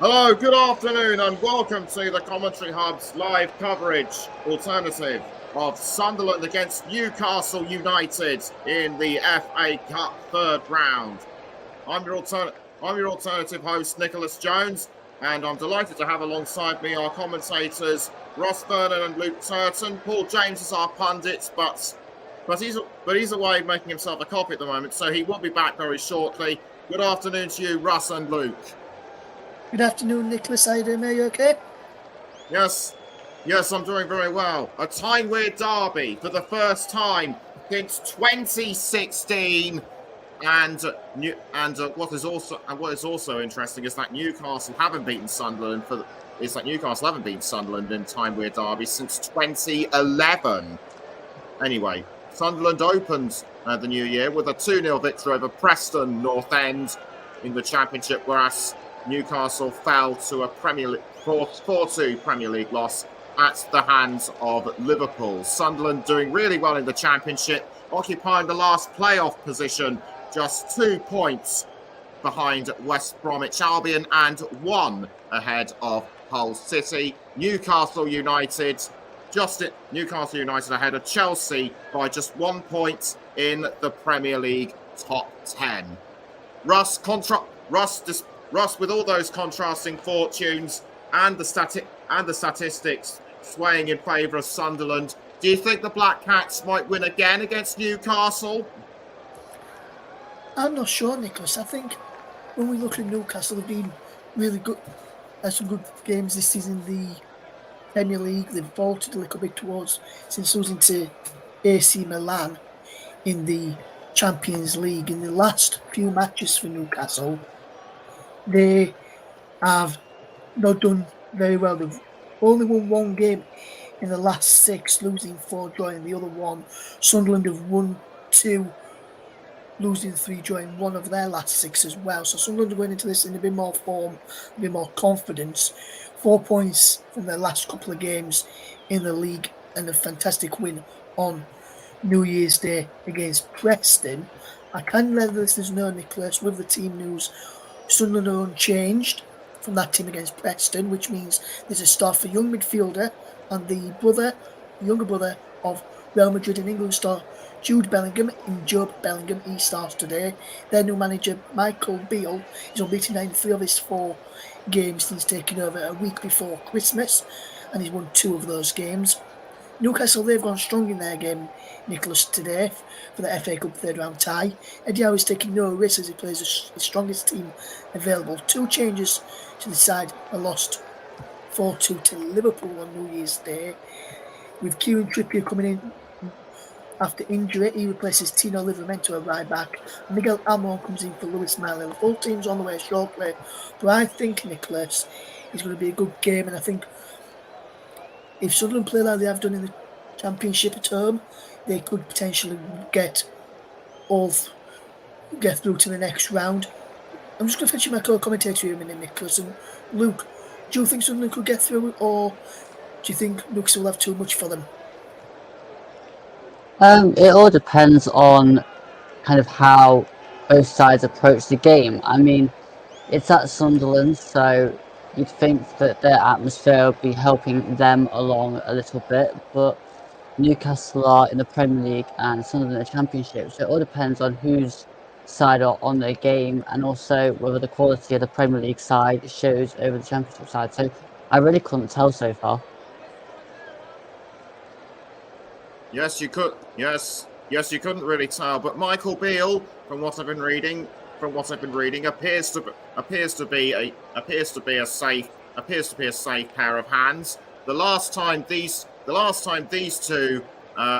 Hello, good afternoon, and welcome to the Commentary Hub's live coverage alternative of Sunderland against Newcastle United in the FA Cup third round. I'm your alternative host, Nicholas Jones, and I'm delighted to have alongside me our commentators Ross Vernon and Luke Turton. Paul James is our pundit, but he's away making himself a coffee at the moment, so he will be back very shortly. Good afternoon to you, Russ and Luke. Good afternoon, Nicholas. How are you doing? Are you okay? Yes, I'm doing very well. A time-weird derby for the first time since 2016, and what is also interesting is that Newcastle haven't beaten Sunderland in time-weird derby since 2011. Anyway, Sunderland opened the new year with a 2-0 victory over Preston North End in the Championship, whereas Newcastle fell to a 4-2 Premier League loss at the hands of Liverpool. Sunderland doing really well in the Championship, occupying the last playoff position, just 2 points behind West Bromwich Albion and 1 ahead of Hull City. Newcastle United ahead of Chelsea by just 1 point in the Premier League top 10. Russ, with all those contrasting fortunes and the statistics swaying in favour of Sunderland, do you think the Black Cats might win again against Newcastle? I'm not sure, Nicholas. I think when we look at Newcastle, they've been really good. Had some good games this season in the Premier League. They've vaulted a little bit towards since losing to AC Milan in the Champions League. In the last few matches for Newcastle, they have not done very well. They've only won 1 game in the last 6, losing 4, drawing the other 1. Sunderland have won 2, losing 3, drawing 1 of their last 6 as well. So Sunderland are going into this in a bit more form, a bit more confidence. 4 points from their last couple of games in the league and a fantastic win on New Year's Day against Preston. I can let the listeners know, Nicholas, with the team news, Sunderland are unchanged from that team against Preston, which means there's a start for young midfielder and the younger brother of Real Madrid and England star Jude Bellingham and Job Bellingham. He starts today. Their new manager, Michael Beale, is unbeaten in 3 of his 4 games since taking over a week before Christmas, and he's won 2 of those games. Newcastle, they've gone strong in their game, Nicholas, today for the FA Cup third round tie. Eddie Howe is taking no risks as he plays the strongest team available. 2 changes to the side are lost 4-2 to Liverpool on New Year's Day. With Kieran Trippier coming in after injury, he replaces Tino Livramento at right back. Miguel Almiron comes in for Lewis Miley. The full team's on the way shortly. But I think, Nicholas, it's going to be a good game, and I think if Sunderland play like they have done in the Championship at home, they could potentially get through to the next round. I'm just going to fetch you my co-commentator here in a minute, Nicholas. And Luke, do you think Sunderland could get through, or do you think Newcastle will have too much for them? It all depends on kind of how both sides approach the game. I mean, it's at Sunderland, so you'd think that their atmosphere would be helping them along a little bit, but Newcastle are in the Premier League and Sunderland in the Championship, so it all depends on whose side are on their game and also whether the quality of the Premier League side shows over the Championship side. So I really couldn't tell so far. Yes, you could. Yes, you couldn't really tell. But Michael Beale, from what I've been reading, appears to be a safe pair of hands. The last time these 2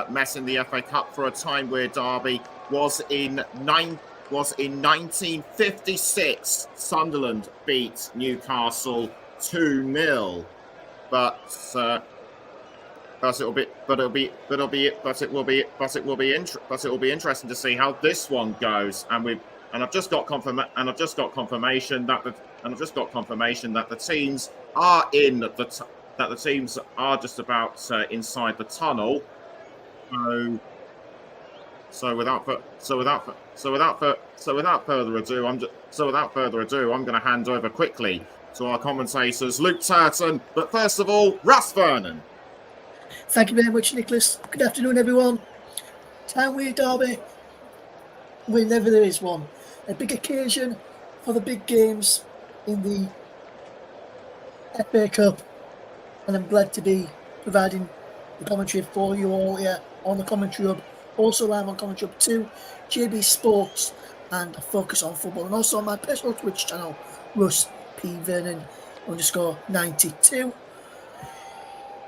met in the FA Cup for a time-weird derby was in 1956. Sunderland beat Newcastle 2-0, but it will be interesting to see how this one goes. And I've just got confirmation that the teams are just about inside the tunnel. So without further ado, I'm going to hand over quickly to our commentators, Luke Turton. But first of all, Russ Vernon. Thank you very much, Nicholas. Good afternoon, everyone. Townway Derby, whenever there is one. A big occasion for the big games in the FA Cup. And I'm glad to be providing the commentary for you all here on the Commentary Hub. Also live on Commentary Hub 2, JB Sports, and Focus on Football. And also on my personal Twitch channel, Russ P. Vernon _92.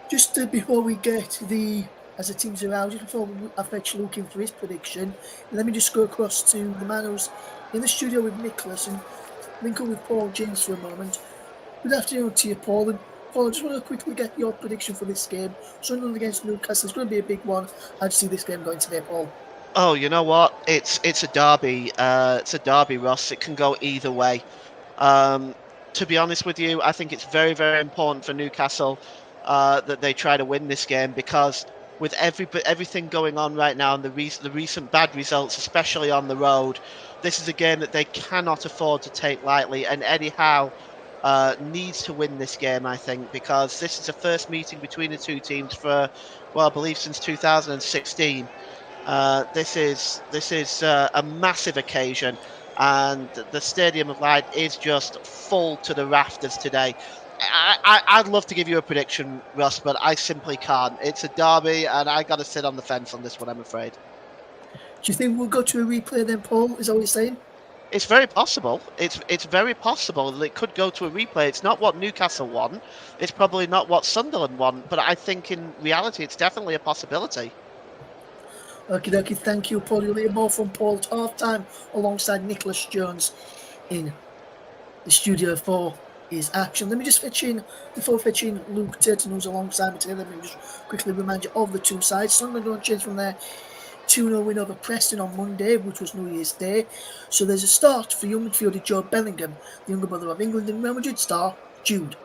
Just before we get as the teams are out, just before I fetch Luke in for his prediction, let me just go across to the man who's in the studio with Nicholas and link up with Paul James for a moment. Good afternoon to you, Paul. And Paul, I just want to quickly get your prediction for this game. Sunderland against Newcastle is going to be a big one. How do you see this game going today, Paul? Oh, you know what? It's a derby. It's a derby, Ross. It can go either way. To be honest with you, I think it's very, very important for Newcastle that they try to win this game, because with everything going on right now and the recent bad results, especially on the road, this is a game that they cannot afford to take lightly. And Eddie Howe needs to win this game, I think, because this is the first meeting between the two teams for, well, I believe since 2016. This is a massive occasion, and the Stadium of Light is just full to the rafters today. I'd love to give you a prediction, Russ, but I simply can't. It's a derby, and I got to sit on the fence on this one, I'm afraid. Do you think we'll go to a replay then, Paul? Is that what you're saying? It's very possible. It's very possible that it could go to a replay. It's not what Newcastle won. It's probably not what Sunderland won. But I think in reality, it's definitely a possibility. Okay, thank you, Paul. You'll hear more from Paul at half-time alongside Nicholas Jones in the studio for his action. Let me just before fetching Luke Turton, who's alongside me today, let me just quickly remind you of the two sides. Sunderland don't change from their 2-0 win over Preston on Monday, which was New Year's Day. So there's a start for young midfielder Joe Bellingham, the younger brother of England and Real Madrid star Jude.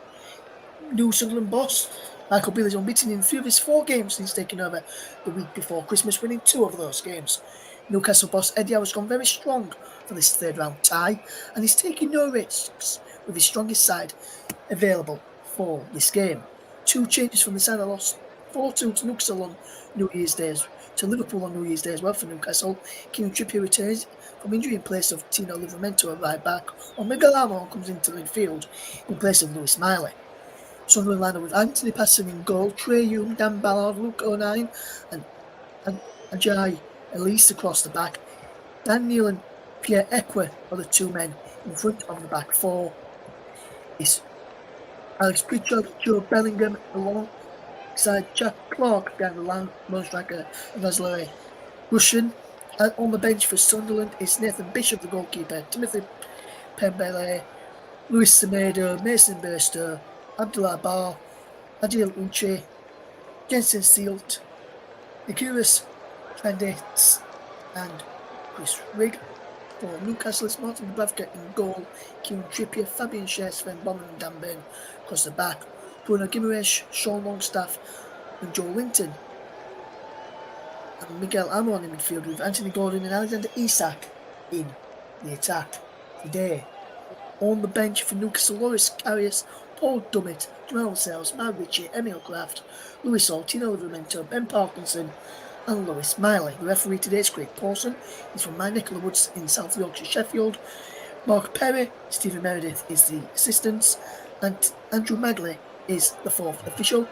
New Sunderland boss Michael Beale is unbeaten in 3 of his 4 games since taking over the week before Christmas, winning 2 of those games. Newcastle boss Eddie Howe has gone very strong for this third round tie, and he's taking no risks with his strongest side available for this game. 2 changes from the side that lost 4-2 to Newcastle on New Year's Day, to Liverpool on New Year's Day as well for Newcastle. Kieran Trippier returns from injury in place of Tino Livramento at right back, while Miguel Almiron comes into midfield in place of Lewis Miley. Sunderland lined up with Anthony Patterson in goal, Trey Hume, Dan Ballard, Luke O'Nien, and Ajay Elise across the back. Dan Neal and Pierre Ekwe are the 2 men in front of the back 4. It's Alex Pritchard, Joe Bellingham alongside Jack Clark behind the line, lone striker Razley Russian. And on the bench for Sunderland is Nathan Bishop, the goalkeeper, Timothy Pembele, Luis Semedo, Mason Burstow, Abdullah Bar, Adil Uche, Jensen Sealt, Nikiris Trendets, and Chris Rigg. For Newcastle, it's Martin Dubravka in goal, Kieran Trippier, Fabian Schär, Sven Bowman and Dan Burn across the back, Bruno Guimaraes, Sean Longstaff and Joe Linton, and Miguel Almiron in midfield with Anthony Gordon and Alexander Isak in the attack. Today, on the bench for Newcastle, Loris Karius, Paul Dummett, Jamal Sales, Matt Ritchie, Emil Kraft, Lewis Hall, Tino Livramento, Ben Parkinson and Lewis Miley. The referee today is Craig Paulson. He's from my neck of the woods in South Yorkshire, Sheffield. Mark Perry, Stephen Meredith is the assistant, and Andrew Magley is the 4th official.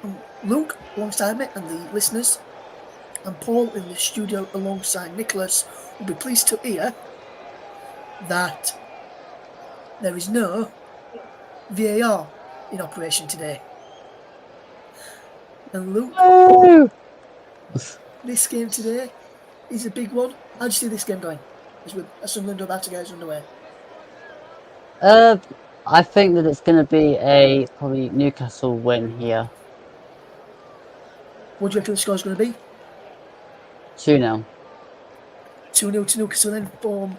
And Luke alongside me and the listeners, and Paul in the studio alongside Nicholas will be pleased to hear that there is no VAR in operation today. And Luke, this game today is a big one. How do you see this game going? As Sunderland are about to get us underway. I think that it's going to be a probably Newcastle win here. What do you reckon the score's going to be? 2-0. 2-0 to Newcastle then from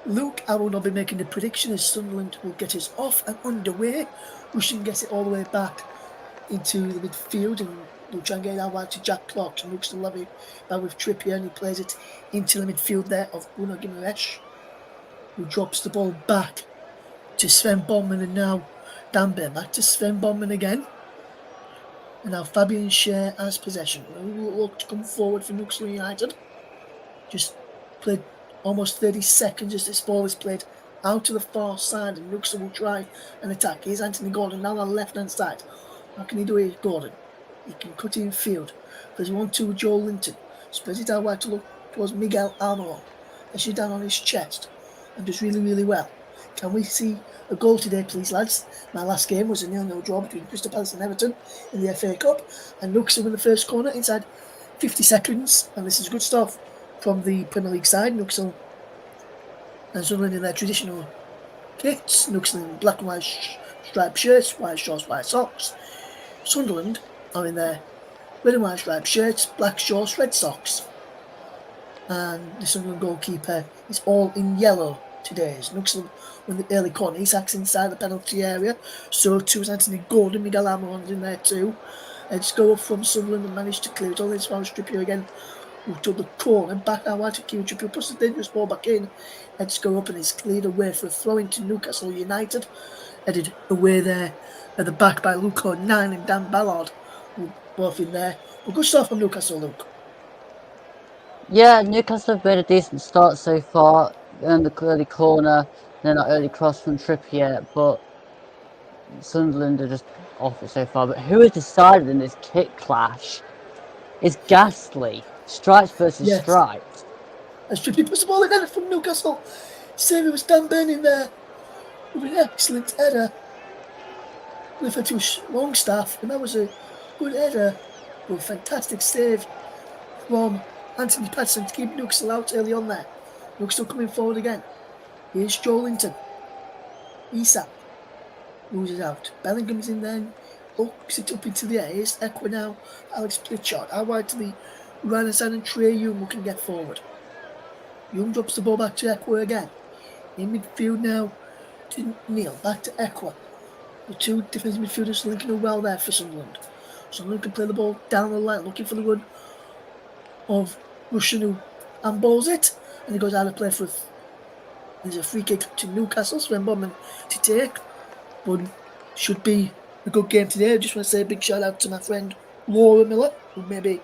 Luke. I will not be making the prediction as Sunderland will get us off and underway. Russian gets it all the way back into the midfield and they'll try and get it out wide to Jack Clark. And Luke's the levy back with Trippier and he plays it into the midfield there of Bruno Guimaraes, who drops the ball back to Sven Bondman, and now Dan Bear back to Sven Bondman again. And now Fabian Schär has possession. Who will look to come forward for Newcastle United. Just played almost 30 seconds as this ball is played out to the far side, and Newcastle will try an attack. Here's Anthony Gordon now on the left hand side. What can he do here, Gordon? He can cut in field. There's 1-2 with Joel Linton. Spreads it out wide to look towards Miguel Almiron. Actually down on his chest and does really, really well. Can we see a goal today, please, lads? My last game was a 0-0 draw between Crystal Palace and Everton in the FA Cup, and Newcastle in the first corner inside 50 seconds, and this is good stuff from the Premier League side. Newcastle and Sunderland in their traditional kits. Newcastle in black and white striped shirts, white shorts, white socks. Sunderland are in their red and white striped shirts, black shorts, red socks. And the Sunderland goalkeeper is all in yellow today. As Newcastle win the early corner, he sacks inside the penalty area. So too is Anthony Gordon. Miguel Almiron's in there too. Let's go up from Sunderland and manage to clear it all in. As Trippier again to the corner, back out wide to Kieran Trippier, puts the dangerous ball back in. Let's go up and it's cleared away for a throw into Newcastle United. Headed away there at the back by Luke O'Neill and Dan Ballard, both in there. Well, good stuff from Newcastle, Luke. Yeah, Newcastle have made a decent start so far in the early corner, then that early cross from Trippier, but Sunderland are just off it so far. But who has decided in this kick clash is ghastly. Stripes versus stripes. As Trippier puts the ball in from Newcastle. Save it was Dan Burn there with an excellent header. Referred to Longstaff, and that was a good header. But fantastic save from Anthony Patterson to keep Newcastle out early on there. Newcastle coming forward again. Here's Joel Linton. Isak loses out. Bellingham's in there, looks it up into the air. Here's Ekwa now. Alex Pritchard out wide to the right hand side, and Trey Young looking to get forward. Young drops the ball back to Ekwa again. In midfield now to Neil. Back to Ekwa. The two defensive midfielders linking up well there for Sunderland. Sunderland can play the ball down the line, looking for the run of Russian who handballs it, and he goes out of play for there's a free kick to Newcastle. Sven Bondman to take, but should be a good game today. I just want to say a big shout out to my friend Laura Miller, who maybe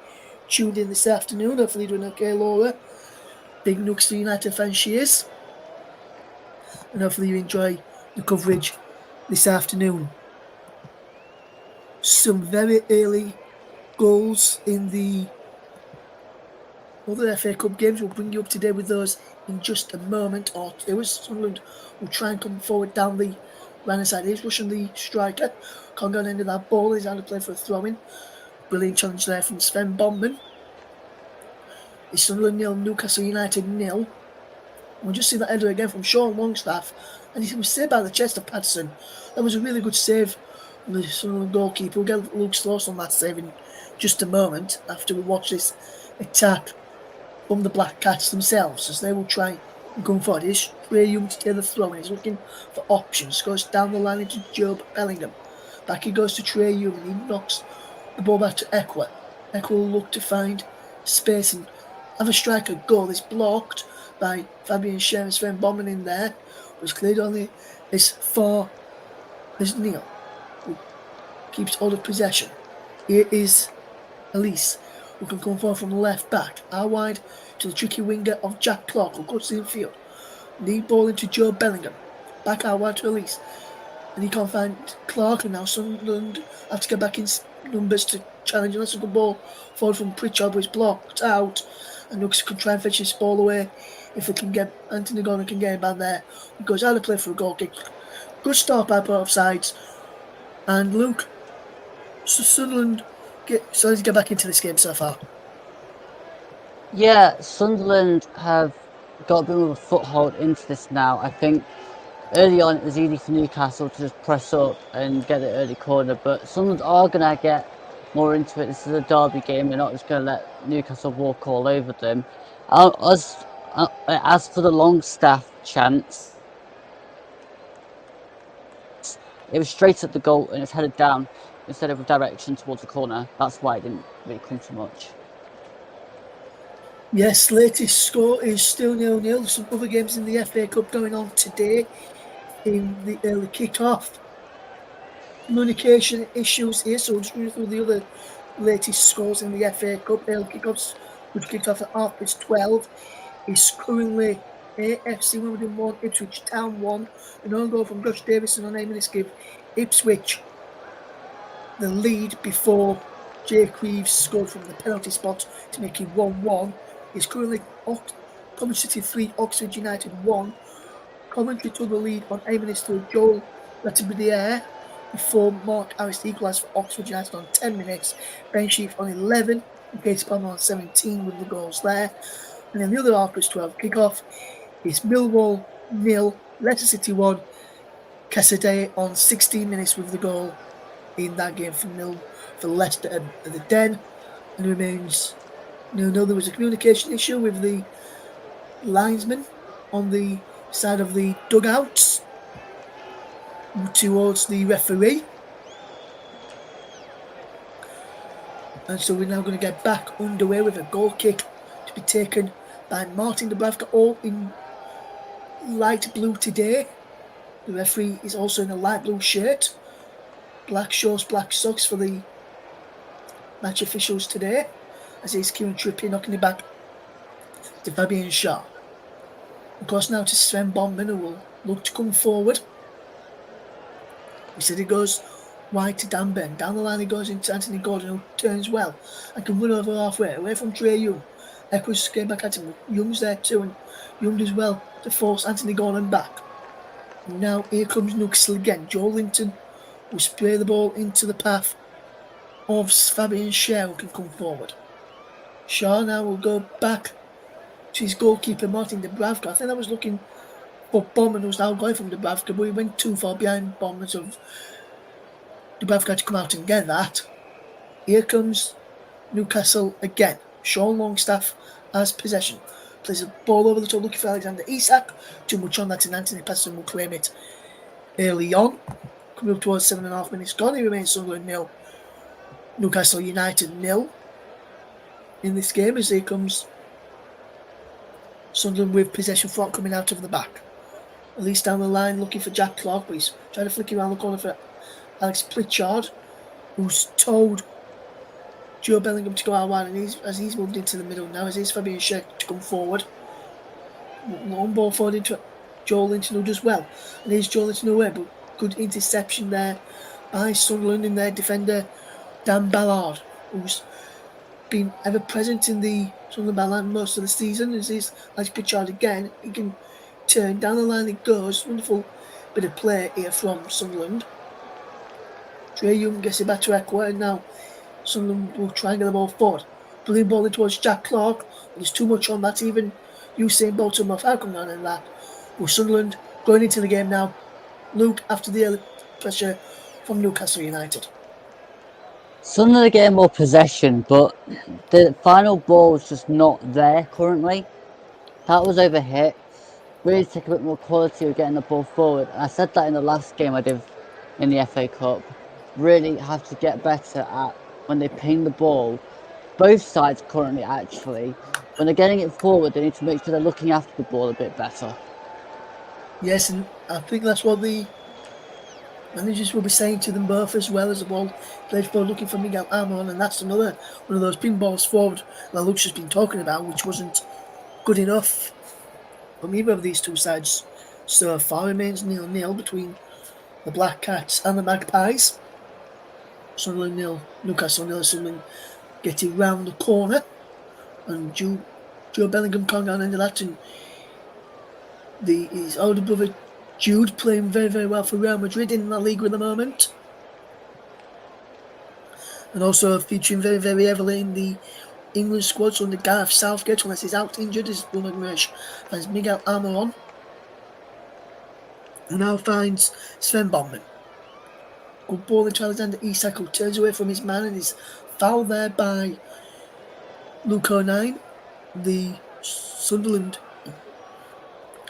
tuned in this afternoon. Hopefully doing okay, Laura. Big Newcastle United fan she is, and hopefully you enjoy the coverage this afternoon. Some very early goals in the other FA Cup games. We'll bring you up to date with those in just a moment or two. Sunderland will try and come forward down the right side. He's rushing the striker. Can't go on into that ball. He's out of play for a throw-in. Brilliant challenge there from Sven Bondman. It's Sunderland 0, Newcastle United 0. We'll just see that header again from Sean Longstaff, and he was saved by the chest of Patterson. That was a really good save from the Sunderland goalkeeper. We'll get Luke Sloss on that save in just a moment after we watch this attack from the Black Cats themselves, as they will try and come forward. Here's Trey Young to take the throw, and he's looking for options. Goes down the line into Job Bellingham. Back he goes to Trey Young, and he knocks the ball back to Ekwa. Ekwa will look to find space and have a striker goal. It's blocked by Fabian Schär and Sven Bondman in there. It was cleared on this far. There's Neil, who keeps hold of possession. Here is Elise, who can come forward from the left back. Out wide to the tricky winger of Jack Clark, who cuts in field. Lead ball into Joe Bellingham. Back out wide to Elise. And he can't find Clark, and now Sunderland have to get back in numbers to challenge. And that's a good ball forward from Pritchard, but it's blocked out. And Newcastle can try and fetch this ball away if we can get Anthony Gordon can get him back there. He goes out of play for a goal kick. Good start by both sides. And Luke, Sunderland starting to get back into this game so far. Yeah, Sunderland have got a bit of a foothold into this now. I think early on it was easy for Newcastle to just press up and get the early corner, but Sunderland are going to get more into it. This is a derby game. They're not just going to let Newcastle walk all over them. As for the Longstaff chance, it was straight at the goal and it's headed down instead of a direction towards the corner. That's why it didn't really come to much. Yes, latest score is still 0-0. Some other games in the FA Cup going on today. in the early kick-off. Communication issues here, so we'll just run through the other latest scores in the FA Cup. Early kick-offs, which kicked off at 12:30, is currently AFC Wimbledon 1, Ipswich Town 1. An own goal from Josh Davison on 8 minutes give Ipswich the lead before Jake Reeves scored from the penalty spot to make it 1-1. It's currently Coventry City 3, Oxford United 1. Coventry took the lead on 8 minutes through Joel Latibidiere before Mark Harris equalised for Oxford United on 10 minutes. Ben Sheaf on 11 and Katie Palmer on 17 with the goals there. And then the other half 12 kick-off is Millwall 0, Leicester City 1, Casadei on 16 minutes with the goal in that game for Leicester at the Den. And it remains 0-0. There was a communication issue with the linesman on the side of the dugouts towards the referee. And so we're now going to get back underway with a goal kick to be taken by Martin Dubravka, all in light blue today. The referee is also in a light blue shirt. Black shorts, black socks for the match officials today, as it's Kieran Trippier knocking it back to Fabian Shaw. Of course, now to Sven Bondman, who will look to come forward. We said he goes wide to Dan Ben. Down the line he goes into Anthony Gordon, who turns well and can run over halfway, away from Trey Young. Eccles came back at him. Young's there too, and Young does well to force Anthony Gordon back. And now here comes Newcastle again. Joe Linton will spray the ball into the path of Fabian Shaw, who can come forward. Shaw now will go back to his goalkeeper Martin Dubravka. I think I was looking for Bowman, who's now going from Dubravka, but he went too far behind Bowman, so Dubravka had to come out and get that. Here comes Newcastle again. Sean Longstaff has possession. Plays the ball over the top looking for Alexander Isak. Too much on that, and Anthony Patterson will claim it early on. Coming up towards 7.5 minutes gone, he remains Sunderland 0, Newcastle United 0 in this game, as here comes Sunderland with possession front coming out of the back. At least down the line looking for Jack Clark, but he's trying to flick around the corner for Alex Pritchard, who's told Joe Bellingham to go out wide, and he's moved into the middle now, as he's Fabian Shaw to come forward. Long ball forward into Joel Linton, who does well. And here's Joel Linton away, but good interception there by Sunderland in their defender Dan Ballard, who's been ever present in the Sunderland Ballard most of the season. As he's Alex Pritchard again, he can turn down the line, it goes. Wonderful bit of play here from Sunderland. Trey Young gets it back to Eckler, and now Sunderland will try and get the ball forward. Brilliant ball in towards Jack Clark, but there's too much on that. Even Usain Bolt and Moff come down in that. Well, Sunderland going into the game now. Luke, after the early pressure from Newcastle United. Sunderland getting more possession, but the final ball was just not there currently. That was overhit. Really take a bit more quality of getting the ball forward. And I said that in the last game I did in the FA Cup. Really have to get better at when they ping the ball. Both sides currently, actually, when they're getting it forward, they need to make sure they're looking after the ball a bit better. Yes, and I think that's what the managers will be saying to them both, as well, as the ball played forward looking for Miguel Almiron, and that's another one of those ping balls forward that Luke's just been talking about, which wasn't good enough from either of these two sides so far. Remains 0-0 between the Black Cats and the Magpies. Sunderland 0, Newcastle 0. Sunderland getting round the corner, and Joe Bellingham can't get into that, and his older brother Jude playing very, very well for Real Madrid in La Liga at the moment, and also featuring very, very heavily in the England squad under Gareth Southgate, unless he's out injured, as will emerge as Miguel Almiron, who now finds Sven Bondman. Good ball into Alexander Isak, who turns away from his man, and is fouled there by Luke O'Nien, the Sunderland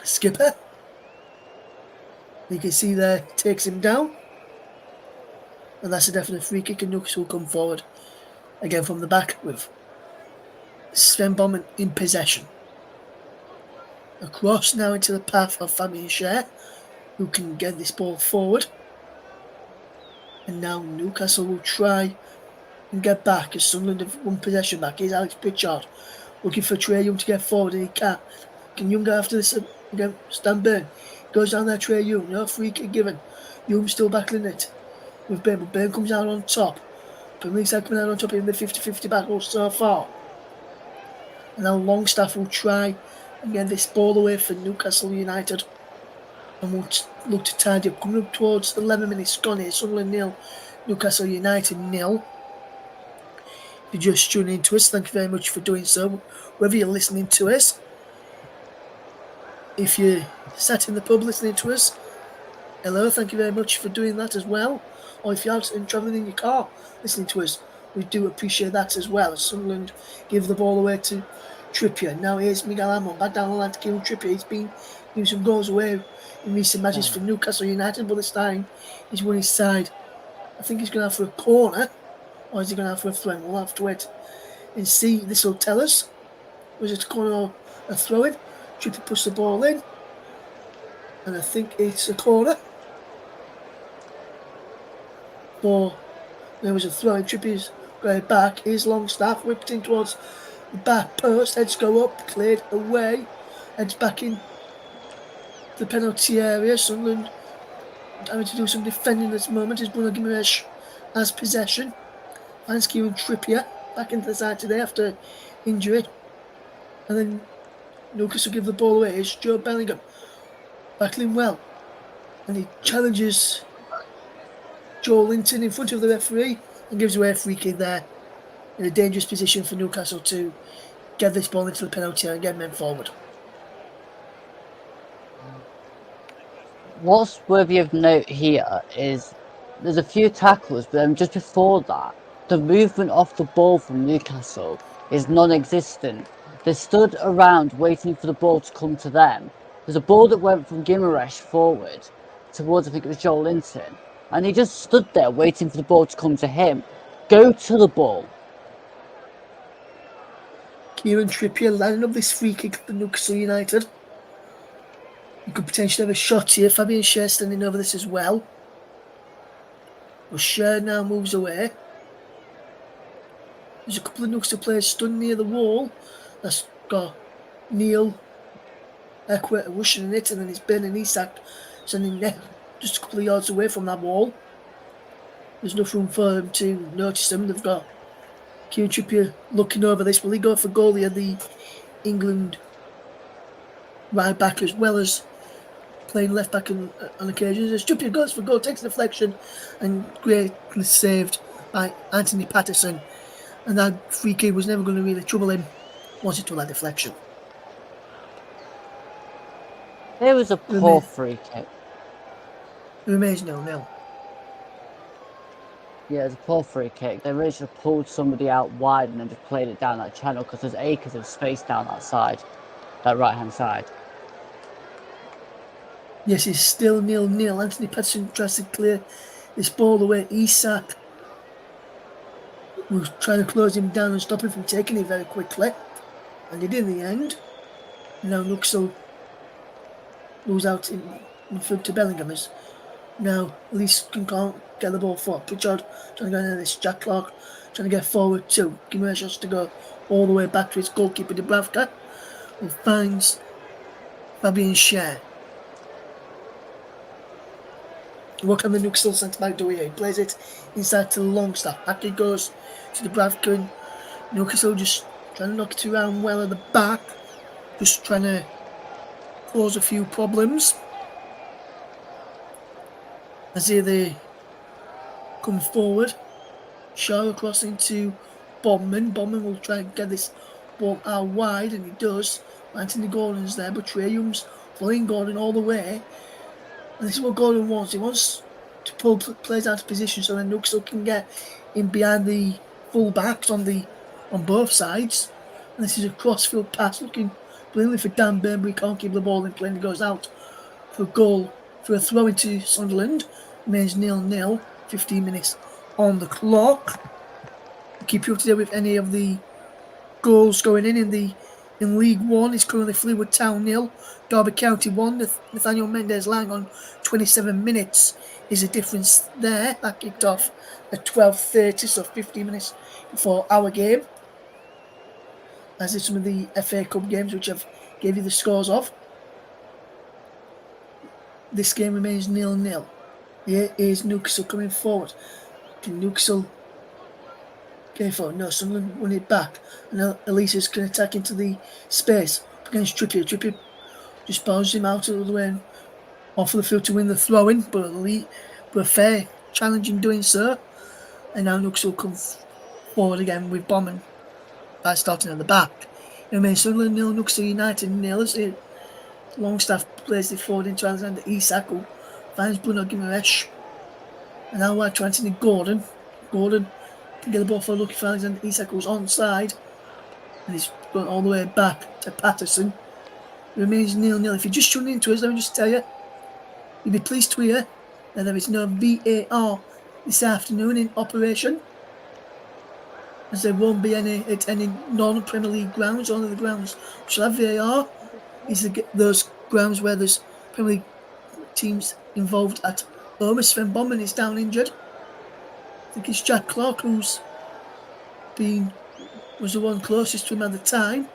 skipper. You can see there, takes him down, and that's a definite free kick, and Newcastle will come forward again from the back with Sven Bondman in possession. Across now into the path of Fabian Shaw, who can get this ball forward. And now Newcastle will try and get back as Sunderland have won possession back. Here's Alex Pritchard looking for Trey Young to get forward, and he can't. Can Young go after this again? Stan Byrne goes down there, Trey Young. No free kick given. Young still battling it with Byrne, but Byrne comes out on top. But Leedside coming out on top in the 50-50 battle so far. And now Longstaff will try and get this ball away for Newcastle United. And we'll look to tidy up. Coming up towards 11 minutes gone here. Sunderland 0, Newcastle United 0. If you're just tuning into us, thank you very much for doing so. Whether you're listening to us, if you're sat in the pub listening to us, hello, thank you very much for doing that as well. Or if you're out and travelling in your car listening to us, we do appreciate that as well. Sunderland give the ball away to Trippier. Now here's Miguel Amon back down the line to Kieran Trippier. He's been giving some goals away in recent matches for Newcastle United, but this time he's won his side. I think he's going to have for a corner, or is he going to have for a throw? We'll have to wait and see. This will tell us. Was it a corner or a throw in? Trippier puts the ball in, and I think it's a corner. Or there was a throw in. Trippier's going back. Here's Longstaff whipped in towards the back post. Heads go up, cleared away. Heads back in the penalty area. Sunderland having to do some defending at this moment as Bruno Guimaraes has possession. Finds Kieran Trippier back into the side today after injury. And then Newcastle give the ball away. It's Joe Bellingham battling well. And he challenges Joe Linton in front of the referee and gives away a free kick there. In a dangerous position for Newcastle to get this ball into the penalty area and get men forward. What's worthy of note here is there's a few tackles, but then just before that, the movement off the ball from Newcastle is non-existent. They stood around waiting for the ball to come to them. There's a ball that went from Guimaraes forward towards, I think it was Joel Linton, and he just stood there waiting for the ball to come to him. Go to the ball. Kieran Trippier lining up this free kick for Newcastle United. You could potentially have a shot here. Fabian Schär standing over this as well. But Schär now moves away. There's a couple of Newcastle players stood near the wall. That's got Neil Ekwet rushing it, and then it's Ben and Isak standing there just a couple of yards away from that wall. There's enough room for them to notice them. They've got Kieran Trippier looking over this. Will he go for goal here, the England right back, as well as playing left back on occasions? As Trippier goes for goal, takes a deflection, and greatly saved by Anthony Patterson. And that free kick was never going to really trouble him once it took that deflection. It was a poor free kick. It remains 0-0. Yeah, it was a poor free kick. They really should have pulled somebody out wide and then just played it down that channel, because there's acres of space down that side, that right-hand side. Yes, it's still 0-0. Anthony Patterson tries to clear this ball away. Isak was trying to close him down and stop him from taking it very quickly, and he did in the end. Now Newcastle moves out in front to Bellingham. Now Lees can't get the ball forward. Pritchard trying to go into this. Jack Clark trying to get forward too. Guimaraes has to go all the way back to his goalkeeper Dubravka, who finds Fabian Schär. What can the Newcastle centre back do here? He plays it inside to Longstaff. Back it goes to Dubravka, and Newcastle just trying to knock it around well at the back, just trying to cause a few problems. As here they come forward. Shaw across into Bodman. Bodman will try and get this ball out wide, and he does. Anthony Gordon's there, but Trey Young's following Gordon all the way. And this is what Gordon wants. He wants to pull players out of position so that Newcastle can get in behind the full backs on both sides. And this is a crossfield pass looking brilliantly for Dan Byrne, but he can't keep the ball in play, and he goes out for a goal, for a throw into Sunderland. Remains 0-0, 15 minutes on the clock. We'll keep you up to date with any of the goals going in the In League One, it's currently Fleetwood Town 0, Derby County 1. Nathaniel Mendes lying on 27 minutes is a difference there. That kicked off at 12:30, so 15 minutes before our game. As is some of the FA Cup games, which I've gave you the scores of. This game remains 0-0. Here is Newcastle coming forward. Can Newcastle get forward? No, Sunderland won it back. And Elias can attack into the space against Trippier. Trippier just bounces him out of the way and off the field to win the throw-in, but fair challenge in doing so. And now Newcastle come forward again with Bowman by starting at the back. It remains Sunderland 0, Newcastle United 0. Longstaff plays it forward into Alexander Isak, who finds Bruno Guimaraes. And now we're to Anthony Gordon. Gordon can get the ball for looking for Alexander Isak, who's onside. And he's going all the way back to Patterson. It remains 0-0. If you're just tuning into us, let me just tell you, you'll be pleased to hear that there is no VAR this afternoon in operation, as there won't be any at any non-Premier League grounds. Only the grounds which will have VAR is those grounds where there's Premier League teams involved at home. Sven Bowman is down injured. I think it's Jack Clark who's was the one closest to him at the time.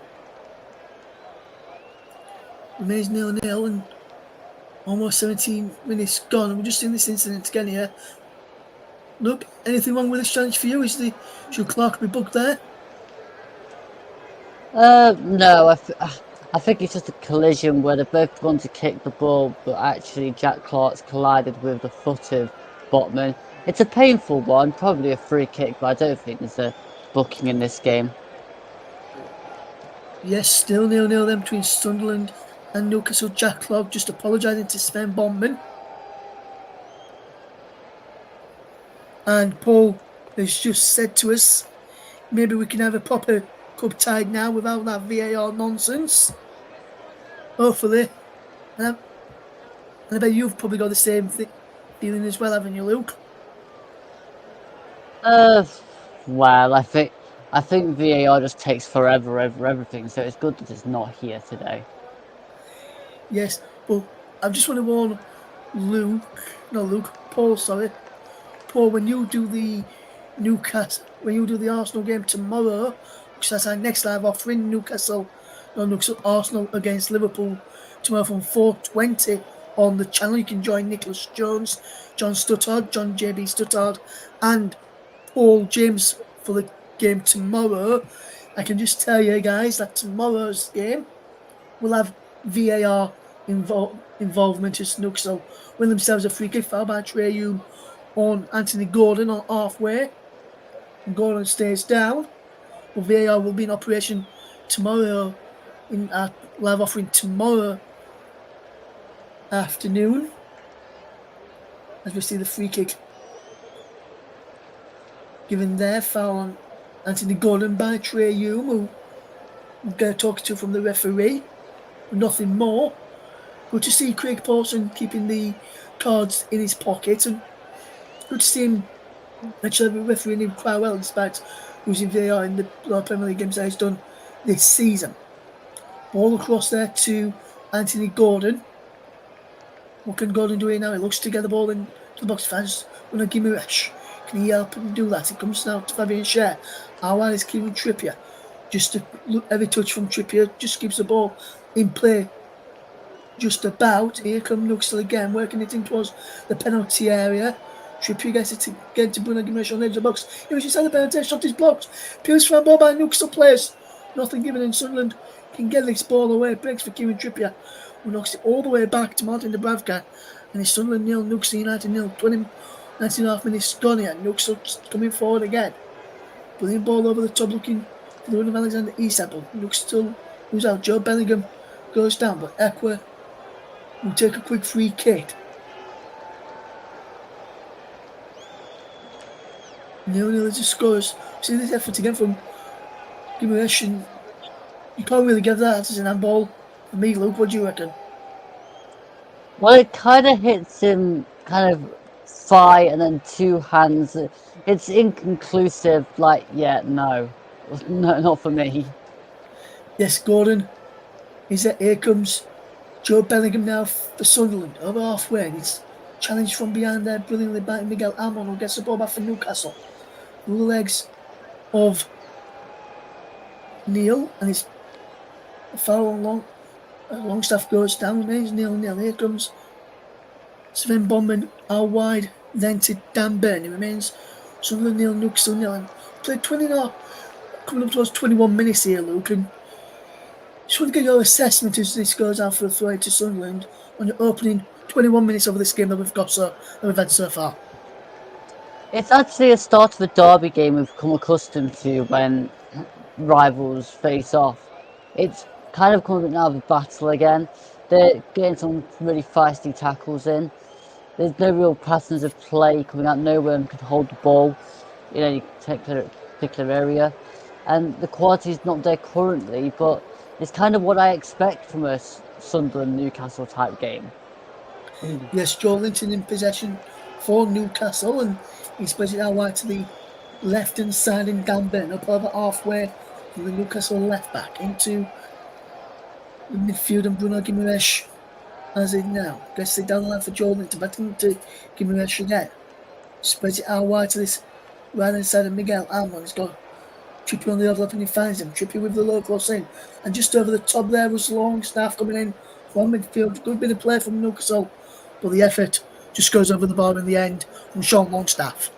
Remains 0-0 and almost 17 minutes gone. We're just in this incident again here. Look, anything wrong with this challenge for you? Should Clark be booked there? No, I think it's just a collision where they're both going to kick the ball, but actually Jack Clark's collided with the foot of Botman. It's a painful one, probably a free kick, but I don't think there's a booking in this game. Yes, still 0-0 then between Sunderland and Newcastle. Jack Clark just apologising to Sven Botman. And Paul has just said to us, maybe we can have a proper cup tied now without that VAR nonsense. Hopefully. And I bet you've probably got the same feeling as well, haven't you, Luke? Well, I think VAR just takes forever over everything, so it's good that it's not here today. Yes, but I just want to warn Paul, when you do the Arsenal game tomorrow, which that's our next live offering, Arsenal against Liverpool tomorrow from 4:20 on the channel. You can join Nicholas Jones, John Stuttard, John JB Stuttard, and Paul James for the game tomorrow. I can just tell you guys that tomorrow's game will have VAR involvement as Newcastle win themselves a free kick foul by Trey Hume on Anthony Gordon on halfway. And Gordon stays down. Well, VAR will be in operation tomorrow in our live offering tomorrow afternoon, as we see the free kick given there, foul on Anthony Gordon by Trey Hume, who we're going to talk to from the referee, nothing more. Good to see Craig Paulson keeping the cards in his pocket, and good to see him actually refereeing him quite well despite losing VAR in the Premier League games that he's done this season. Ball across there to Anthony Gordon. What can Gordon do here now? He looks to get the ball into the box. Fans going to Guimaraes. Can he help him do that? It comes now to Fabian Schär. Our is Kieran Trippier. Just a heavy touch from Trippier. Just keeps the ball in play. Just about. Here comes Newcastle again, working it in towards the penalty area. Trippier gets it again to Bruno Guimaraes on the edge of the box. He was inside the penalty, shot is blocked. Peels for a ball by Newcastle players. Nothing given in Sunderland. Can get this ball away. Breaks for Kieran Trippier, who knocks it all the way back to Martin Dubravka. And it's Sunderland 0, Newcastle United 0. 19.5 minutes gone here. Newcastle coming forward again. Putting the ball over the top, looking for the run of Alexander Isak. But Newcastle moves out. Joe Bellingham goes down, but Ekwa will take a quick free kick. 0-0 as it scores. See this effort again from Guimaraes. You can't really give that as an handball. For me, Luke, what do you reckon? Well, it kind of hits him kind of thigh and then two hands. It's inconclusive. Like, yeah, no, not for me. Yes, Gordon. Here comes Joe Bellingham now for Sunderland. Over halfway. He's challenged from behind there brilliantly by Miguel Almiron, who gets the ball back for Newcastle. Through the legs of Neil, and it's a foul on Longstaff goes down, remains 0-0. Here comes Sven Bondman out wide, then to Dan Burn. It remains Sunderland 0, Newcastle 0. And played 20 now, coming up towards 21 minutes here, Luke. And just want to get your assessment as this goes out for a throw to Sunderland on the opening 21 minutes of this game that we've had so far. It's actually a start of a derby game we've become accustomed to when rivals face off. It's kind of coming out of a battle again. They're getting some really feisty tackles in. There's no real patterns of play coming out. No one can hold the ball in any particular area. And the quality is not there currently, but it's kind of what I expect from a Sunderland-Newcastle type game. Yes, Joe Linton in possession for Newcastle, and he spreads it out wide to the left-hand side, and Dan Burn up over halfway from the Newcastle left-back into the midfield, and Bruno Guimaraes has it now. Gets it down the line for Joe Linton, back into Guimaraes again. Spreads it out wide to this right-hand side of Miguel Almiron. He's got Trippier on the overlap and he finds him. Trippier with the low cross in. And just over the top there was Longstaff coming in from midfield. Good bit of play from Newcastle, but the effort just goes over the bar in the end from Sean Longstaff.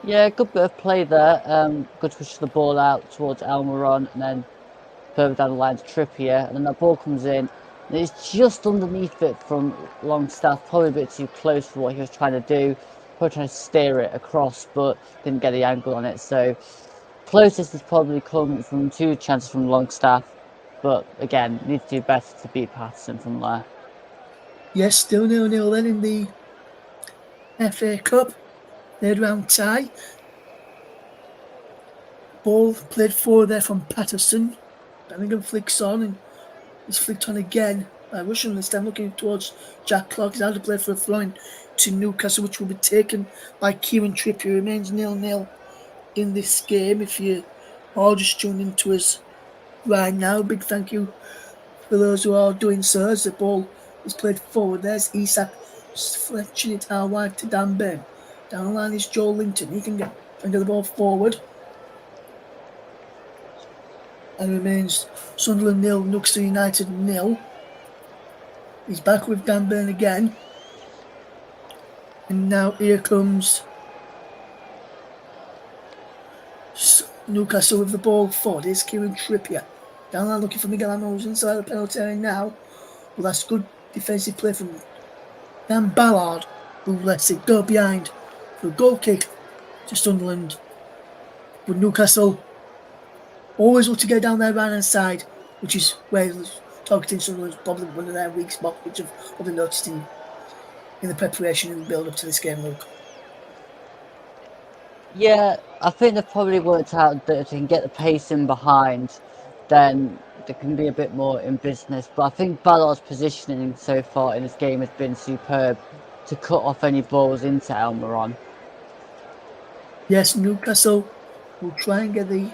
Yeah, good bit of play there. Good to push the ball out towards Almiron and then further down the line to Trippier. And then that ball comes in. And it's just underneath it from Longstaff. Probably a bit too close for what he was trying to do. Probably trying to steer it across, but didn't get the angle on it. So closest has probably come from 2 chances from Longstaff. But again, need to do better to beat Patterson from there. Yes, still 0-0 then in the FA Cup. Third round tie. Ball played forward there from Patterson. Bellingham flicks on and is flicked on again by Russian this time, looking towards Jack Clark. He's out to play for a throw-in to Newcastle, which will be taken by Kieran Trippier. Remains 0-0 in this game. If you are just tuning into us right now, big thank you for those who are doing so as the ball is played forward. There's Isak fletching it out wide to Dan Burn. Down the line is Joe Linton. He can get the ball forward. And remains Sunderland 0, Newcastle United 0. He's back with Dan Burn again. And now here comes Newcastle with the ball forward. Here's Kieran Trippier. Down the line looking for Miguel Almiron, who's inside the penalty area now. Well, that's good defensive play from Dan Ballard, who lets it go behind for a goal kick to Sunderland. But Newcastle always look to get down their right hand side, which is where targeting Sunderland's probably one of their weak spots, which I've probably noticed in the preparation and build up to this game, Luke. Yeah, I think they've probably worked out that if they can get the pace in behind, then they can be a bit more in business. But I think Ballard's positioning so far in this game has been superb to cut off any balls into Almiron. Yes, Newcastle will try and get the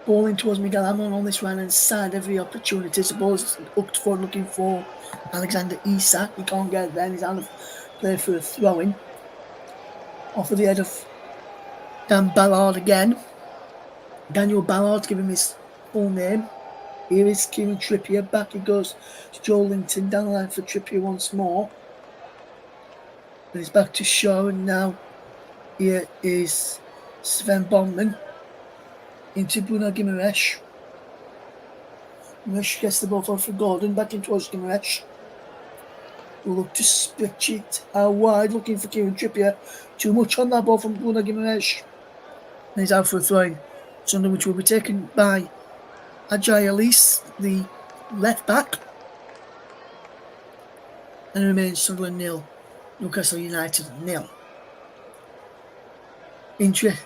ball in towards Miguel Almiron on this right hand side every opportunity. The ball is hooked forward looking for Alexander Isak. He can't get it there. He's out of play for a throw-in. Off of the head of Dan Ballard again. Daniel Ballard, give him his full name. Here is Kieran Trippier. Back he goes to Joe Linton. Down the line for Trippier once more. And he's back to Shaw. And now here is Sven Bondman. Into Bruno Guimaraes. Guimaraes gets the ball forward for Gordon. Back in towards Guimaraes. We'll look to split it out wide. Looking for Kieran Trippier. Too much on that ball from Bruno Guimaraes. And he's out for a throw-in. Something which will be taken by Ajay Elise, the left back. And it remains Sunderland 0, Newcastle United 0. Interesting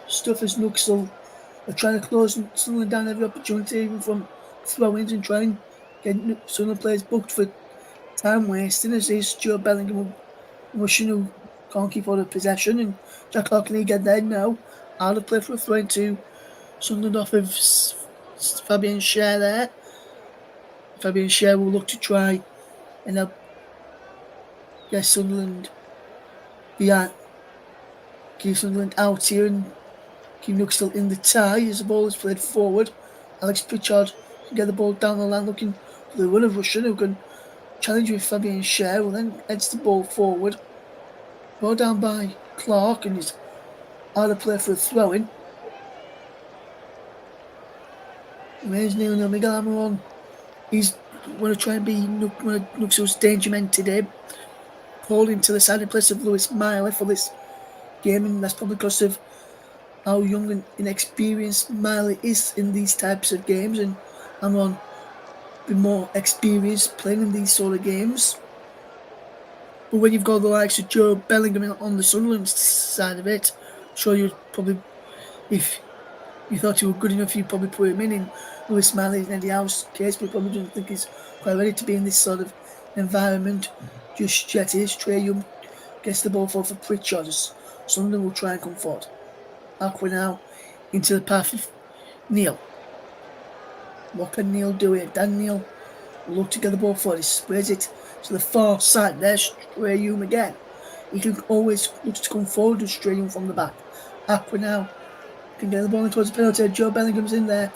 stuff as Newcastle are trying to close Sunderland down every opportunity, even from throw-ins, and try and get Sunderland players booked for time wasting, as is Joe Bellingham Russian, who can't keep hold of possession, and Jack Clark can get there now. Out of play for a throw into Sunderland off of Fabian Schär there. Fabian Schär will look to try and help get Sunderland behind, keep Sunderland out here and keep Newcastle in the tie as the ball is played forward. Alex Pritchard can get the ball down the line looking for the winner Russian who can challenge with Fabian Schär, who then heads the ball forward. Ball down by Clark and he's out of play for a throw-in. Remains 0-0. Miguel Almiron, he's going to try and be one of Newcastle's danger men today. Called into the side in place of Lewis Miley for this game, and that's probably because of how young and inexperienced Miley is in these types of games, and Almiron be more experienced playing in these sort of games. But when you've got the likes of Joe Bellingham on the Sunderland side of it, I'm sure you'd probably, if you thought you were good enough, you'd probably put him in Lewis Miley and Eddie Howe's case, but you probably don't think he's quite ready to be in this sort of environment just yet. Is Trey Young gets the ball forward for Pritchard. Sunderland will try and come forward. Aqua now into the path of Neil. What can Neil do here? Dan Neil will look to get the ball forward. He sprays it to the far side. There's Trey Young again. He can always look to come forward with Trey Young from the back. Aqua now can get the ball in towards the penalty. Joe Bellingham's in there.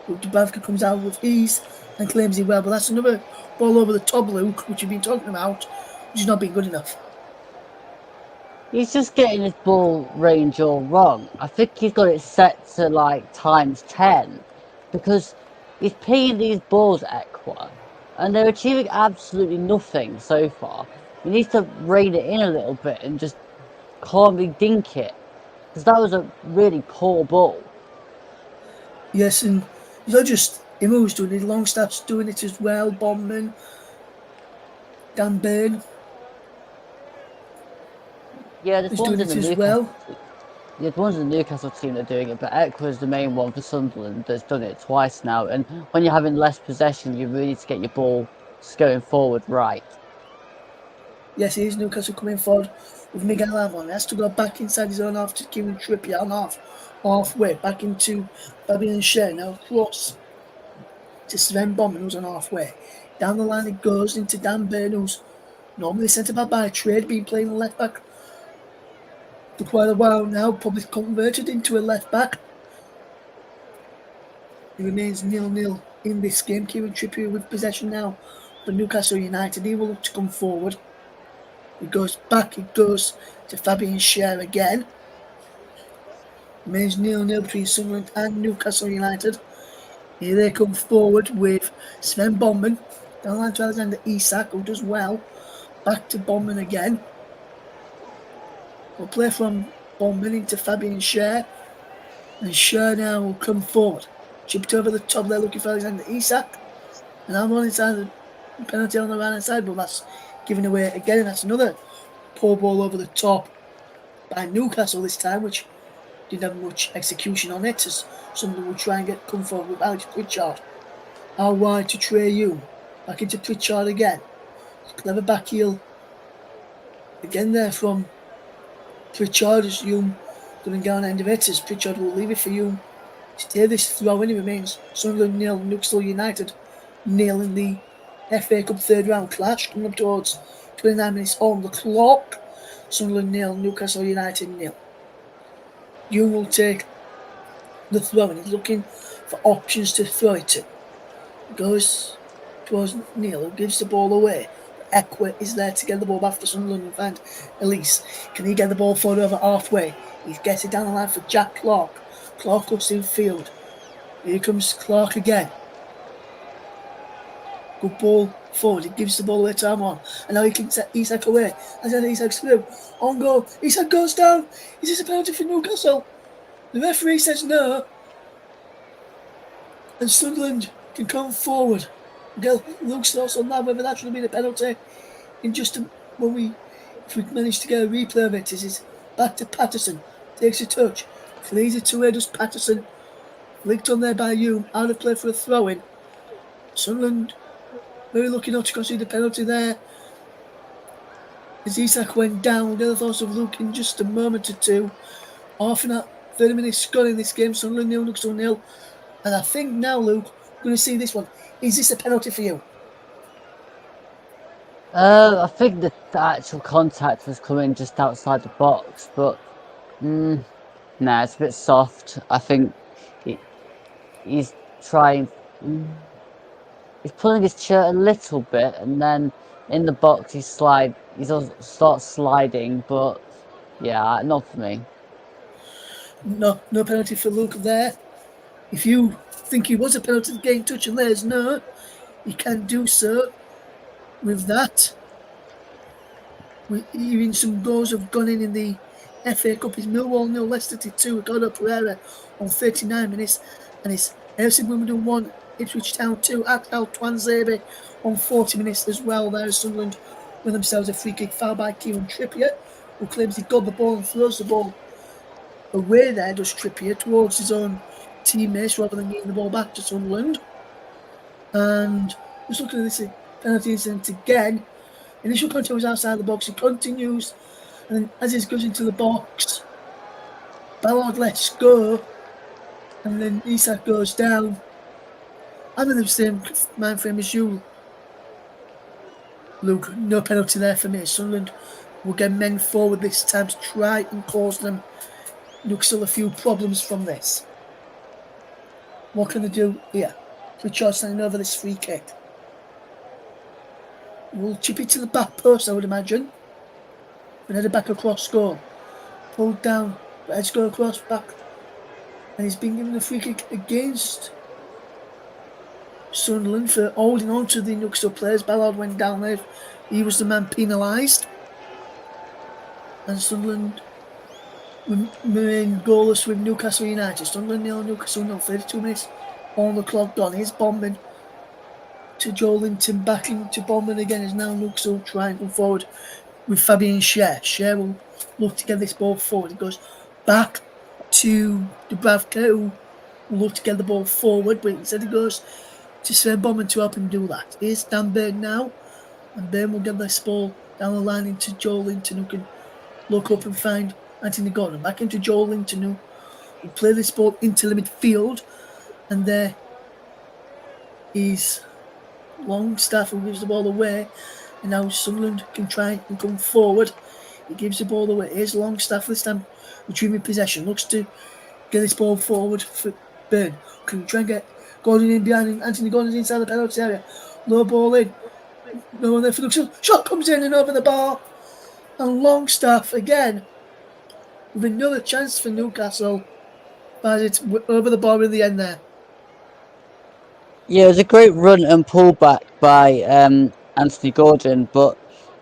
Dubravka comes out with ease and claims it well, but that's another ball over the top, Luke, which you've been talking about, which has not been good enough. He's just getting his ball range all wrong. I think he's got it set to like times 10 because he's pinging these balls at Equa and they're achieving absolutely nothing so far. He needs to rein it in a little bit and just calmly dink it because that was a really poor ball. Yes, and it's not just him who's doing it, Longstaff's doing it as well, Bondman, Dan Burn. Yeah, there's ones in the Newcastle. Well. Yeah, the ones in the Newcastle team that are doing it, but Equa is the main one for Sunderland that's done it twice now. And when you're having less possession, you really need to get your ball just going forward right. Yes, it is Newcastle coming forward with Miguel Almiron. He has to go back inside his own half to Kieran Trippier on halfway, back into Fabian Schär. Now across to Sven Bowman, who's on halfway. Down the line it goes into Dan Burn, who's normally centre back by trade, been playing left back for quite a while now, probably converted into a left back. It remains 0-0 in this game. Kieran Trippier with possession now for Newcastle United. He will look to come forward. It goes back, it goes to Fabian Schär again. Remains 0-0 between Sunderland and Newcastle United. Here they come forward with Sven Bondman. Down the line to Alexander Isak, who does well. Back to Bondman again. We'll play from Bondman into Fabian Schär. And Schär now will come forward. Chipped over the top there looking for Alexander Isak. And I'm on inside the penalty on the right hand side, but that's given away again. And that's another poor ball over the top by Newcastle this time, which didn't have much execution on it, as somebody will try and come forward with Alex Pritchard. Out wide to Trey Young. Back into Pritchard again. Clever back heel. Again there from Pritchard as Young going to get on the end of it, as Pritchard will leave it for Young to take this throw in. It remains Sunderland 0, Newcastle United 0 in the FA Cup third round clash. Coming up towards 29 minutes on the clock. Sunderland 0, Newcastle United 0. Young will take the throw and he's looking for options to throw it to. Goes towards Neil, who gives the ball away. Equa is there to get the ball back for Sunderland and find Elise. Can he get the ball forward over halfway? He gets it down the line for Jack Clark. Clark looks in field. Here comes Clark again. Good ball forward. He gives the ball away to Amon. And now he kicks Isak away. And then Isak's through. On goal. Isak goes down. Is this a penalty for Newcastle? The referee says no. And Sunderland can come forward. Luke's thoughts on that, whether that should have been a penalty. In just if we manage to get a replay of it, is back to Patterson. Takes a touch. Clears it away, does Patterson. Linked on there by Hume. Out of play for a throw-in. Sunderland very lucky not to concede the penalty there. As Isak went down, we'll get the thoughts of Luke in just a moment or two. Half an hour, 30 minutes gone in this game. Sunderland 0, Newcastle 0. And I think now, Luke, we're going to see this one. Is this a penalty for you? I think the actual contact was coming just outside the box, but nah, it's a bit soft. I think he's trying. He's pulling his shirt a little bit, and then in the box he starts sliding. But yeah, not for me. No penalty for Luke there. If you think he was a penalty, getting touch and let us know. You can do so with that. Even some goals have gone in the FA Cup. It's Millwall 0, Leicester 2, Ricardo Pereira on 39 minutes, and it's FC Wimbledon 1, Ipswich Town 2, Akal Twanzebe on 40 minutes as well. There's Sunderland with themselves a free kick foul by Kieran Trippier, who claims he got the ball and throws the ball away there, does Trippier, towards his own teammates rather than getting the ball back to Sunderland. And just looking at this penalty incident again, initial contact was outside the box. It continues, and then as it goes into the box, Ballard lets go, and then Isak goes down. I'm in the same mind frame as you, Luke. No penalty there for me. Sunderland will get men forward this time to try and cause them Newcastle a few problems from this. What can they do here? Richard standing over this free kick. We'll chip it to the back post, I would imagine. And head it back across goal. Pulled down, but let's go across back. And he's been given a free kick against Sunderland for holding on to the Newcastle players. Ballard went down there. He was the man penalised. And Sunderland remain goalless with Newcastle United. Sunderland 0, Newcastle 0, 32 minutes on the clock gone. Here's Bondman to Joe Linton, back into Bondman again as now Newcastle trying to go forward with Fabian Schär. Schär will look to get this ball forward. It goes back to Dubravka, who will look to get the ball forward, but instead it goes to Sven Bondman to help him do that. Here's Dan Burn now, and Burn will get this ball down the line into Joe Linton, who can look up and find Anthony Gordon. Back into Joe Linton, who will play this ball into the midfield, and there is Longstaff who gives the ball away, and now Sunderland can try and come forward. He gives the ball away. Here's Longstaff this time retrieving possession. Looks to get this ball forward for Burn. Can try and get Gordon in behind him. Anthony Gordon's inside the penalty area. Low ball in. No one there for the shot comes in and over the bar. And Longstaff again with another chance for Newcastle, but it's over the bar in the end there. Yeah, it was a great run and pullback by Anthony Gordon, but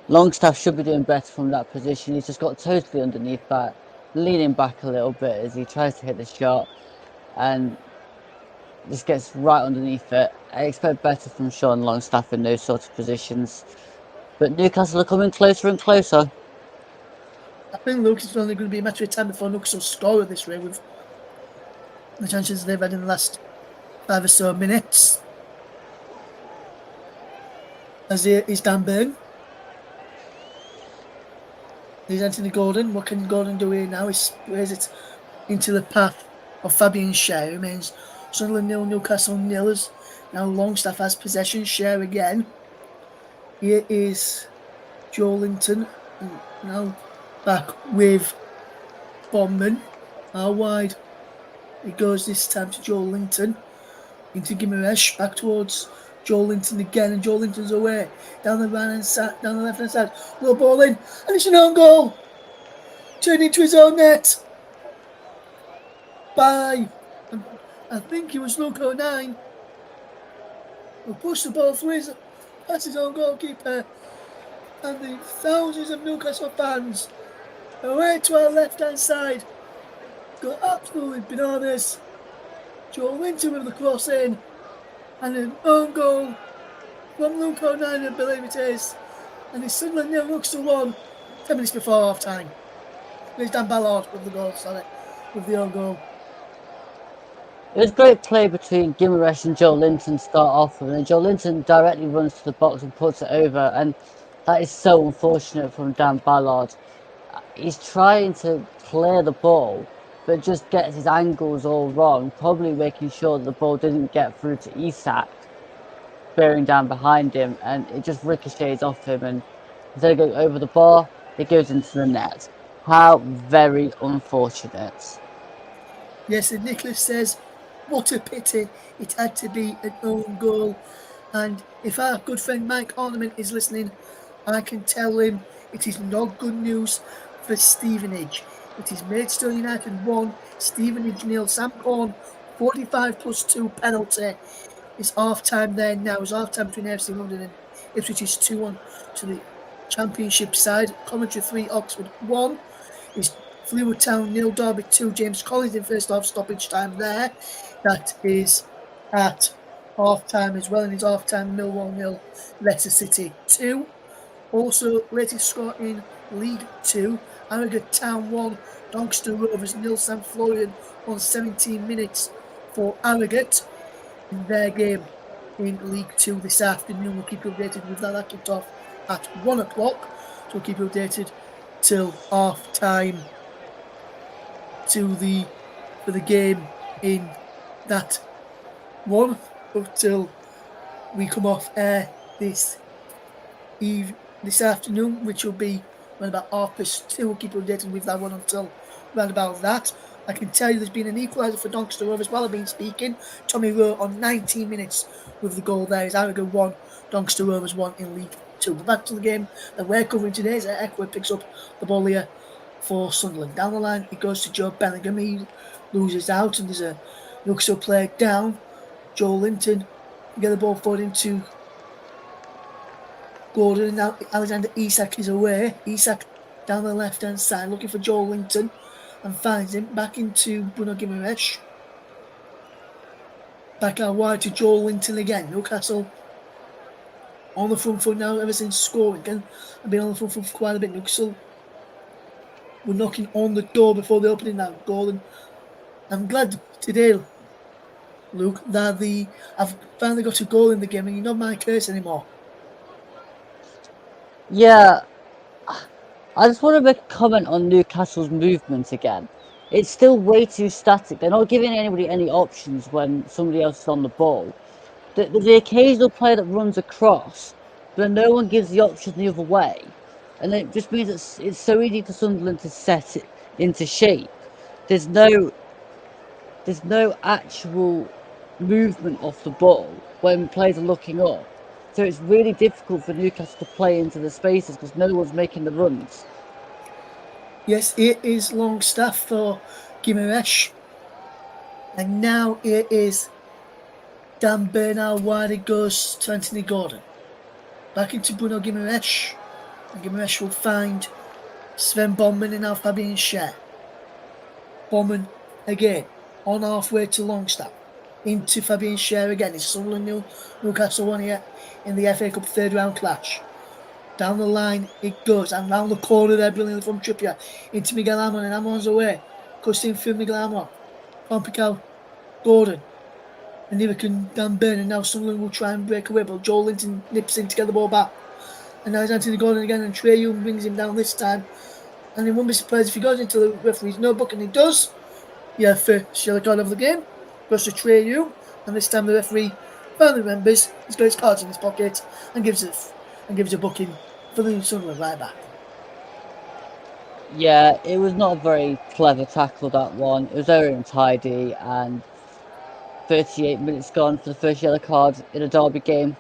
Longstaff should be doing better from that position. He's just got totally underneath that, leaning back a little bit as he tries to hit the shot, and just gets right underneath it. I expect better from Sean Longstaff in those sort of positions, but Newcastle are coming closer and closer. I think, Luke, it's only going to be a matter of time before Newcastle score at this rate with the chances they've had in the last 5 or so minutes. As he's Dan Burn. There's Anthony Gordon. What can Gordon do here now? He sprays it into the path of Fabian Schär. Remains Sunderland 0, Newcastle 0. Now Longstaff has possession. Schär again. Here is Joe Linton. Now back with Bondman. How wide? It goes this time to Joe Linton. Into Gimaresh, back towards Joe Linton again, and Joe Linton's away. Down the right-hand side, down the left-hand side. Low ball in, and it's an own goal. Turned into his own net. By, I think it was Luke 09. Who pushed the ball through past his own goalkeeper. And the thousands of Newcastle fans away to our left-hand side go absolutely bananas. Joe Linton with the cross in, and an own goal from Luke 09, I believe it is. And it's Sunderland 0, Newcastle 1, 10 minutes before half time. There's Dan Ballard with the goal, with the own goal. It was great play between Gimaresh and Joe Linton to start off with, and Joe Linton directly runs to the box and puts it over, and that is so unfortunate from Dan Ballard. He's trying to clear the ball, but just gets his angles all wrong, probably making sure that the ball didn't get through to Isak, bearing down behind him, and it just ricochets off him, and instead of going over the bar, it goes into the net. How very unfortunate. Yes, and Nicholas says, what a pity it had to be an own goal. And if our good friend Mike Ornament is listening, I can tell him it is not good news for Stevenage. It is Maidstone United 1, Stevenage 0. Sam Corn, 45+2 penalty. It's half time there now. It's half time between FC London and Ipswich is 2-1 to the Championship side. Commentary 3, Oxford 1. It's Fleetwood Town 0, Derby 2. James Collins in first half stoppage time there. That is at half time as well. And it's half time Millwall 0, Leicester City 2. Also, latest score in League 2, Harrogate Town 1, Doncaster Rovers 0. Sam Florian on 17 minutes for Harrogate in their game in League 2 this afternoon. We'll keep you updated with that. That kicked off at 1 o'clock. So we'll keep you updated till half time for the game in that one up till we come off air this afternoon, which will be around about 2:30. We'll keep you updated with that one until around about that. I can tell you there's been an equaliser for Doncaster Rovers while I've been speaking. Tommy Rowe on 19 minutes with the goal there. Is Harrogate 1, Doncaster Rovers 1 in League 2. But back to the game that we're covering today as Eckwood picks up the ball here for Sunderland. Down the line, it goes to Joe Bellingham. He loses out, and there's a Newcastle player down. Joel Linton can get the ball forward into Gordon, and now Alexander Isak is away. Isak down the left-hand side, looking for Joel Linton, and finds him back into Bruno Guimaraes. Back out wide to Joel Linton again. Newcastle on the front foot now ever since scoring. Again, I've been on the front foot for quite a bit. Newcastle were knocking on the door before the opening that goal, and I'm glad today, Luke, that I've finally got a goal in the game, and you're not my curse anymore. Yeah, I just want to make a comment on Newcastle's movement again. It's still way too static. They're not giving anybody any options when somebody else is on the ball. There's the occasional player that runs across, but no one gives the option the other way. And it just means it's so easy for Sunderland to set it into shape. There's no actual movement off the ball when players are looking up. So it's really difficult for Newcastle to play into the spaces because no one's making the runs. Yes, it is Longstaff for Guimaraes. And now it is Dan Bernal wide. It goes to Anthony Gordon. Back into Bruno Guimaraes. And Guimaraes will find Sven Bondman and now Fabian Schär. Bondman again on halfway to Longstaff. Into Fabian Schär again. It's Sunderland Newcastle 1 here in the FA Cup third round clash. Down the line it goes, and round the corner there brilliantly from Trippier into Miguel Amon, and Amon's away. Goes in through Miguel Amon. Can't pick out Gordon. And neither can Dan Burn, and now Sunderland will try and break away, but Joel Linton nips in to get the ball back. And now it's Anthony Gordon again, and Trey Young brings him down this time. And he won't be surprised if he goes into the referee's notebook, and he does. Yeah, first yellow card of the game goes to Trey Young, and this time the referee finally remembers he's got his cards in his pocket and gives a booking for the Sunderland right back. Yeah, it was not a very clever tackle, that one. It was very untidy, and 38 minutes gone for the first yellow card in a derby game.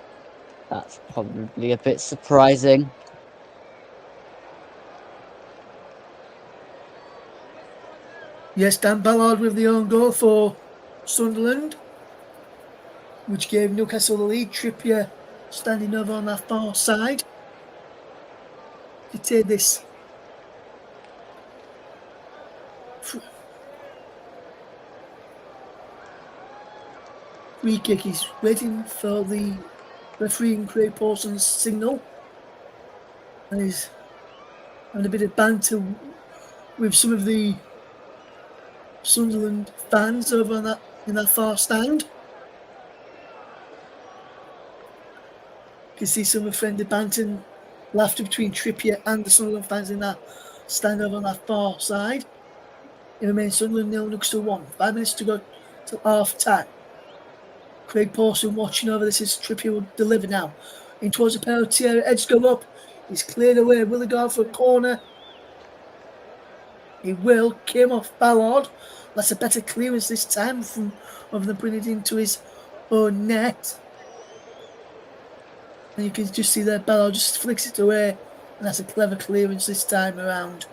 That's probably a bit surprising. Yes, Dan Ballard with the own goal for Sunderland, which gave Newcastle the lead. Trippier standing over on that far side to take this free kick. He's waiting for the referee in Craig Paulson's signal, and he's having a bit of banter with some of the Sunderland fans over in that far stand. You can see some friendly banter and laughter between Trippier and the Sunderland fans in that stand over on that far side. It remains Sunderland 0, Newcastle 1. 5 minutes to go till half time. Craig Pawson watching over this. Is Trippier will deliver now. In towards the penalty area. Edge go up. He's cleared away. Will he go for a corner? He will. Came off Ballard. That's a better clearance this time from rather than putting it into his own net. And you can just see there Ballard just flicks it away. And that's a clever clearance this time around.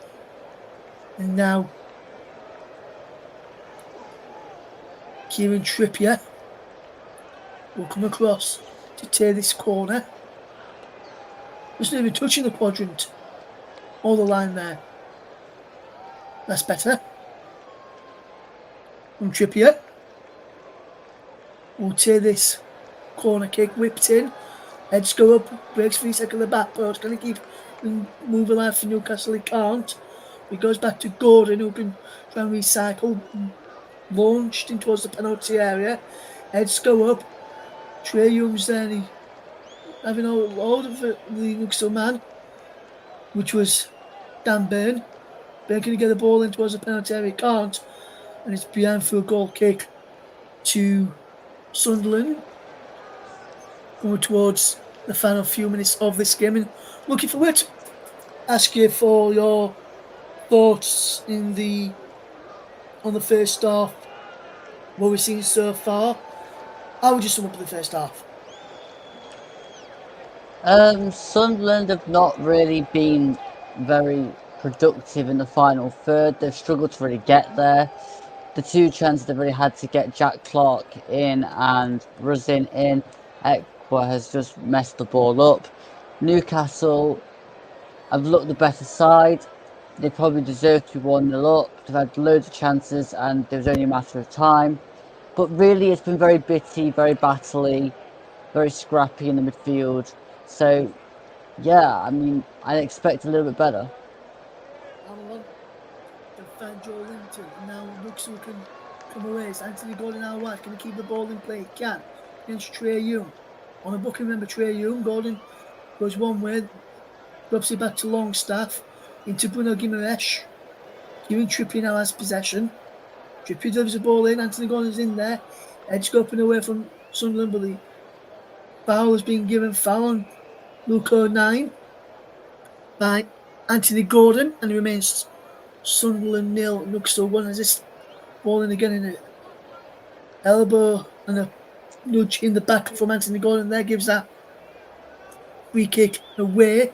And now Kieran Trippier will come across to tear this corner. Just not even touching the quadrant. All the line there. That's better. From Trippier. We'll tear this corner kick, whipped in. Heads go up, breaks free second of the back post. Can he keep moving alive for Newcastle? He can't. He goes back to Gordon, who can try and recycle. Launched in towards the penalty area. Heads go up. Trey Young's there, and he having a load of the Newcastle man, which was Dan Burn. Burn can get the ball in towards the penalty area. He can't. And it's behind for a goal kick to Sunderland. Going towards the final few minutes of this game. And looking forward to ask you for your thoughts on the first half. What we've seen so far. How would you sum up the first half? Sunderland have not really been very productive in the final third. They've struggled to really get there. The two chances they've really had to get Jack Clark in and Ruzin in, Ekwa has just messed the ball up. Newcastle have looked the better side. They probably deserve to be 1-0 up. They've had loads of chances and it was only a matter of time. But really it's been very bitty, very battly, very scrappy in the midfield. So, yeah, I mean, I expect a little bit better. The fan Joel Linton, and now Newcastle can come away. It's Anthony Gordon out wide. Can he keep the ball in play? He can. Against Trey Young. On a booking, remember Trey Young. Gordon goes one way, drops it back to Longstaff, into Bruno Guimaraes. Kieran Trippier now has possession. Trippier delivers the ball in. Anthony Gordon's in there. Edge scoping away from Sunderland, but the foul has been given. Foul on Luke 9 by Anthony Gordon, and it remains Sunderland 0, Newcastle 1. As this ball in again in an elbow and a nudge in the back from Anthony Gordon there gives that free kick away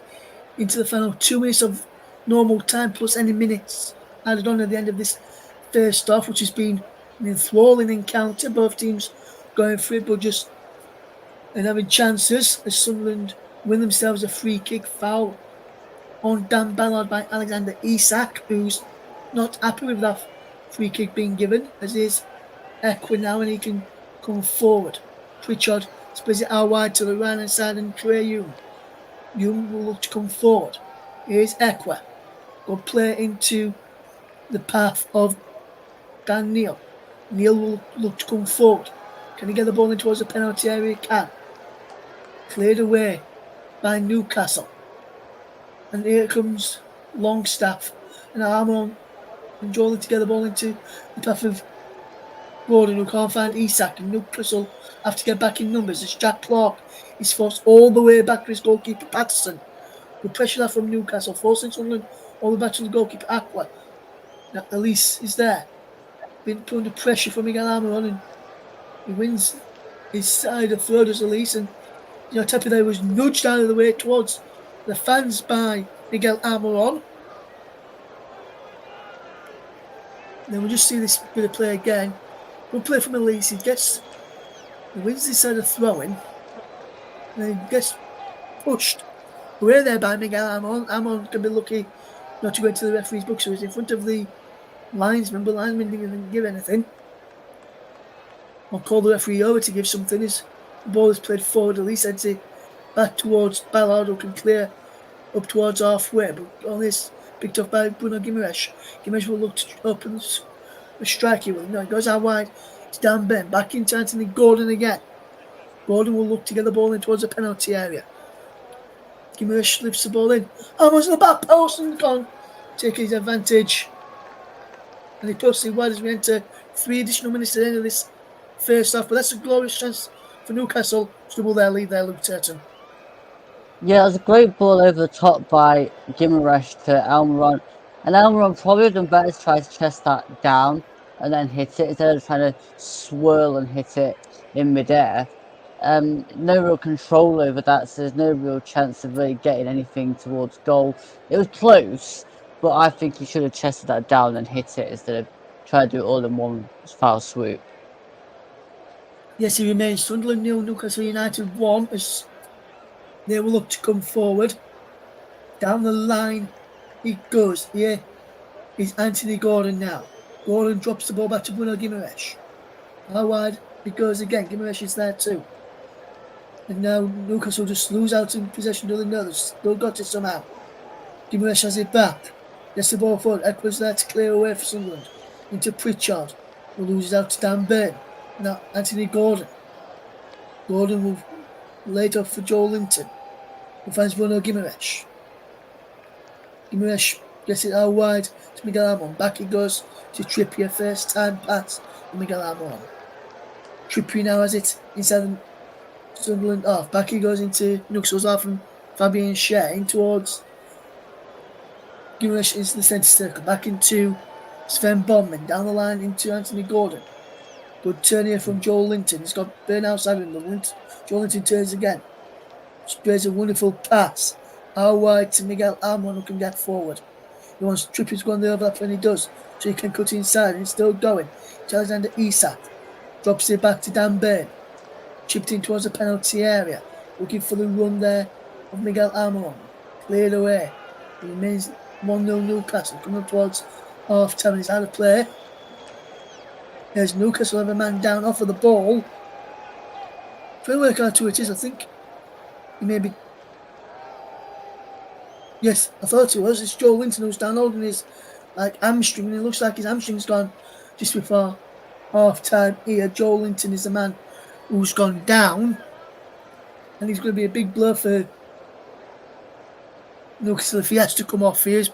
into the final 2 minutes of normal time plus any minutes added on at the end of this first half, which has been an enthralling encounter. Both teams going for it, but just and having chances as Sunderland win themselves a free kick. Foul on Dan Ballard by Alexander Isak, who's not happy with that free kick being given, as is Ekwa now, and he can come forward. Pritchard splits it out wide to the right hand side, and Trey Young. Young will look to come forward. Here's Ekwa. Will play into the path of Dan Neil. Neil will look to come forward. Can he get the ball in towards the penalty area? He can. Cleared away by Newcastle. And here comes Longstaff and Armon and Jolie to get the ball into the path of Gordon, who can't find Isak, and Newcastle have to get back in numbers as Jack Clark is forced all the way back to his goalkeeper Patterson. With pressure that from Newcastle, forcing Sunderland all the way back to the goalkeeper Aqua. Now Elise is there, being put under pressure from Miguel Almiron, and he wins his side of third as Elise, and Tepe there was nudged out of the way towards the fans by Miguel Almiron. Then we'll just see this bit of play again. Good play from Elise. He wins this side of throwing. And then he gets pushed away there by Miguel Almiron. Almiron can be lucky not to go into the referee's book, so he's in front of the linesman, but the linesman didn't give anything. I'll call the referee over to give something as the ball is played forward. Elise heads it back towards Ballard, who can clear up towards halfway, but all this picked up by Bruno Guimaraes. Guimaraes will look to open the strike here. No, it goes out wide. It's Dan Ben. Back into Anthony Gordon again. Gordon will look to get the ball in towards the penalty area. Guimaraes lifts the ball in. Almost in the back post and gone. Taking his advantage and they pushed it wide as we enter 3 additional minutes at the end of this first half. But that's a glorious chance for Newcastle to double their lead there, Luke Turton. Yeah, it was a great ball over the top by Gimaresh to Almiron. And Almiron probably would have done better to try to chest that down and then hit it instead of trying to swirl and hit it in midair. No real control over that, so there's no real chance of really getting anything towards goal. It was close, but I think he should have chested that down and hit it instead of trying to do it all in one foul swoop. Yes, he remains Sunderland 0, Newcastle United 1 as they will look to come forward. Down the line he goes. Here is Anthony Gordon now. Gordon drops the ball back to Bruno Gimaresh. How wide it goes again. Gimaresh is there too. And now Newcastle just lose out in possession of the others. Still got it somehow. Gimaresh has it back. Gets the ball forward. Eckler's there to clear away for Sunderland. Into Pritchard. Who loses out to Dan Burn. Now Anthony Gordon. Gordon will lay it off for Joel Linton. Who finds Bruno Gimaresh. Gimaresh gets it out wide to Miguel Almiron. Back he goes to Trippier. First time pass to Miguel Almiron. Trippier now has it inside the Sunderland half. Back he goes into Newcastle's half from Fabian Schär in towards Gimaresh into the centre circle. Back into Sven Bondman. Down the line into Anthony Gordon. Good turn here from Joel Linton. He's got Burn outside of him. Joel Linton turns again. Sprays a wonderful pass. Out wide to Miguel Almiron who can get forward. He wants Trippier to go on the overlap and he does. So he can cut inside and he's still going. To Alexander Isak. Drops it back to Dan Burn. Chipped in towards the penalty area. Looking for the run there of Miguel Almiron. Cleared away. It remains 1-0 Newcastle. Coming up towards half time. He's out of play. There's Newcastle have a man down off of the ball. Trying to work out who it is. I think he may be. Yes, I thought it was. It's Joel Linton who's down holding his hamstring, and it looks like his hamstring's gone just before half time here. Joel Linton is the man who's gone down, and he's going to be a big blow for Newcastle if he has to come off. He has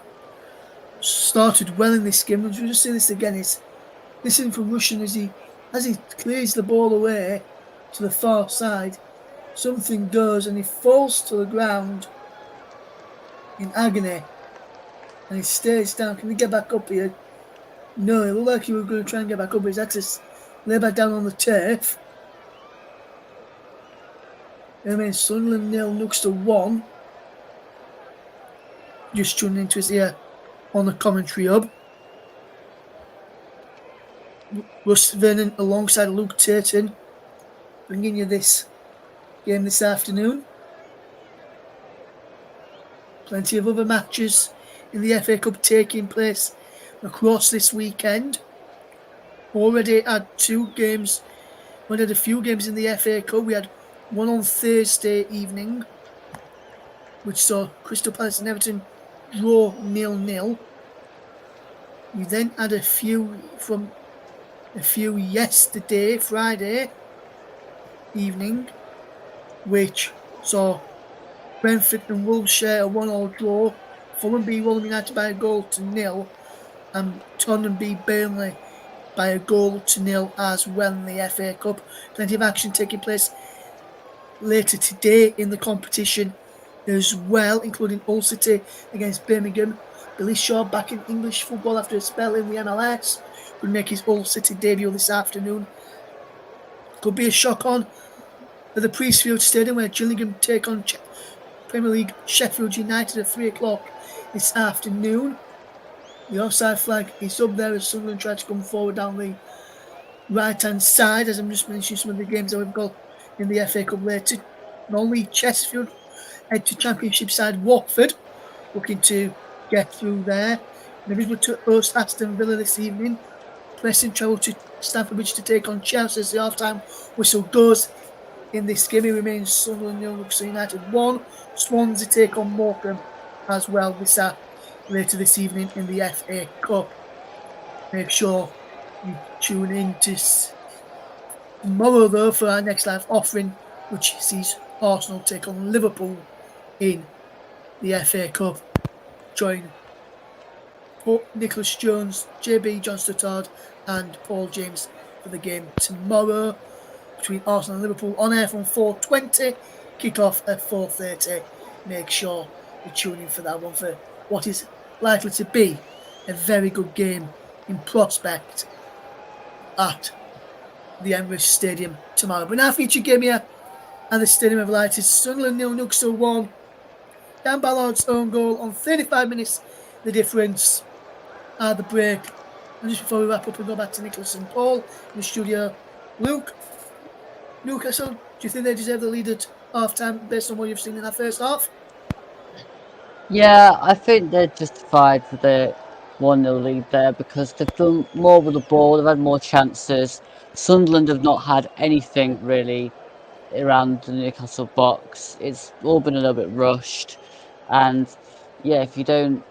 started well in this game. We'll just see this again. It's listen from Russian as he clears the ball away to the far side. Something goes and he falls to the ground in agony, and he stays down. Can he get back up here? No, it looked like he was going to try and get back up, but he's had to lay back down on the turf. It remains Sunderland 0, Newcastle 1. Just tuning into us here on the commentary hub. Russ Vernon alongside Luke Turton, bringing you this game this afternoon. Plenty of other matches in the FA Cup taking place across this weekend. Already had 2 games. We had a few games in the FA Cup. We had one on Thursday evening, which saw Crystal Palace and Everton draw 0-0. We then had a few yesterday, Friday evening, which saw Brentford and Wolves share a 1-1 draw. Fulham beat Fulham United by a goal to 0, and Tottenham beat Burnley by a goal to 0 as well in the FA Cup. Plenty of action taking place later today in the competition as well, including Hull City against Birmingham. Billy Shaw back in English football after a spell in the MLS. Could make his Hull City debut this afternoon. Could be a shock on at the Priestfield Stadium where Gillingham take on Premier League Sheffield United at 3 o'clock this afternoon. The offside flag is up there as Sunderland try to come forward down the right-hand side, as I'm just mentioning some of the games that we've got in the FA Cup later. Non-league Chesterfield head to Championship side Watford, looking to get through there. Middlesbrough to host Aston Villa this evening. Preston travel to Stamford Bridge to take on Chelsea as the half-time whistle goes. In this game, it remains Sunderland 0, Newcastle United 1. Swansea take on Morecambe as well later this evening in the FA Cup. Make sure you tune in to tomorrow though for our next live offering, which sees Arsenal take on Liverpool in the FA Cup. Join Nicholas Jones, JB John Stoddard, and Paul James for the game tomorrow between Arsenal and Liverpool. On air from 4:20, kick-off at 4:30. Make sure you tune in for that one for what is likely to be a very good game in prospect at the Emirates Stadium tomorrow. But now featured game here at the Stadium of Light is Sunderland 0, Newcastle 1. Dan Ballard's own goal on 35 minutes, the difference at the break. And just before we wrap up, we go back to Nicholas and Paul in the studio. Luke, Newcastle, do you think they deserve the lead at half-time based on what you've seen in that first half? Yeah, I think they're justified for the 1-0 lead there because they've done more with the ball, they've had more chances. Sunderland have not had anything really around the Newcastle box. It's all been a little bit rushed. And yeah, if you don't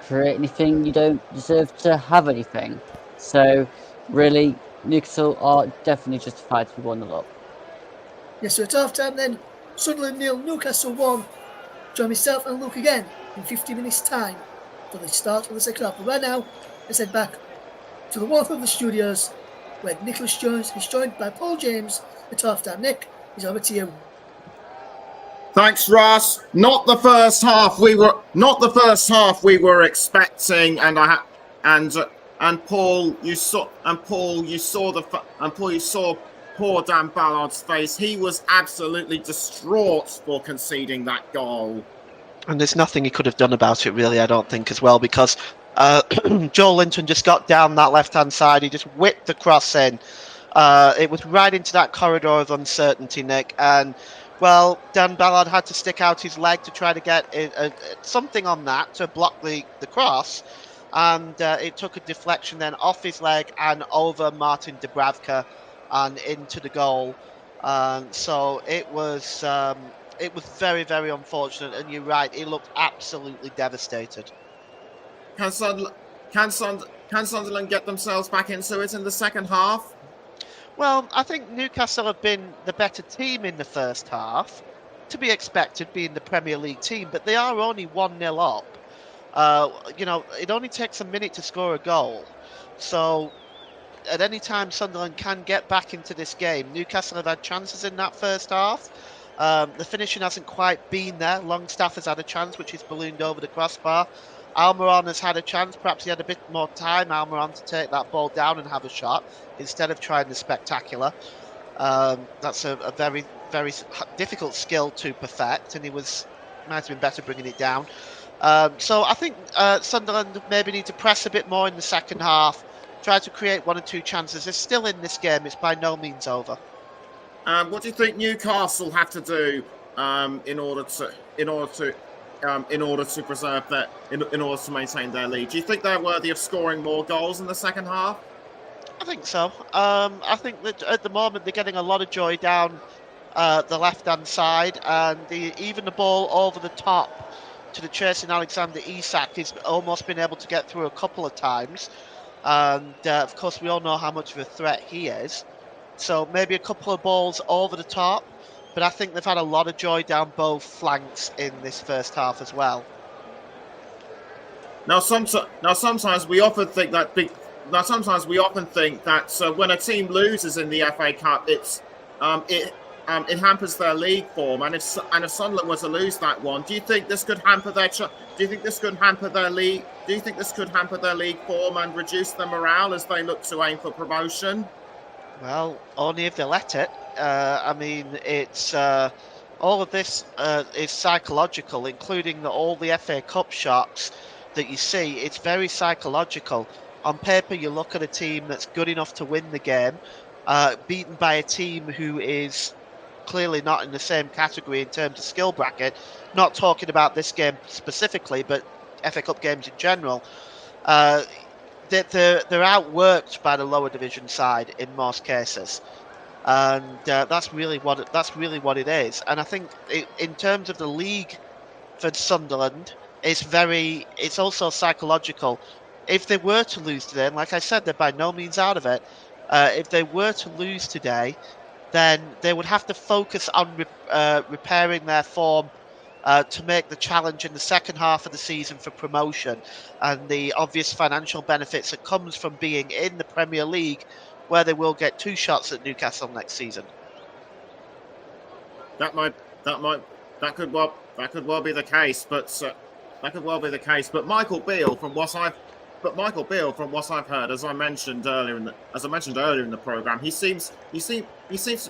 create anything, you don't deserve to have anything. So really, Newcastle are definitely justified to be 1-0 up. Yes, so at half-time then, Sunderland 0, Newcastle 1. Join myself and Luke again in 50 minutes' time for the start of the second half. But right now, let's head back to the Warmth of the Studios, where Nicholas Jones is joined by Paul James at half-time. Nick, it's over to you. Thanks, Ross. Not the first half we were expecting, and Paul, you saw poor Dan Ballard's face. He was absolutely distraught for conceding that goal. And there's nothing he could have done about it, really, I don't think, as well, because Joel Linton just got down that left-hand side. He just whipped the cross in. It was right into that corridor of uncertainty, Nick. And, well, Dan Ballard had to stick out his leg to try to get something on that to block the cross. And it took a deflection then off his leg and over Martin Dubravka and into the goal. So it was very, very unfortunate. And you're right, he looked absolutely devastated. Can Sunderland get themselves back into it in the second half? Well, I think Newcastle have been the better team in the first half, to be expected being the Premier League team, but they are only 1-0 up. It only takes a minute to score a goal. So at any time Sunderland can get back into this game. Newcastle have had chances in that first half. The finishing hasn't quite been there. Longstaff has had a chance, which is ballooned over the crossbar. Almiron has had a chance. Perhaps he had a bit more time, Almiron, to take that ball down and have a shot instead of trying the spectacular. That's a very, very difficult skill to perfect, and he might have been better bringing it down. So I think Sunderland maybe need to press a bit more in the second half, try to create one or two chances. They're still in this game. It's by no means over. What do you think Newcastle have to do in order to preserve that, in order to maintain their lead? Do you think they're worthy of scoring more goals in the second half? I think so. I think that at the moment they're getting a lot of joy down the left-hand side, and even the ball over the top to the chasing Alexander Isak has almost been able to get through a couple of times. And of course, we all know how much of a threat he is. So maybe a couple of balls over the top, but I think they've had a lot of joy down both flanks in this first half as well. Now, sometimes we often think that when a team loses in the FA Cup, it hampers their league form. And if Sunderland were to lose that one, do you think this could hamper their? Do you think this could hamper their league? Do you think this could hamper their league form and reduce their morale as they look to aim for promotion? Well, only if they let it. It's all of this is psychological, including all the FA Cup shocks that you see. It's very psychological. On paper, you look at a team that's good enough to win the game, beaten by a team who is clearly not in the same category in terms of skill bracket. Not talking about this game specifically, but FA Cup games in general. They're outworked by the lower division side in most cases, and that's really what it is. And I think in terms of the league for Sunderland, it's also psychological. If they were to lose today, and like I said, they're by no means out of it. If they were to lose today, then they would have to focus on repairing their form to make the challenge in the second half of the season for promotion and the obvious financial benefits that comes from being in the Premier League, where they will get 2 shots at Newcastle next season. That could well be the case, but Michael Beale, from what I've heard, as I mentioned earlier in the program, he seems to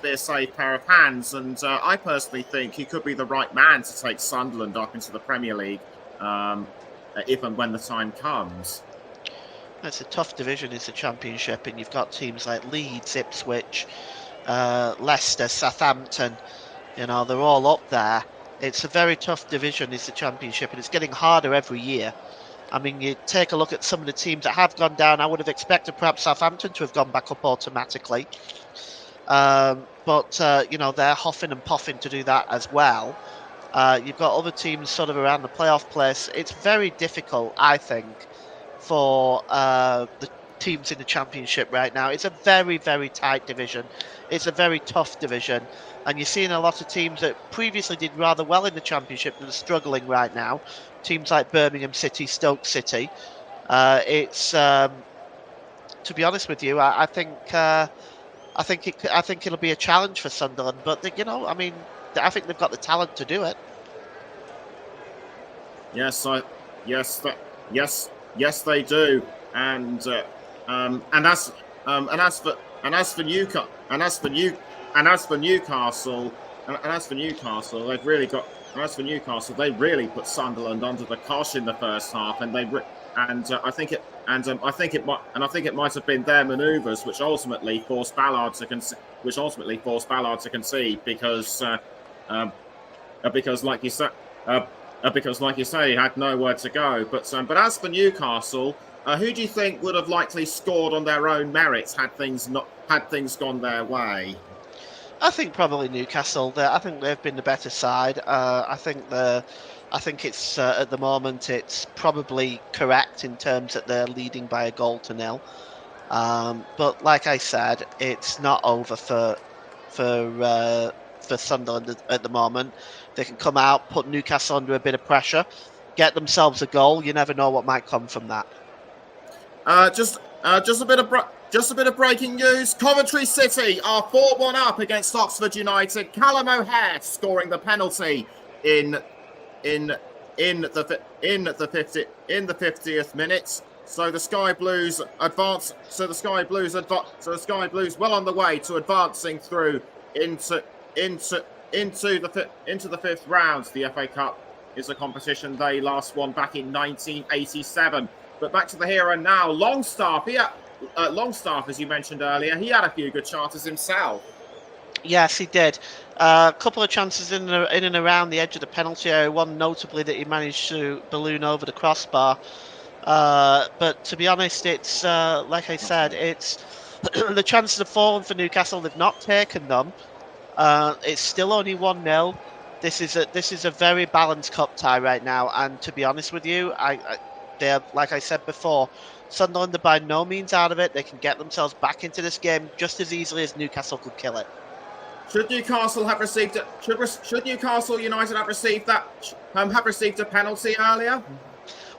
be a safe pair of hands, and I personally think he could be the right man to take Sunderland up into the Premier League, if and when the time comes. It's a tough division, it's the Championship, and you've got teams like Leeds, Ipswich, Leicester, Southampton. They're all up there. It's a very tough division, it's the Championship, and it's getting harder every year. I mean, you take a look at some of the teams that have gone down. I would have expected perhaps Southampton to have gone back up automatically. But they're huffing and puffing to do that as well. You've got other teams sort of around the playoff place. It's very difficult, I think, for the teams in the Championship right now. It's a very, very tight division. It's a very tough division. And you're seeing a lot of teams that previously did rather well in the Championship that are struggling right now. Teams like Birmingham City, Stoke City. To be honest with you, I think it'll be a challenge for Sunderland. But I think they've got the talent to do it. Yes, they do. And as for Newcastle, they really put Sunderland under the cosh in the first half, and I think it might have been their manoeuvres which ultimately forced Ballard to concede, because like you say, he had nowhere to go. But as for Newcastle, who do you think would have likely scored on their own merits had things gone their way? I think probably Newcastle. I think they've been the better side. I think it's at the moment it's probably correct in terms that they're leading by a goal to nil. But like I said, it's not over for Sunderland at the moment. They can come out, put Newcastle under a bit of pressure, get themselves a goal. You never know what might come from that. Just a bit of breaking news. Coventry City are 4-1 up against Oxford United. Callum O'Hare scoring the penalty in the 50th minute. So the Sky Blues advance. So the Sky Blues well on the way to advancing through into the fifth round. The FA Cup is a competition they last won back in 1987. But back to the here and now. Longstaff, as you mentioned earlier, he had a few good chances himself. Yes, he did. A couple of chances in and around the edge of the penalty area. One notably that he managed to balloon over the crossbar. But to be honest, it's like I said, it's the chances have fallen for Newcastle. They've not taken them. It's still only 1-0. This is a very balanced cup tie right now. And to be honest with you, they're, like I said before, Sunderland are by no means out of it. They can get themselves back into this game just as easily as Newcastle could kill it. Should Newcastle United have received a penalty earlier?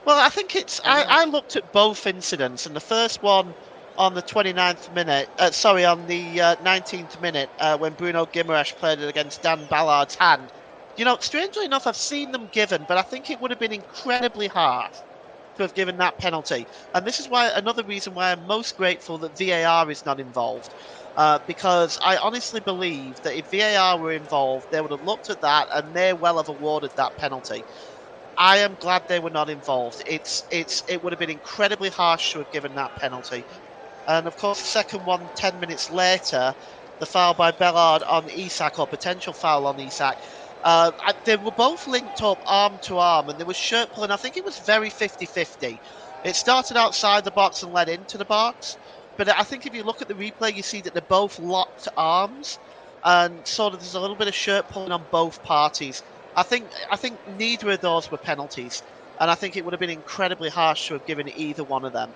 Well, I think it's. I looked at both incidents, and the first one on the 29th minute. On the 19th minute, when Bruno Guimaraes played it against Dan Ballard's hand. Strangely enough, I've seen them given, but I think it would have been incredibly harsh to have given that penalty. And this is another reason why I'm most grateful that VAR is not involved. Because I honestly believe that if VAR were involved, they would have looked at that and may well have awarded that penalty. I am glad they were not involved. It would have been incredibly harsh to have given that penalty. And of course, the second one, 10 minutes later, the foul by Bellard on Isak, or potential foul on Isak. They were both linked up arm to arm, and there was shirt pulling. I think it was very 50-50. It started outside the box and led into the box. But I think if you look at the replay, you see that they're both locked arms, and sort of there's a little bit of shirt pulling on both parties. I think neither of those were penalties, and I think it would have been incredibly harsh to have given either one of them.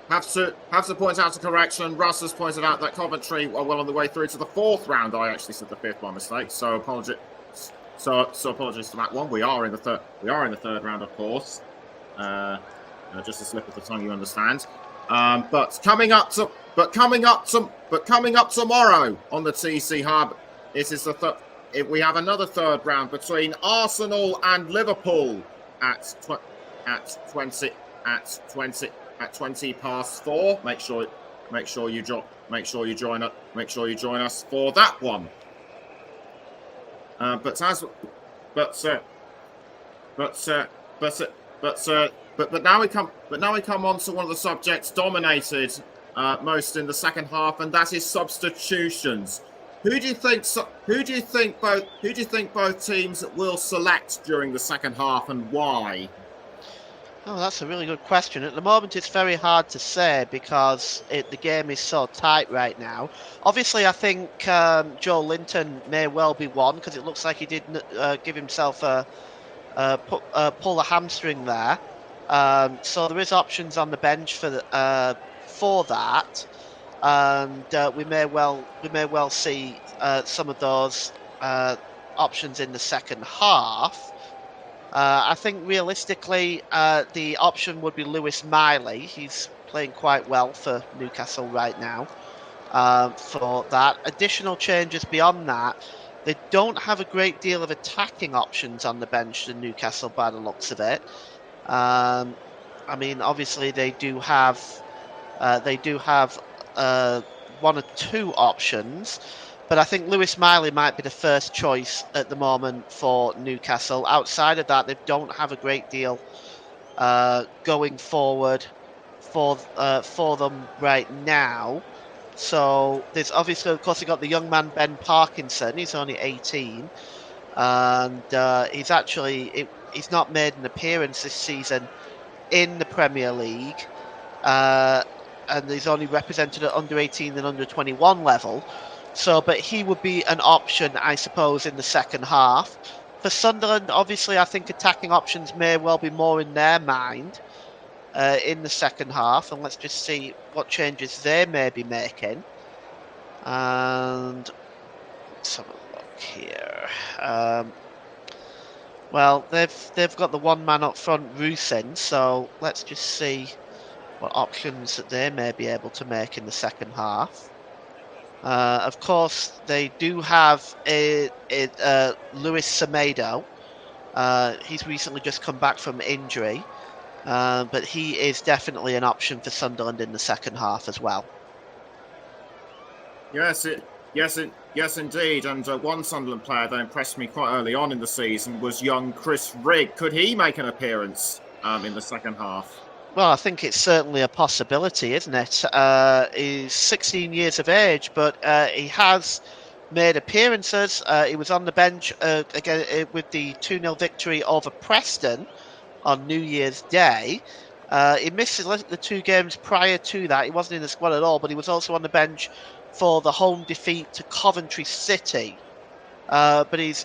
Have to point out a correction. Russ has pointed out that Coventry are well on the way through to the fourth round. I actually said the fifth by mistake, so apologies So apologies for that one. We are in the third round, of course. Just a slip of the tongue, you understand. But coming up tomorrow on the TC Hub, this is we have another third round between Arsenal and Liverpool at 20 past 4. Make sure you join us for that one. But now we come on to one of the subjects dominated most in the second half, and that is substitutions. Who do you think both teams will select during the second half, and why? Oh, that's a really good question. At the moment, it's very hard to say because the game is so tight right now. Obviously, I think Joe Linton may well be one because it looks like he did give himself pull a hamstring there. So there is options on the bench for that, and we may well see some of those options in the second half. I think realistically, the option would be Lewis Miley. He's playing quite well for Newcastle right now. For that, additional changes beyond that, they don't have a great deal of attacking options on the bench in Newcastle by the looks of it. I mean, obviously they do have one or two options. But I think Lewis Miley might be the first choice at the moment for Newcastle. Outside of that, they don't have a great deal going forward for them right now. So there's obviously, of course, you've got the young man Ben Parkinson. He's only 18, and he's not made an appearance this season in the Premier League, and he's only represented at under 18 and under 21 level. So, but he would be an option, I suppose, in the second half. For Sunderland, obviously, I think attacking options may well be more in their mind in the second half. And let's just see what changes they may be making. And let's have a look here. Well, they've got the one man up front, Rusin. So let's just see what options that they may be able to make in the second half. Of course, they do have Luis Semedo. He's recently just come back from injury, but he is definitely an option for Sunderland in the second half as well. Yes, indeed. And one Sunderland player that impressed me quite early on in the season was young Chris Rigg. Could he make an appearance in the second half? Well, I think it's certainly a possibility, isn't it? He's 16 years of age, but he has made appearances. He was on the bench again with the 2-0 victory over Preston on New Year's Day. He missed the 2 games prior to that. He wasn't in the squad at all, but he was also on the bench for the home defeat to Coventry City. But he's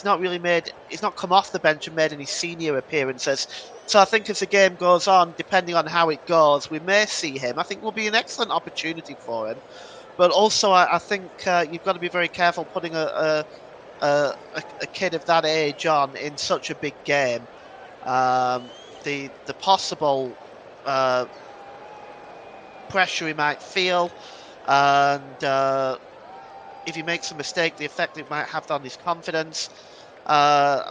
not come off the bench and made any senior appearances. So I think as the game goes on, depending on how it goes, we may see him. I think will be an excellent opportunity for him. But also, I think you've got to be very careful putting a kid of that age on in such a big game. The possible pressure he might feel, and if he makes a mistake, the effect it might have on his confidence.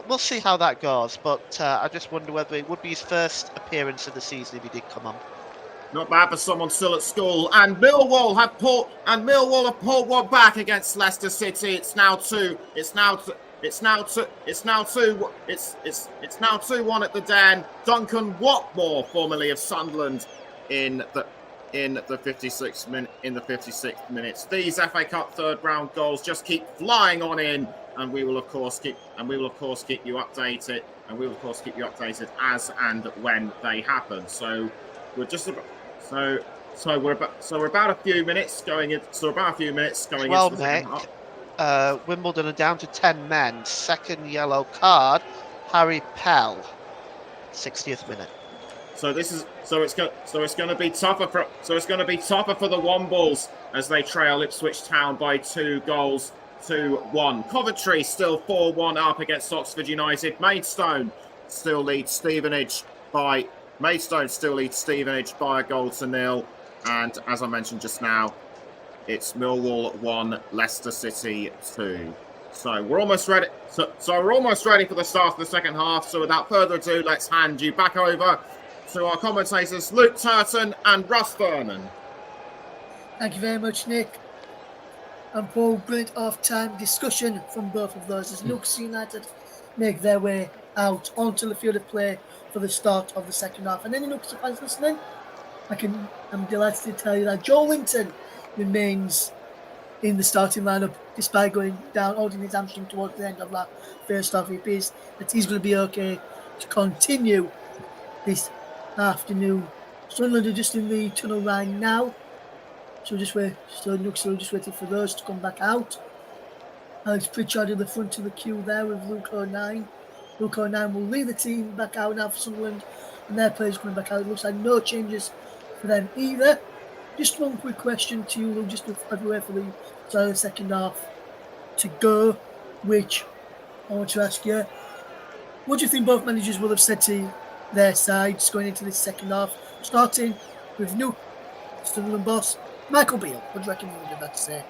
We'll see how that goes, but I just wonder whether it would be his first appearance of the season if he did come on. Not bad for someone still at school. And Millwall have pulled one back against Leicester City. It's now 2-1 at the Den. Duncan Watmore, formerly of Sunderland, in the 56th minutes. These FA Cup third round goals just keep flying on in, and we will of course keep you updated, as and when they happen. So we're just about we're about a few minutes going in. Well, Nick, Wimbledon are down to 10 men. Second yellow card, Harry Pell, 60th minute. So it's going to be tougher for the Wombles as they trail Ipswich Town by 2 goals 2-1. Coventry still 4-1 up against Oxford United. Maidstone still leads Stevenage by a goal to nil. And as I mentioned just now, it's Millwall 1, Leicester City 2. So we're almost ready. So we're almost ready for the start of the second half. So without further ado, let's hand you back over to our commentators, Luke Turton and Russ Vernon. Thank you very much, Nick. And Paul, brilliant half-time discussion from both of those as Newcastle United make their way out onto the field of play for the start of the second half. And any Newcastle fans listening, I'm delighted to tell you that Joe Linton remains in the starting lineup despite going down, holding his hamstring towards the end of that first half. It appears that he's going to be okay to continue this afternoon. Sunderland are just in the tunnel right now, so Newcastle are just waiting for those to come back out. Alex Pritchard in the front of the queue there with Luke O'Nien. Luke O'Nien will lead the team back out now for Sunderland, and their players coming back out. It looks like no changes for them either. Just one quick question to you, Luke, just everywhere for the start of the second half to go, which I want to ask you. What do you think both managers will have said to their sides going into this second half? Starting with new Sunderland boss, Michael Beale. What do you reckon he would have had to say?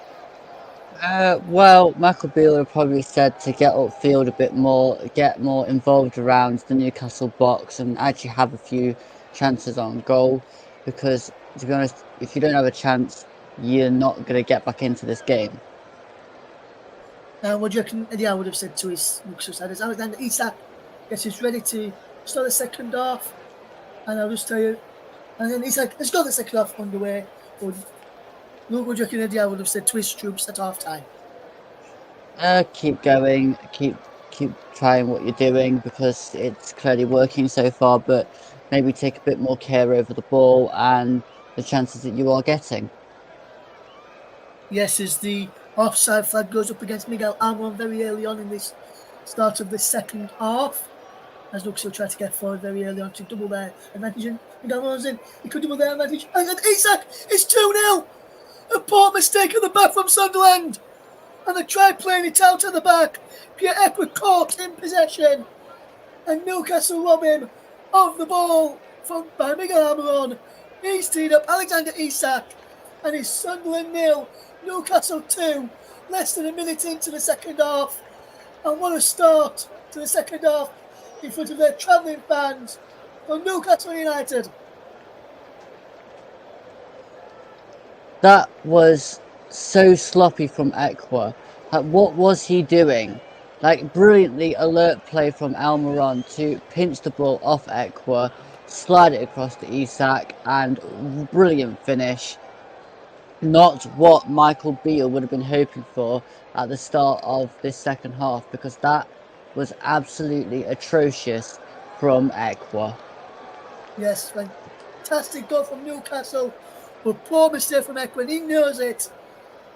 Well, Michael Beale probably said to get upfield a bit more, get more involved around the Newcastle box and actually have a few chances on goal, because to be honest, if you don't have a chance, you're not going to get back into this game. What do you reckon Eddie Howe would have said to his Newcastle side as Alexander Isak gets us ready to start the second half? And I'll just tell you, and then he's like, let's go the second half underway. Or, Luke, what do you reckon Eddie Howe would have said to his troops at half time? Keep going, keep trying what you're doing, because it's clearly working so far, but maybe take a bit more care over the ball and the chances that you are getting. Yes, as the offside flag goes up against Miguel Almiron very early on in this start of the second half, as Newcastle try to get forward very early on to double their advantage. And Miguel Almiron's in, he could double their advantage. And Isak, it's 2-0! A poor mistake at the back from Sunderland! And they try playing it out at the back. Pierre Ekwah caught in possession. And Newcastle rob him of the ball by Miguel Almiron. He's teed up Alexander Isak. And it's Sunderland 0, Newcastle 2. Less than a minute into the second half. And what a start to the second half in front of their travelling fans from Newcastle United. That was so sloppy from Ekwah. Like, what was he doing? Like, brilliantly alert play from Almiron to pinch the ball off Ekwah, slide it across to Isak, and brilliant finish. Not what Michael Beale would have been hoping for at the start of this second half, because that was absolutely atrocious from Ekwah. Yes, fantastic goal from Newcastle, but poor mistake from Ekwah, and he knows it.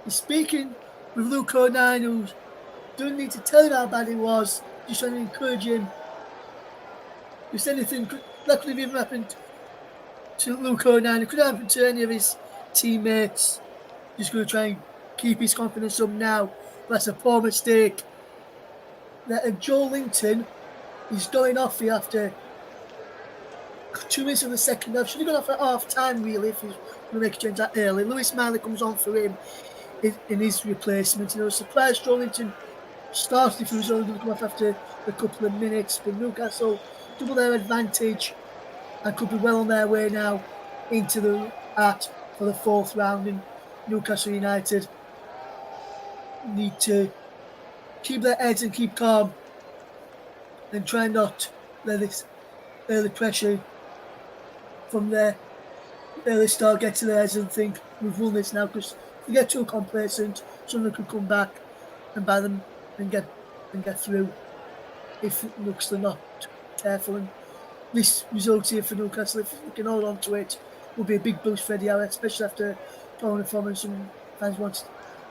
He's speaking with Luke O'Nien, who doesn't need to tell him how bad it was, just trying to encourage him. If anything that could have even happened to Luke O'Nien, it could have happened to any of his teammates. Just going to try and keep his confidence up now. That's a poor mistake. Joe Linton is going off here after 2 minutes of the second half. Should have gone off at half time, really, if he's going to make a change that early. Lewis Miley comes on for him in his replacement. You know, surprised Joe Linton started if he was only going to come off after a couple of minutes. But Newcastle double their advantage and could be well on their way now into the art for the fourth round. And Newcastle United need to keep their heads and keep calm and try not let this early pressure from their early start get to their heads and think we've won this now, because if we get too complacent, someone could come back and buy them and get through if it looks they're not careful. And this result here for Newcastle, if we can hold on to it, will be a big boost for Eddie Howe, especially after following performance. Some fans want to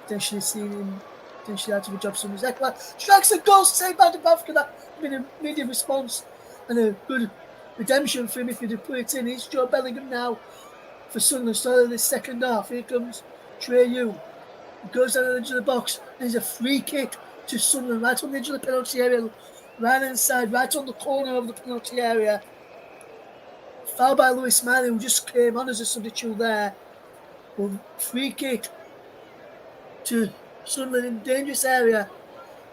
potentially see him potentially out of a job soon as Ekwah strikes a goal saved by Dubravka. That been a immediate response and a good redemption for him if he'd have put it in. It's Joe Bellingham now for Sunderland, starting this second half. Here comes Trey Young. It goes down the edge of the box. There's a free kick to Sunderland right on the edge of the penalty area, right inside, right on the corner of the penalty area. Foul by Lewis Smiley, who just came on as a substitute there. Well, free kick to Sunderland in dangerous area,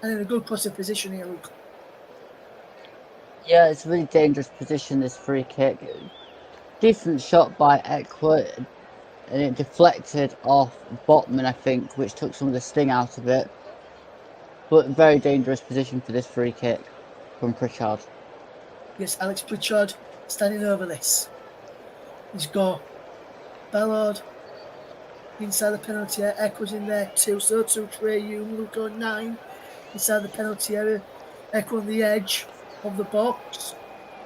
and in a good crossing position here, Luke. Yeah, it's a really dangerous position, this free kick. Decent shot by Eckwood, and it deflected off Botman, I think, which took some of the sting out of it. But very dangerous position for this free kick from Pritchard. Yes, Alex Pritchard standing over this. He's got Ballard inside the penalty area. Eckwood's in there too. So too Trey Hume, Luke on 9 inside the penalty area. Eckwood on the edge of the box.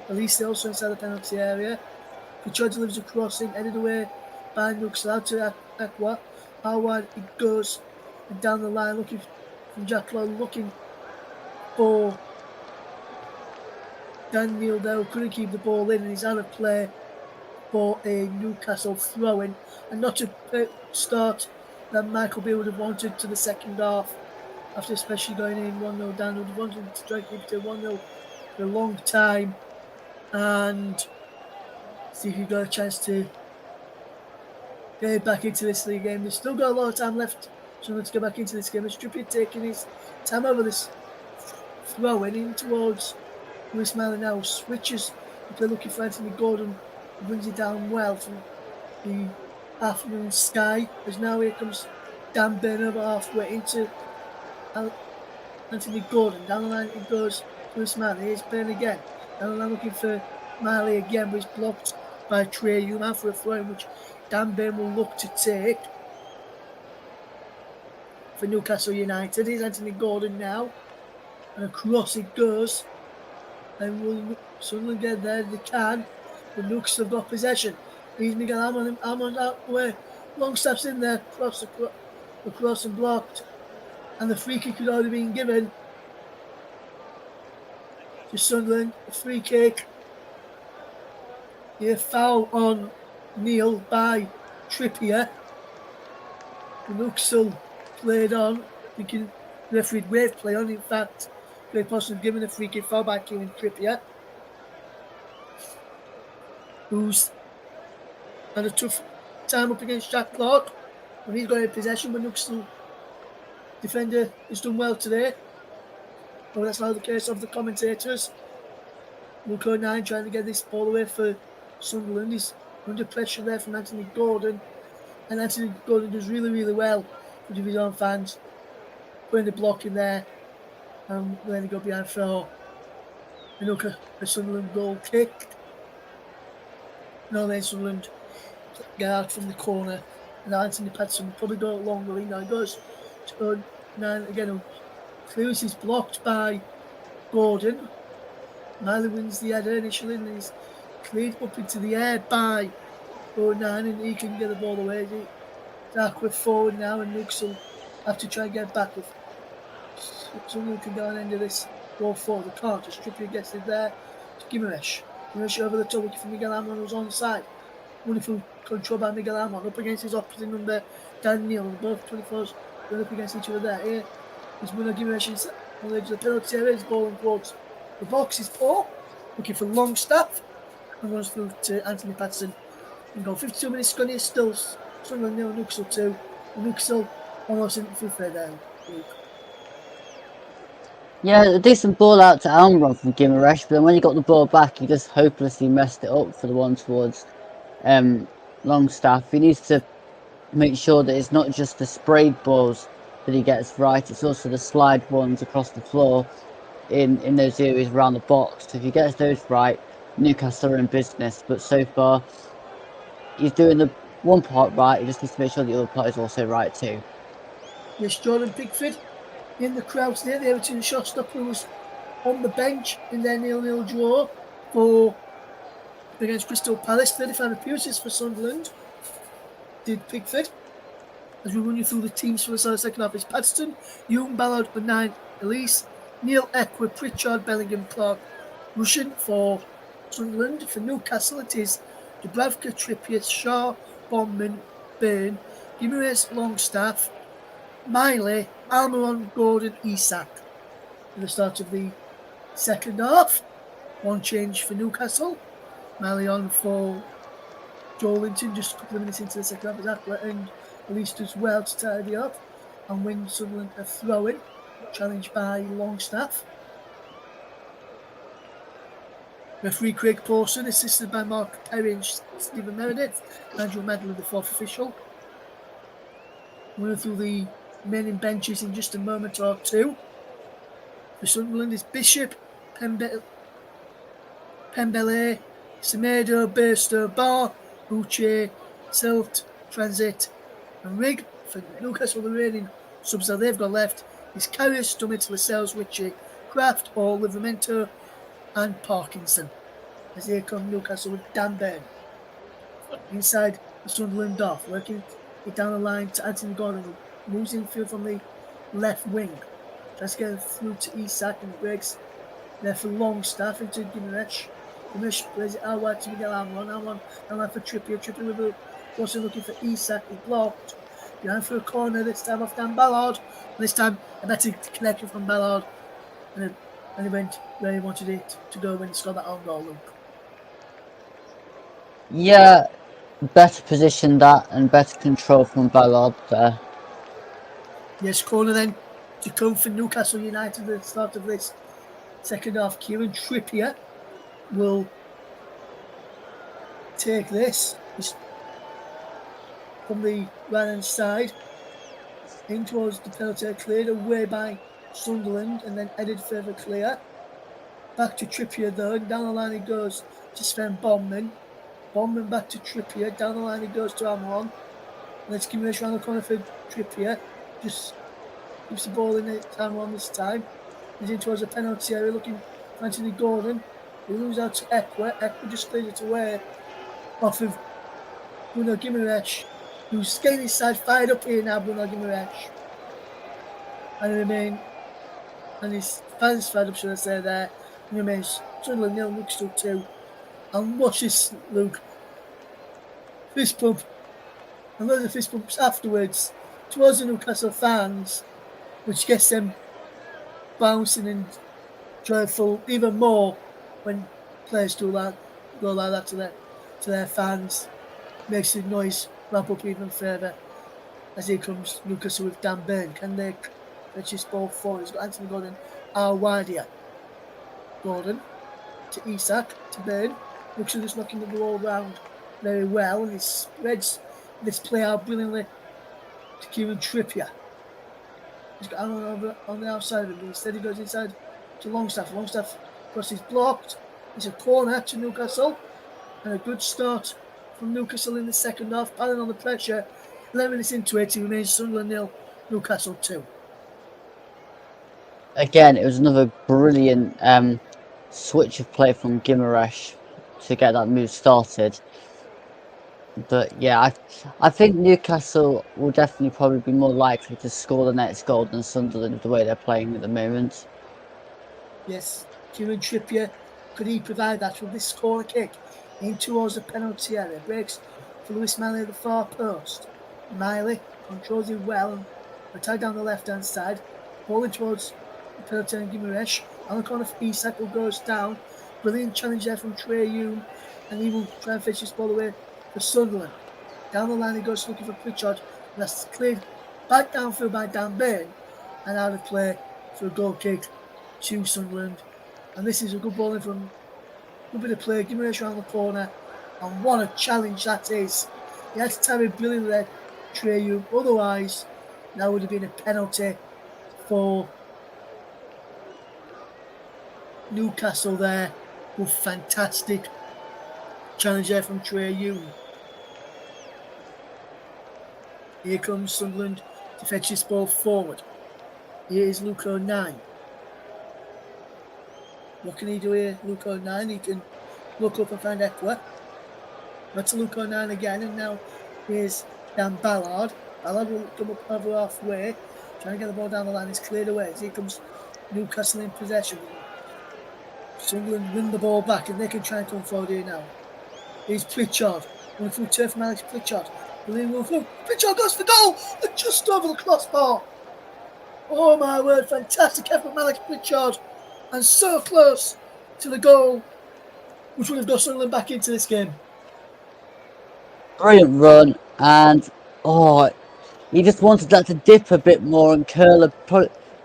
Elise also inside the penalty area. Pritchard delivers a crossing, headed away by Newcastle out to Eckwood. How wide it goes, and down the line, looking from Jack Law, looking for Dan Neil there, couldn't keep the ball in, and he's out of play for a Newcastle throw-in, and not a start that Michael Beale would have wanted to the second half, after especially going in 1-0 down. Would have wanted to try to keep it 1-0 for a long time, and see if you got a chance to get back into this league game. They've still got a lot of time left, so let's get back into this game. It's Trippier taking his time over this throw-in in towards Lewis Smiley now. Switches, if they're looking for Anthony Gordon, brings it down well from the afternoon sky. As now here comes Dan Burn over halfway into Anthony Gordon. Down the line it goes Lewis Smiley. Here's Burn again. Down the line looking for Miley again, but he's blocked by Trey Hume for a throw, which Dan Burn will look to take for Newcastle United. Here's Anthony Gordon now, and across it goes, and will Sunderland get there? They can. The Nukes have got possession. Here's Miguel Almond out the way. Longstaff's in there, across and blocked, and the free kick had already been given to Sunderland. A free kick. Here, foul on Neil by Trippier. The Newcastle played on, thinking the referee wave play on. In fact, Greg Poston given a free kick, foul by Kieran Trippier, who's had a tough time up against Jack Clark when he's got in possession. But Newcastle defender has done well today. But that's now the case of the commentators. Luke 9 trying to get this ball away for Sunderland. He's under pressure there from Anthony Gordon, and Anthony Gordon does really, really well for Division fans, putting the block in there and letting it go behind for a Sunderland goal kick. No, then Sunderland get out from the corner, and Anthony Patterson will probably go along the line. Now he goes to 9 again. Clearance is blocked by Gordon. Miley wins the header initially, and he's cleared up into the air by 9, and he can get the ball away. Darkworth forward now, and Newcastle have to try and get back with. Someone can go on end of this ball forward. They can't. Just Trippier gets it there to Gimaresh. Gimaresh over the top, looking for Miguel Amon, who's on side. Wonderful control by Miguel Amon, up against his opposite number, Dan Neil. Both 24s going up against each other there. Here is Bruno Gimaresh on the edge of the penalty area. His ball towards the box is poor, looking for Longstaff, and runs through to Anthony Patterson. And go 52 minutes gone here, still Sunderland 0, Newcastle 2. Newcastle almost in the fifth there, Luke. Yeah, a decent ball out to Almiron from Gimaresh, but then when he got the ball back, he just hopelessly messed it up for the one towards Longstaff. He needs to make sure that it's not just the sprayed balls that he gets right, it's also the slide ones across the floor in those areas around the box. So if he gets those right, Newcastle are in business. But so far, he's doing the one part right, he just needs to make sure the other part is also right too. Yes, Jordan Pickford in the crowd today. The Everton shot-stopper was on the bench in their 0-0 draw against Crystal Palace. 35 appearances for Sunderland did Pickford. As we run you through the teams for the second half, it's Padston, Hume, Ballard for 9, Elise, Neil, Eckwood, Pritchard, Bellingham, Clark, Russian for Sunderland. For Newcastle, it is Dubravka, Trippier, Shaw, Bondman, Byrne, Gimenez, Longstaff, Miley, Almiron, Gordon, Isak at the start of the second half. One change for Newcastle. Miley on for Joelinton just a couple of minutes into the second half as Aqua and released as well to tidy up and win Sunderland a throw-in, challenged by Longstaff. Referee Craig Pawson, assisted by Mark Perry and Stephen Meredith, Nigel Medley, the fourth official. Running through the remaining benches in just a moment or two. For Sunderland is Bishop, Pembele, Semedo, Burstow, Barr, Uche, Silt, Transit, and Rig. For Newcastle, the remaining subs that they've got left is Carrius, Dummett, Lascelles, Ritchie, Kraft, Hall, Livermento, and Parkinson. As here come Newcastle with Dan Byrne. Inside the Sunderland off, working it down the line to Anthony Gordon, moves in field from the left wing. Tries to get it through to Isak and breaks there for Longstaff into Gimenez. Gimenez plays it out wide to Miguel Almiron for Trippier. Trippier with Watson looking for Isak, is blocked. Behind for a corner, this time off Dan Ballard. This time a better connection from Ballard. And he went where he wanted it to go when he scored that own goal, Luke. Yeah, better position that and better control from Ballard there. Yes, corner then to come for Newcastle United at the start of this second half. Kieran Trippier will take this from the right hand side in towards the penalty, cleared away by Sunderland and then headed further clear. Back to Trippier though, and down the line he goes to Sven Bondman. Bondman back to Trippier, down the line he goes to Almiron. Let's give it around the corner for Trippier. Just keeps the ball in it, Almiron this time. He's in towards the penalty area looking for Anthony Gordon. He moves out to Ekwa. Ekwa just clears it away off of Bruno Gimenez, who's getting his side fired up here now, Bruno Gimenez. And his fans fired up, should I say, there. He remains Sunderland 0, Newcastle 2. And watch this, Luke. Fist pump. And loads of fist pumps afterwards towards the Newcastle fans, which gets them bouncing and joyful even more when players go like that to their fans. Makes the noise ramp up even further. As here comes Newcastle with Dan Byrne. Can they fetch this ball forward? He's got Anthony Gordon out wide here. Gordon to Isak to Byrne. Newcastle just knocking the ball around very well, and he spreads this play out brilliantly to Kieran Trippier. He's got Aaron over on the outside of him, but instead he goes inside to Longstaff. Longstaff crosses blocked. It's a corner to Newcastle, and a good start from Newcastle in the second half, piling on the pressure. 11 minutes into it, he remains Sunderland 0, Newcastle 2. Again, it was another brilliant switch of play from Gimenez to get that move started. But yeah, I think Newcastle will definitely probably be more likely to score the next goal than Sunderland the way they're playing at the moment. Yes, Kieran Trippier, could he provide that with this corner kick in towards the penalty area? Breaks for Lewis Miley at the far post. Miley controls it well and attack down the left hand side, bowling towards the penalty area. Gimenez on the corner for Isak, who goes down. Brilliant challenge there from Trey Hume, and he will try and fetch this ball away for Sunderland. Down the line he goes looking for Pritchard, and that's cleared back downfield by Dan Byrne, and out of play for a goal kick to Sunderland. And this is a good ball in from a good bit of play, Gimenez around the corner, and what a challenge that is. He had to time it brilliantly there, Trey Hume, otherwise that would have been a penalty for Newcastle there. With fantastic challenge there from Trey Hume. Here comes Sunderland to fetch this ball forward. Here is Luke O'Nien. What can he do here, Luke O'Nien? He can look up and find Ekwa. That's Luke O'Nien again, and now here's Dan Ballard. Ballard will come up over halfway, trying to get the ball down the line. It's cleared away. Here comes Newcastle in possession. Sunderland win the ball back, and they can try and come forward here now. Here's Pritchard. Wonderful turf from Alex Pritchard. Pritchard goes for goal! And just over the crossbar. Oh my word, fantastic effort from Alex Pritchard. And so close to the goal, which would have got Sunderland back into this game. Brilliant run, and he just wanted that to dip a bit more and get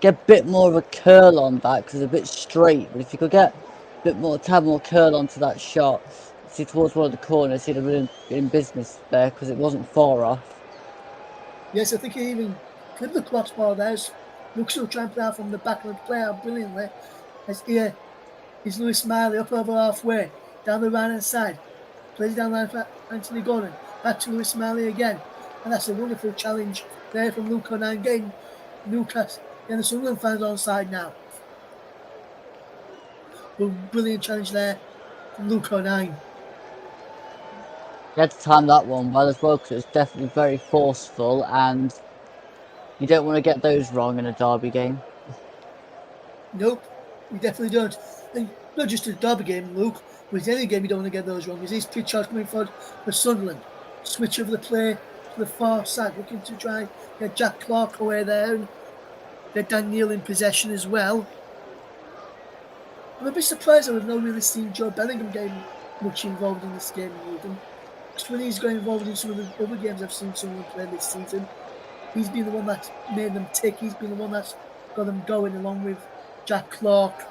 a bit more of a curl on that because it's a bit straight. But if you could get a bit more, to have more curl onto that shot, see towards one of the corners, he'd have been in business there because it wasn't far off. Yes, I think he even clipped the crossbar there. Newcastle trying to play out from the back and play out brilliantly. As here is Lewis Smiley up over halfway, down the right hand side. Plays down line for Anthony Gordon. Back to Lewis Smiley again. And that's a wonderful challenge there from Luke O'Neill. Getting Newcastle and the Sunderland fans on side now. But brilliant challenge there from Luke O'Neill. You had to time that one well as well because it was definitely very forceful, and you don't want to get those wrong in a derby game. Nope, we definitely don't. And not just a derby game, Luke, but in any game you don't want to get those wrong. Is this Pritchard coming forward for Sunderland? Switch of the play to the far side, looking to try and get Jack Clark away there and get Dan Neil in possession as well. I'm a bit surprised that we've not really seen Joe Bellingham getting much involved in this game, Logan. Because when he's got involved in some of the other games I've seen Sunderland play this season, he's been the one that's made them tick. He's been the one that's got them going, along with Jack Clark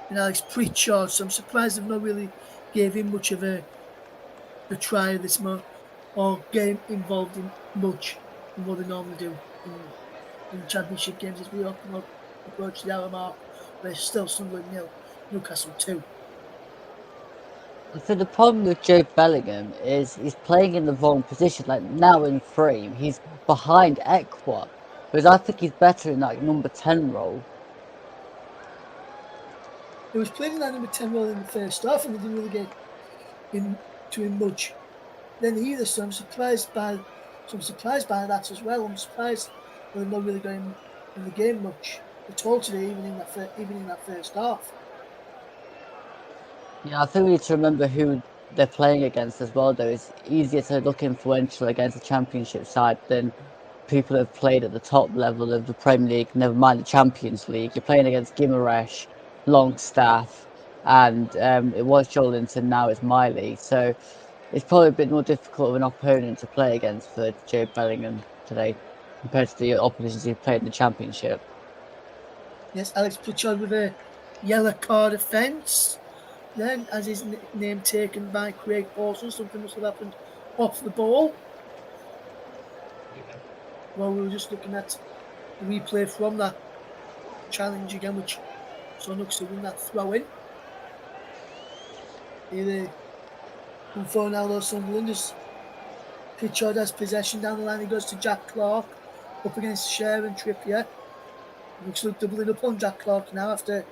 and Alex Pritchard. So I'm surprised they've not really gave him much of a try this month or game involved in much in what they normally do in championship games as we approach the hour mark. But it's still Sunderland 0, Newcastle 2. I think the problem with Joe Bellingham is he's playing in the wrong position. Like now in frame, he's behind Ekwa, whereas I think he's better in that number 10 role. He was playing in that number 10 role in the first half and they didn't really get into him much then either. So I'm surprised by that as well. I'm surprised that they're not really going in the game much at all today, even in that first half. Yeah, I think we need to remember who they're playing against as well, though. It's easier to look influential against a championship side than people who have played at the top level of the Premier League, never mind the Champions League. You're playing against Guimaraes, Longstaff, and it was Joelinton, now it's Miley. So it's probably a bit more difficult of an opponent to play against for Joe Bellingham today compared to the oppositions he's played in the Championship. Yes, Alex Pritchard with a yellow card offence. Then, as his name taken by Craig Pawson, something must have happened off the ball. Well, we were just looking at the replay from that challenge again, which saw Newcastle win that throw-in. Here they for now, though, Sunderland as Pritchard has possession down the line. He goes to Jack Clark up against Sher and Trippier. Looks like doubling up on Jack Clark now after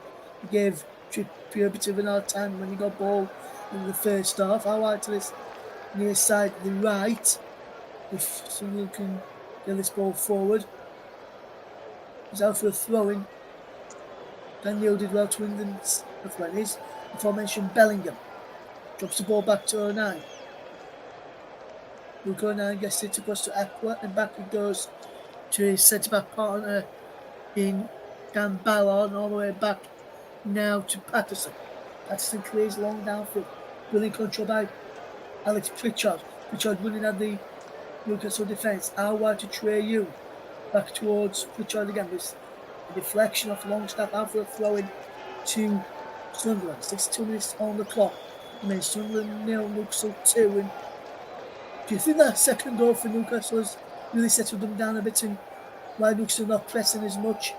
he gave Trippier a bit of an hard time when he got ball in the first half. How wide to this near side to the right? If someone can get this ball forward. He's out for a throw-in. Daniel did well to win the friendlies. Aforementioned Bellingham drops the ball back to O'Neill. Luke O'Neill gets it across to Ekwa and back it goes to his centre-back partner in Dan Ballard and all the way back now to Patterson. Patterson clears long downfield. Brilliant control by Alex Pritchard. Pritchard running at the Newcastle defence. Out wide to Trey Yu. Back towards Pritchard again. With a deflection off Longstaff out for a throw-in to Sunderland. 62 minutes on the clock. I mean, Sunderland 0, Newcastle 2. And do you think that second goal for Newcastle has really settled them down a bit and why Newcastle not pressing as much?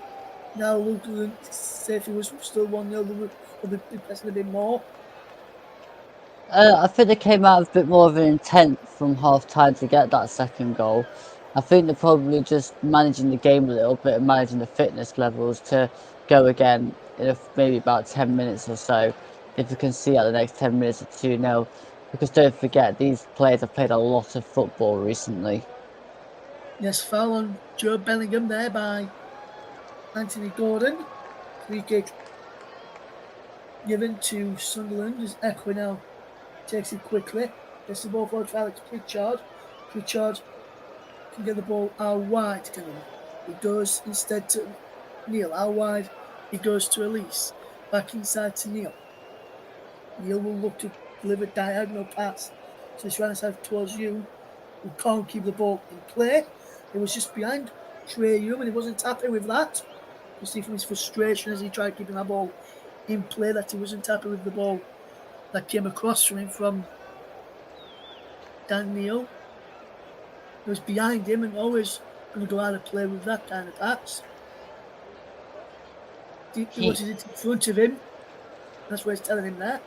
Now Luke, say if he was still 1-0, they would be pressing a bit more. I think they came out with a bit more of an intent from half time to get that second goal. I think they're probably just managing the game a little bit and managing the fitness levels to go again in maybe about 10 minutes or so. If we can see out the next 10 minutes at 2-0. Because don't forget, these players have played a lot of football recently. Yes, foul on Joe Bellingham there by Anthony Gordon. Free kick given to Sunderland as Ekwa now takes it quickly. Gets the ball forward for Alex Pritchard. Pritchard can get the ball out wide. He goes instead to Neil. Out wide, he goes to Elise. Back inside to Neil. Neil will look to deliver diagonal pass to his right side towards Hume, who can't keep the ball in play. It was just behind Trey Hume, and he wasn't happy with that. You see from his frustration as he tried keeping that ball in play that he wasn't happy with the ball that came across from him from Dan Neil. It was behind him and always going to go out of play with that kind of pass. He wanted it in front of him. That's what he's telling him there.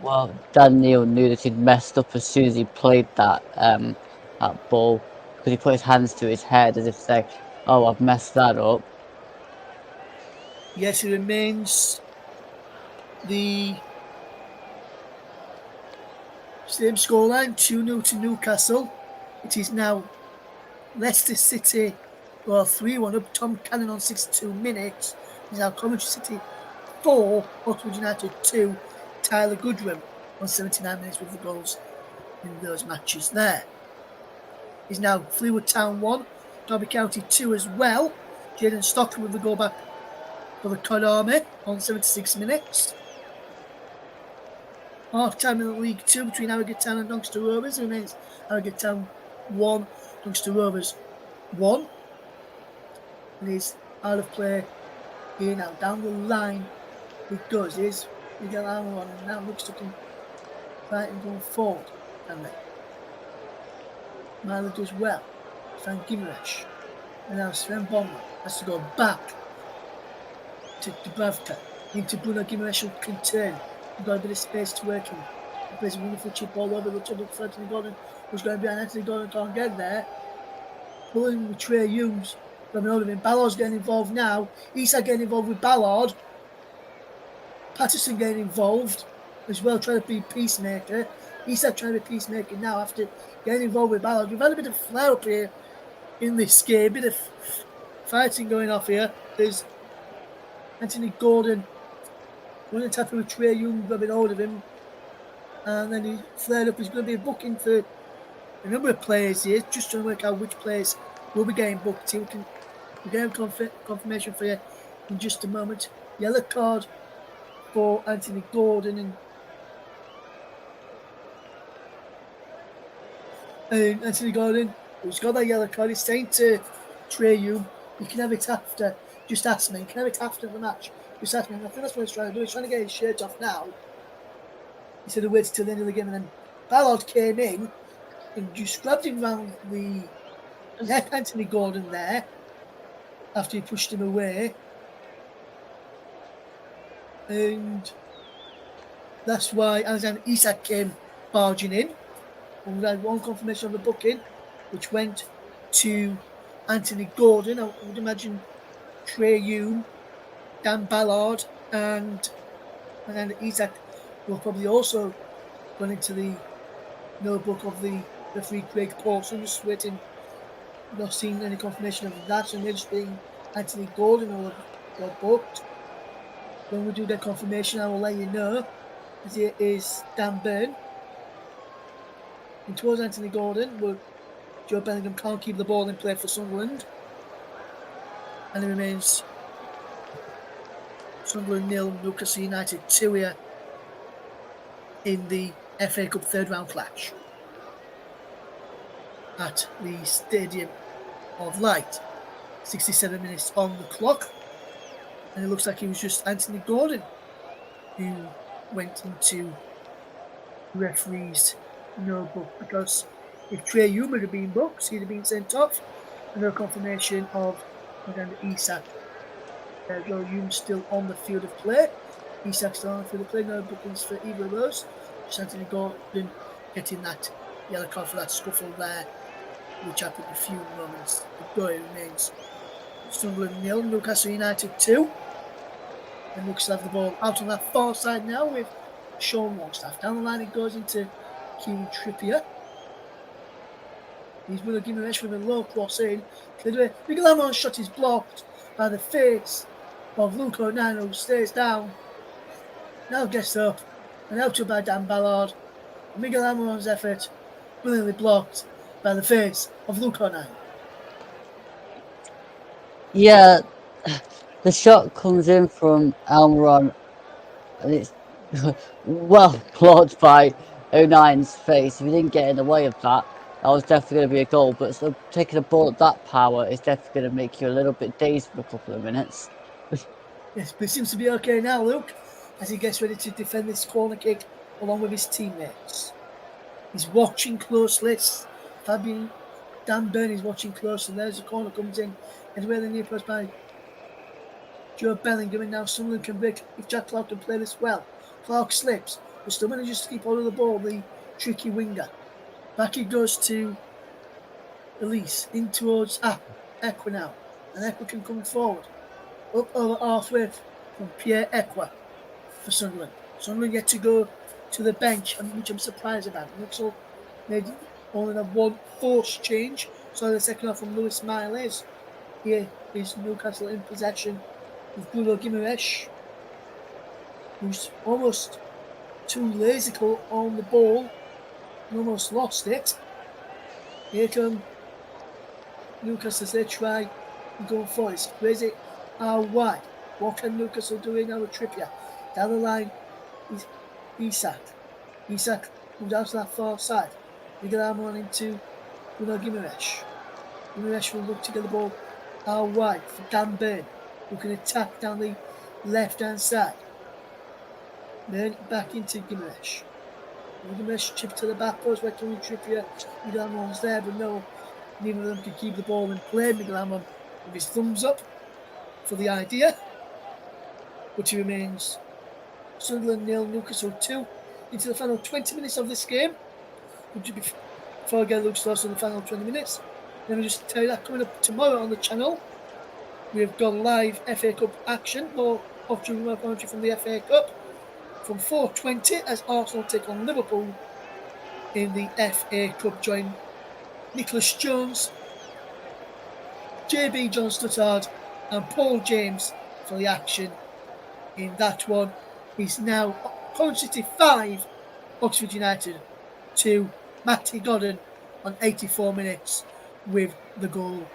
Well, Dan Neil knew that he'd messed up as soon as he played that ball, because he put his hands to his head as if to say, "Oh, I've messed that up." Yes, it remains the same scoreline, 2-0 to Newcastle. It is now Leicester City, 3-1 up. Tom Cannon on 62 minutes. It's now Coventry City 4, Oxford United 2. Tyler Goodwin on 79 minutes with the goals in those matches there. He's now Fleetwood Town 1, Derby County 2 as well. Jaden Stockton with the goal back for the Cod Army on 76 minutes. Half time in the League 2 between Harrogate Town and Doncaster Rovers. It remains Harrogate Town 1, Doncaster Rovers 1. And he's out of play here now. Down the line it goes. Here's Miguel Almiron, and now looks to come right and going forward. And then Milo does well. Sven Gimeresh. And now Sven Bomber has to go back to Dubravka. Into Bruno Gimeresh who can turn. We've got a bit of space to work in. He plays a wonderful chip all over the top of Anthony Gordon, who's going to be an Anthony Gordon, can't get there. Pulling with Trey Humes. Grabbing hold of him. Ballard's getting involved now. Isak getting involved with Ballard. Patterson getting involved as well, trying to be peacemaker. Isak trying to be peacemaker now after getting involved with Ballard. We've had a bit of flare up here in this game, a bit of fighting going off here. There's Anthony Gordon running tapping with Trey Young, grabbing hold of him, and then he flared up. He's going to be booking for a number of players here, just trying to work out which players will be getting booked. We'll get confirmation for you in just a moment. Yellow card for Anthony Gordon, and Anthony Gordon, who's got that yellow card, he's saying to Trey Young, you can have it after, just ask me, you can have it after the match, just ask me. And I think that's what he's trying to do, he's trying to get his shirt off now. He said he waited till the end of the game, and then Ballard came in and just grabbed him round the neck, Anthony Gordon there, after he pushed him away. And that's why Alexander Isak came barging in. And we had one confirmation on the booking, which went to Anthony Gordon. I would imagine Trey Hume, Dan Ballard, and Isak will probably also gone into the notebook of the referee Craig Paulson. Just waiting, not seeing any confirmation of that. So maybe just being Anthony Gordon who got booked. When we do get confirmation, I will let you know. As here is Dan Byrne. And towards Anthony Gordon, where Joe Bellingham can't keep the ball in play for Sunderland. And it remains Sunderland 0, Newcastle United 2 here in the FA Cup third round clash at the Stadium of Light. 67 minutes on the clock. And it looks like it was just Anthony Gordon who went into the referee's notebook, because if Trey Hume had been booked, he'd have been sent off. And no confirmation of Alexander Isak. Joe Hume's still on the field of play. Isak's still on the field of play. No bookings for either of those. Just Anthony Gordon getting that yellow card for that scuffle there, which happened a few moments ago. It remains Sunderland 0, Newcastle United 2. And Newcastle have the ball out on that far side now with Sean Longstaff. Down the line it goes into Kieran Trippier. He's going to give him a rush with a low cross in. Miguel Almiron's shot is blocked by the face of Luke O'Neill, who stays down. Now gets up and out to by Dan Ballard. Miguel Almiron's effort brilliantly blocked by the face of Luke O'Neill. Yeah, the shot comes in from Almiron, and it's well blocked by '09's face. If he didn't get in the way of that, that was definitely going to be a goal. But so taking a ball at that power is definitely going to make you a little bit dazed for a couple of minutes. Yes, but it seems to be okay now, Luke, as he gets ready to defend this corner kick along with his teammates. He's watching closely. Dan Burn is watching closely. There's the corner comes in. And where the near post by Joe Bellingham, and now Sunderland can break if Jack Clark can play this well. Clark slips, but still manages to keep hold of the ball, the tricky winger. Back he goes to Elise, in towards Equa now. And Equa can come forward. Up over halfway from Pierre Equa for Sunderland. Sunderland yet to go to the bench, which I'm surprised about. Newcastle made only have one forced change. So the second half from Lewis Miles. Here is Newcastle in possession with Bruno Guimaraes, who's almost too lazical on the ball and almost lost it. Here come Newcastle as they try and go for it. Where's it? Wide. What can Newcastle do now with Trippier? Down the line is Isak. Isak moves out to that far side. Miguel Almiron into Bruno Guimaraes. Guimaraes will look to get the ball wide for Dan Burn, who can attack down the left-hand side. Burn back into Guimaraes. Guimaraes chip to the back post where Tony Trippier. Miguel Almiron's there, but no, neither of them can keep the ball in play. Miguel Almiron with his thumbs up for the idea, but he remains Sunderland 0, Newcastle 2 into the final 20 minutes of this game. Before I get Luke's thoughts on the final 20 minutes, let me just tell you that coming up tomorrow on the channel, we've got live FA Cup action, or off-duty commentary from the FA Cup from 4:20 as Arsenal take on Liverpool in the FA Cup. Join Nicholas Jones, JB John Stuttard and Paul James for the action in that one. Is now Coventry City 5, Oxford United 2. Matty Godden on 84 minutes with the goal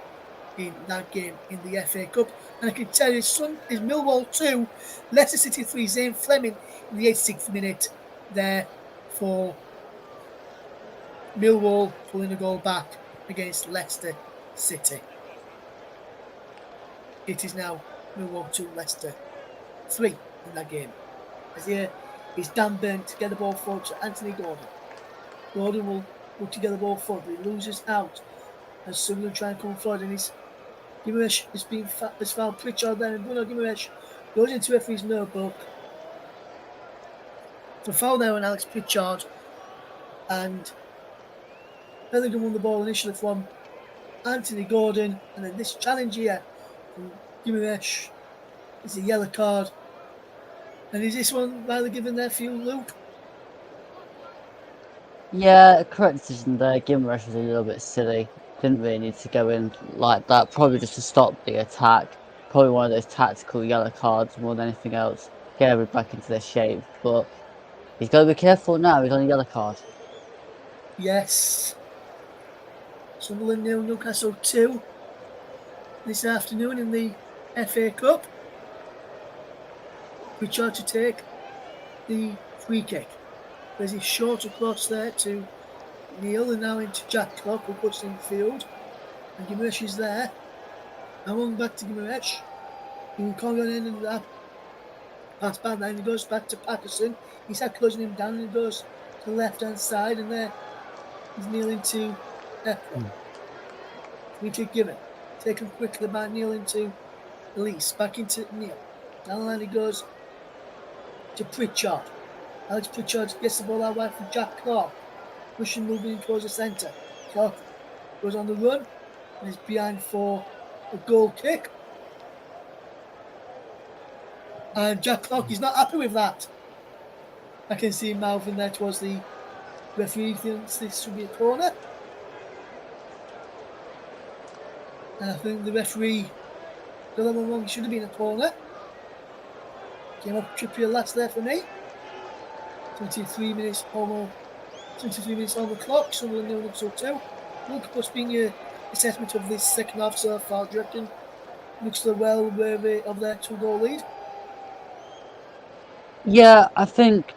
in that game in the FA Cup. And I can tell you, son is Millwall 2, Leicester City 3, Zane Fleming in the 86th minute there for Millwall pulling a goal back against Leicester City. It is now Millwall 2, Leicester 3 in that game. As here is Dan Burn to get the ball forward to Anthony Gordon. Gordon will look to get the ball forward, but he loses out as Sunderland try and come forward, and his Guimaraes has found Pritchard there, and Bruno Guimaraes goes into referee's notebook. So foul there on Alex Pritchard, and Bellingham won the ball initially from Anthony Gordon, and then this challenge here from Guimaraes is a yellow card. And is this one rather given there for you, Luke? Yeah, correct decision there. Guimaraes was a little bit silly. Didn't really need to go in like that. Probably just to stop the attack. Probably one of those tactical yellow cards more than anything else. Get everybody back into their shape. But he's got to be careful now. He's on a yellow card. Yes. Sunderland 0, Newcastle 2 this afternoon in the FA Cup. Pritchard to take the free kick. There's a short across there to Neil, and now into Jack Clark, who puts in the field. And Guimaraes is there. And one back to Guimaraes. He can't go in and that pass back there, and he goes back to Patterson. He's had closing him down, and he goes to the left hand side, and there he's kneeling to Equa. Free kick given. Taken quickly by Neil into Elise. Back into Neil. Down the line he goes to Pritchard. Alex Pritchard gets the ball out wide from Jack Clark. Pushing, moving towards the centre. Clark goes on the run and is behind for a goal kick. And Jack Clark is not happy with that. I can see him mouthing there towards the referee. Thinks this should be a corner. And I think the referee got that one wrong. It should have been a corner. Came up Trippier last there for me. 23 minutes on the clock. Sunderland 0, Newcastle 2. Luke, what's been your assessment of this second half so far, do you reckon? looks well worthy of their 2-goal lead. Yeah, I think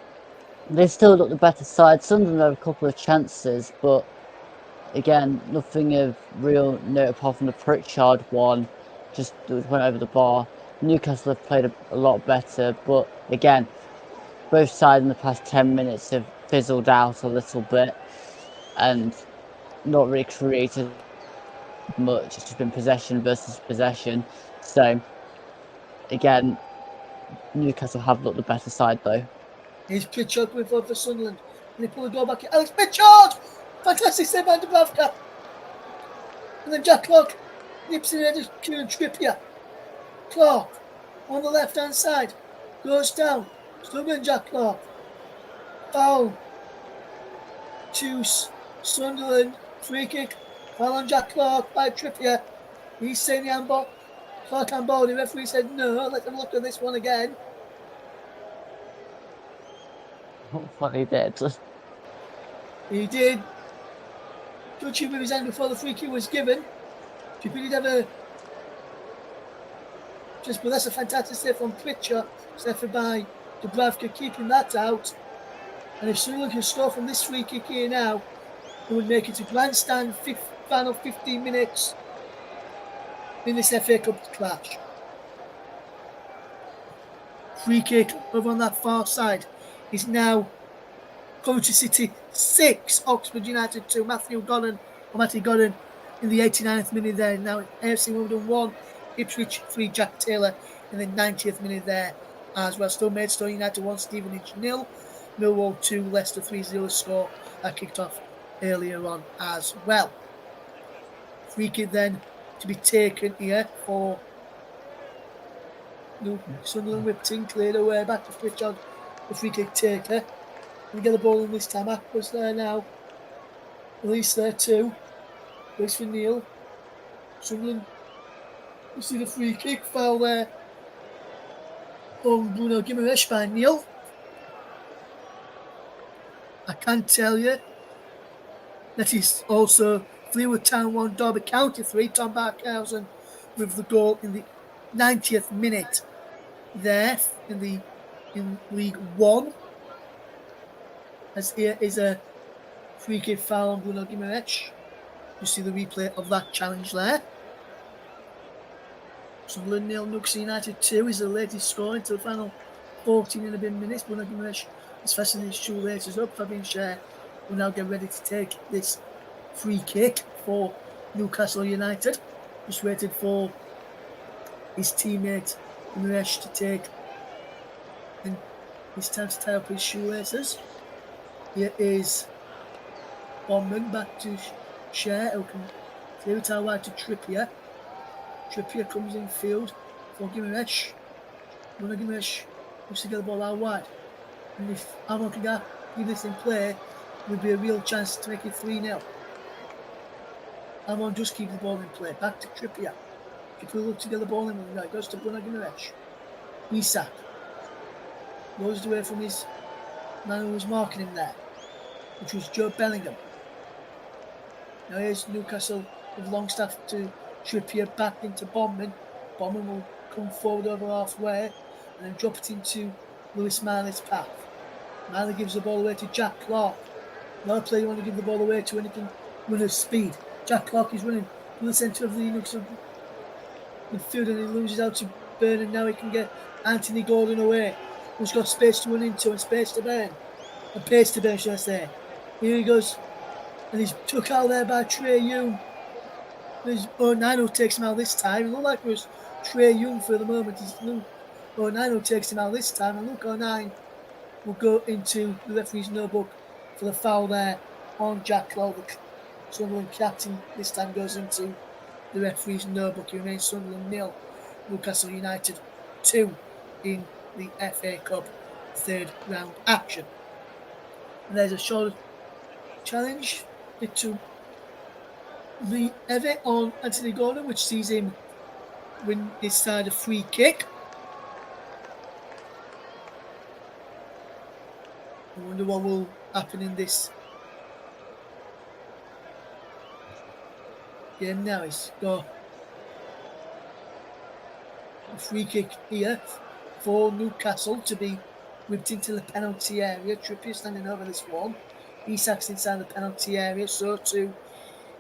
they still look the better side. Sunderland have a couple of chances, but again, nothing of real note apart from the Pritchard one, just went over the bar. Newcastle have played a lot better, but again, both sides in the past 10 minutes have fizzled out a little bit and not really created much. It's just been possession versus possession. So, again, Newcastle have looked the better side though. Here's Pritchard going forward for Sunderland. And they pull the goal back. Alex Pritchard! Fantastic save by Dubravka. And then Jack Clark nips in headed Kieran Trippier. Clark on the left hand side goes down. Still going Jack Clark. Foul to Sunderland. Free kick. Foul on Jack Clark by Trippier. He's saying the handball. Clark handball. The referee said no. Let's have a look at this one again. What he did. He did touch him with his hand before the free kick was given. Trippier did have a but that's a fantastic save from Pritchard, saved by Dubravka, keeping that out. And if Sunderland can score from this free kick here now, it would make it a grandstand final 15 minutes in this FA Cup clash. Free kick over on that far side is now Coventry City 6, Oxford United 2. Matthew Godden in the 89th minute there. Now AFC Wimbledon 1, Ipswich 3, Jack Taylor in the 90th minute there as well. Still Maidstone United 1, Stevenage 0, Millwall 2, Leicester 3-0 score that kicked off earlier on as well. Free kick then to be taken here for Sunderland, whipped in, cleared away, back to Pritchard, the free kick taker. We get the ball in this time. Aqua's there now. Release there too. Waits for Neil. Sunderland. You see the free kick foul there on Bruno Guimaraes by Neil. I can tell you that he's also Fleetwood Town 1, Derby County 3. Tom Barkhausen with the goal in the 90th minute there in League 1. As here is a free kick foul on Bruno Guimaraes. You see the replay of that challenge there. Sunderland 0, Newcastle United 2 is the latest score into the final 14 and a bit minutes. Bruno Guimaraes is fastening his shoelaces up. Fabian Schär will now get ready to take this free kick for Newcastle United. Just waited for his teammate Guimaraes to take, and it's time to tie up his shoelaces. Here is Bondman back to Schär, who can clear it out wide to Trippier. Trippier comes in field for Guimaraes. Bruno Guimaraes looks to get the ball out wide. And if Armand can give this in play, it would be a real chance to make it 3-0. Armand just keeps the ball in play. Back to Trippier. Trippier looks to get the ball in with the right. Goes to Bruno Guimaraes. Isak goes away from his man who was marking him there, which was Joe Bellingham. Now here's Newcastle with Longstaff to Trippier back into Bondman. Bondman will come forward over halfway and then drop it into Lewis Miley's path. Miley gives the ball away to Jack Clark. Another player you want to give the ball away to when he can run at speed. Jack Clark is running to the centre of the Newcastle midfield and he loses out to Burn, and now he can get Anthony Gordon away, who's got space to run into and space to burn. And pace to burn, should I say. Here he goes. And he's took out there by Trey Young. Nino takes him out this time. It looked like it was Trey Young for the moment. Nino takes him out this time. And Luke O'Nine will go into the referee's notebook for the foul there on Jack Clark. The Sunderland captain this time goes into the referee's notebook. He remains Sunderland 0, Newcastle United 2 in the FA Cup third round action. And there's a short challenge to the Everett on Anthony Gordon, which sees him win his side a free kick. I wonder what will happen in this game now. He's got A free kick here for Newcastle to be whipped into the penalty area. Trippier standing over this one. Isak's inside the penalty area. So too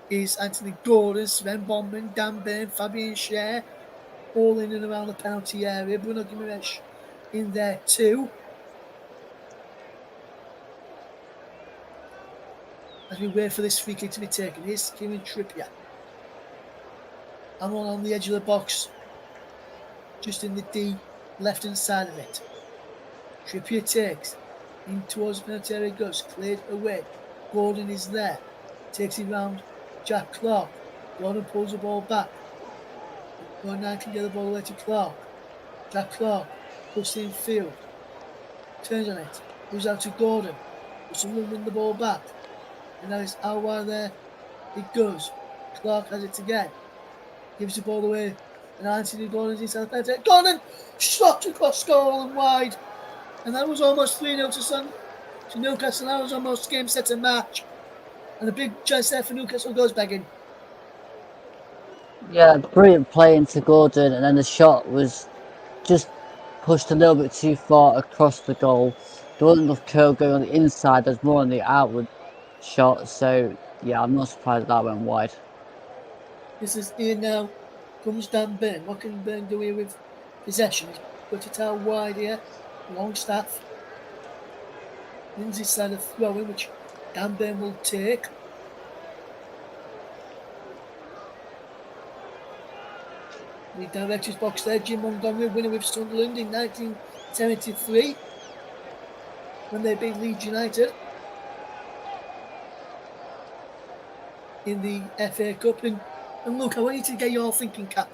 is Anthony Gordon, Sven Bondman, Dan Burn, Fabian Schär, all in and around the penalty area. Bruno Guimaraes in there too. As we wait for this free kick to be taken, here's Kieran Trippier. And one on the edge of the box, just in the D left hand side of it. Trippier takes in towards the penalty area, goes cleared away. Gordon is there, takes it round Jack Clark. Gordon pulls the ball back. Gordon can get the ball away to Clark. Jack Clark puts it in field, turns on it, moves out to Gordon. Someone win the ball back, and now it's out wide there. It goes. Clark has it again. Gives the ball away, and Anthony Gordon's inside the penalty. Gordon shot across goal and wide, and that was almost 3-0 to Newcastle. That was almost game, set, and match, and a big chance there for Newcastle goes back in. Yeah, brilliant play into Gordon, and then the shot was just pushed a little bit too far across the goal. There wasn't enough curl going on the inside, there's more on the outward shot, so yeah, I'm not surprised that went wide. This is here now, comes Dan Burn. What can Burn do here with possession? He's put it out wide here, Longstaff. Lindsay side of throwing, which Dan Burn will take. The director's box there, Jim Montgomery, winner with Sunderland in 1973 when they beat Leeds United in the FA Cup. And look, I want you to get your thinking cap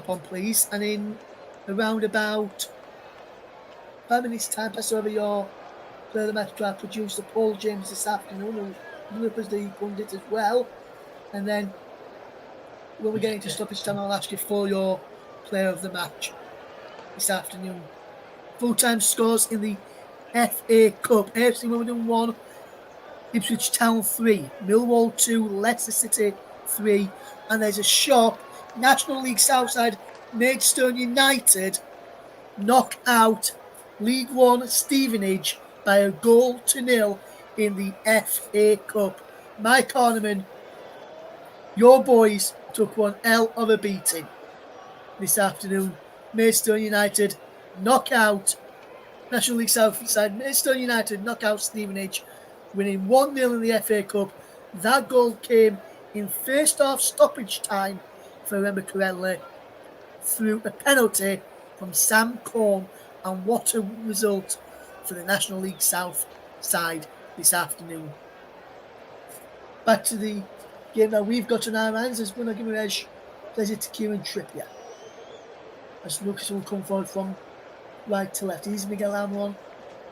on, please. And in around about 5 minutes' time, pass over your player of the match to our producer, Paul James, this afternoon, who was the pundit as well. And then when we get into stoppage time, I'll ask you for your player of the match this afternoon. Full-time scores in the FA Cup. AFC Wimbledon 1, Ipswich Town 3, Millwall 2, Leicester City 3, and there's a shock. National League Southside, Maidstone United knock out League One Stevenage by 1-0 in the FA Cup. Mike Horniman, your boys took one hell of a beating this afternoon. Maidstone United knock out National League Southside. Maidstone United knock out Stevenage, winning 1-0 in the FA Cup. That goal came in first half stoppage time, if I remember correctly, through a penalty from Sam Corn, and what a result for the National League South side this afternoon. Back to the game that we've got on our hands as Bruno Guimaraes plays it to Kieran Trippier. As Lucas will come forward from right to left. Here's Miguel Almiron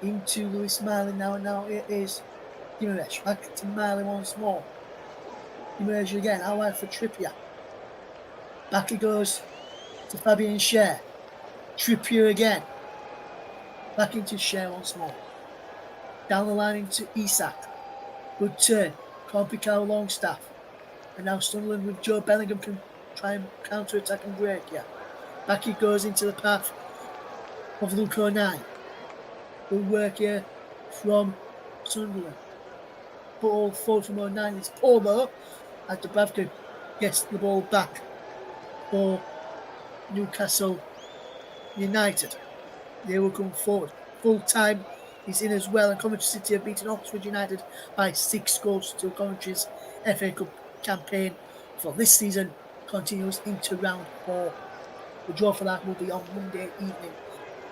into Lewis Miley now, and now it is Guimaraes. Back to Miley once more. Guimaraes again, out wide for Trippier. Back he goes to Fabian Schär. Trippier again. Back into Schär once more. Down the line into Isak. Good turn. Can't pick out Longstaff. And now Sunderland with Joe Bellingham can try and counter-attack and break. Yeah. Back he goes into the path of Luke O'Neill. Good work here from Sunderland. Ball forward from O'Neill. It's Polo as Dubravka gets the ball back for Newcastle United. They will come forward. Full time is in as well, and Coventry City have beaten Oxford United by 6 goals to Coventry's FA Cup campaign for this season continues into round 4. The draw for that will be on Monday evening,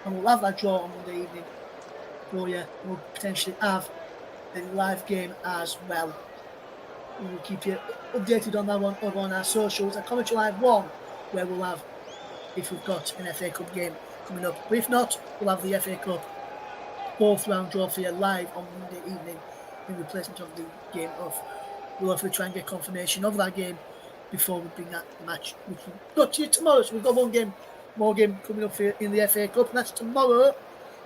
and we'll have that draw on Monday evening for you. We'll potentially have a live game as well. We will keep you updated on that one over on our socials at Coventry Live 1, where we'll have, if we've got an FA Cup game coming up. But if not, we'll have the FA Cup 4th round draw for you live on Monday evening in replacement of the game off. We'll hopefully try and get confirmation of that game before we bring that match, which we've got to you tomorrow. So we've got more game coming up for you in the FA Cup, and that's tomorrow,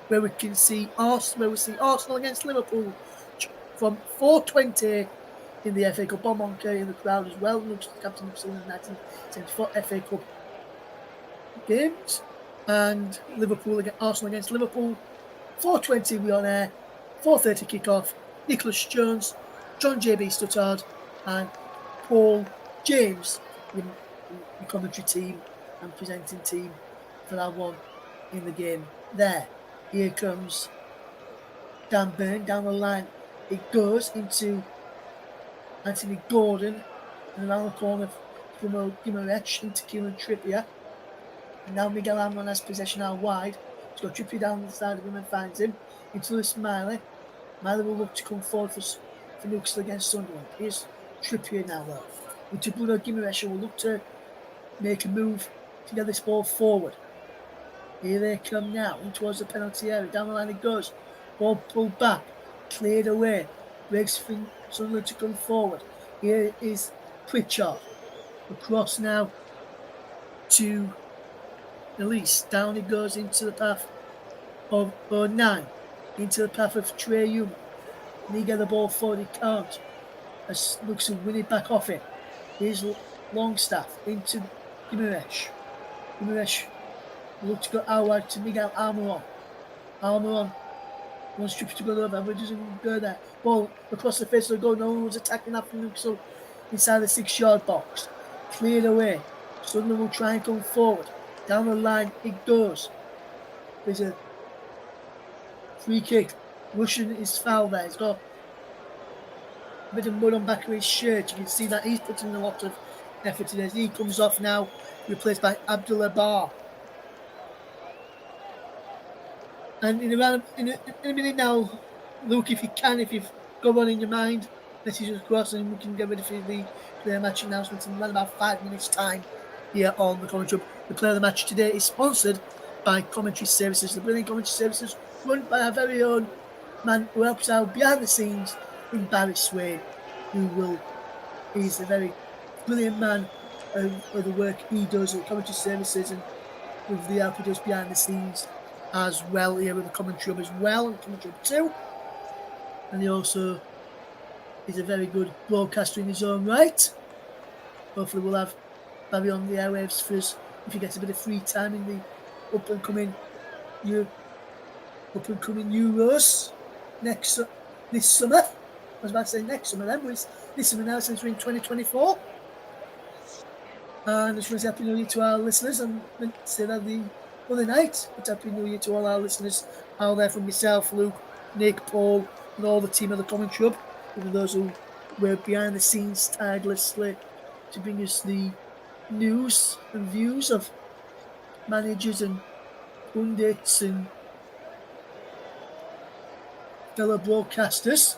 where we can see Arsenal against Liverpool from 4:20 in the FA Cup. Bob Moncur in the crowd as well. Looks captain of Sunderland 1974 FA Cup games, and Arsenal against Liverpool. 4:20 we on air, 4:30 kickoff. Nicholas Jones, John JB Stuttard, and Paul James, the commentary team and presenting team for that one in the game there. Here comes Dan Burn down the line. It goes into Anthony Gordon and around the corner from Guimaraes into Kieran Trippier. And now Miguel Almiron has possession out wide. He's got Trippier down the side of him and finds him into the Smiley. Smiley will look to come forward for Newcastle against Sunderland. Here's Trippier now though. Into Bruno Guimaraes will look to make a move to get this ball forward. Here they come now in towards the penalty area. Down the line it goes. Ball pulled back, cleared away. Breaks for Sunderland to come forward. Here is Pritchard. Across now to Elise. Down it goes into the path of 9. Into the path of Trey Hume. And he get the ball forward, he can't. As looks to win it back off it. Here's Longstaff into Guimaraes. Guimaraes looks to go outward to Miguel Almiron. Almiron wants Trippier to go over, but doesn't go there. Ball across the face of the goal. No one was attacking that from Newcastle inside the 6-yard box. Cleared away. Sunderland will try and come forward. Down the line it goes. There's a free kick. Russian is foul there. He's got a bit of mud on back of his shirt. You can see that he's putting in a lot of effort in this. He comes off now, replaced by Abdullah Bar. And in a minute now, Luke, if you've got one in your mind, message us across and we can get ready for the player match announcement in around about 5 minutes' time here on the commentary. The player of the match today is sponsored by Commentary Services, the brilliant Commentary Services run by our very own man who helps out behind the scenes in Barry Swain, he's a very brilliant man of the work he does at Commentary Services and with the help he does behind the scenes as well here with the Commentary Hub as well, and Commentary Hub 2. And he also is a very good broadcaster in his own right. Hopefully we'll have Barry on the airwaves for us if he gets a bit of free time in the up and coming Euros this summer. I was about to say next summer then, but it's this summer now since we're in 2024. And I just want to say Happy New Year to our listeners, and say that the other night, but Happy New Year to all our listeners out there, from myself, Luke, Nick, Paul, and all the team of the Commentary Hub, even those who were behind the scenes tirelessly to bring us the news and views of managers and pundits and fellow broadcasters.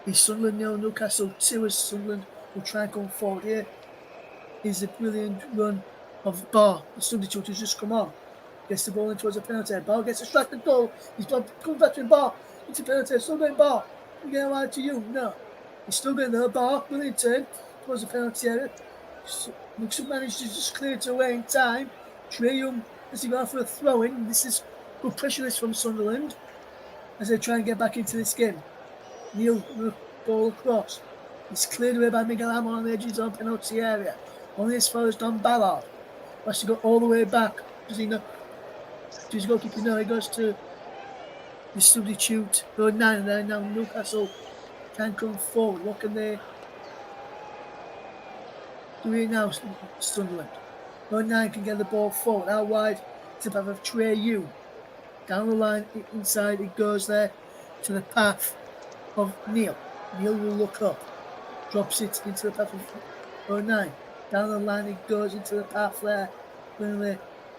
Is Sunderland 0, Newcastle 2 as Sunderland will try and come forward here. Is a brilliant run of Bar, the substitute who's just come on. Gets the ball in towards the penalty. Bar gets a strike and goal. He's comes back to Bar. It's a penalty. Still going Bar. You get wide to you. No. He's still going there. Bar. Brilliant turn towards the penalty area. Looks managed to just clear it away in time. Trey Young has to go for a throw in. This is good pressure from Sunderland as they try and get back into this game. Neil will ball across. It's cleared away by Miguel Almiron on the edge of his own penalty area. Only as far as Don Ballard. Has to go all the way back. Does he know? Does his goalkeeper know? He goes to the substitute. 9 and then now Newcastle can come forward. What can they do here now, Sunderland? 9 can get the ball forward. Out wide to the path of Trey Hume. Down the line, inside it goes there to the path of Neil. Neil will look up. Drops it into the path of 9. Down the line it goes into the path there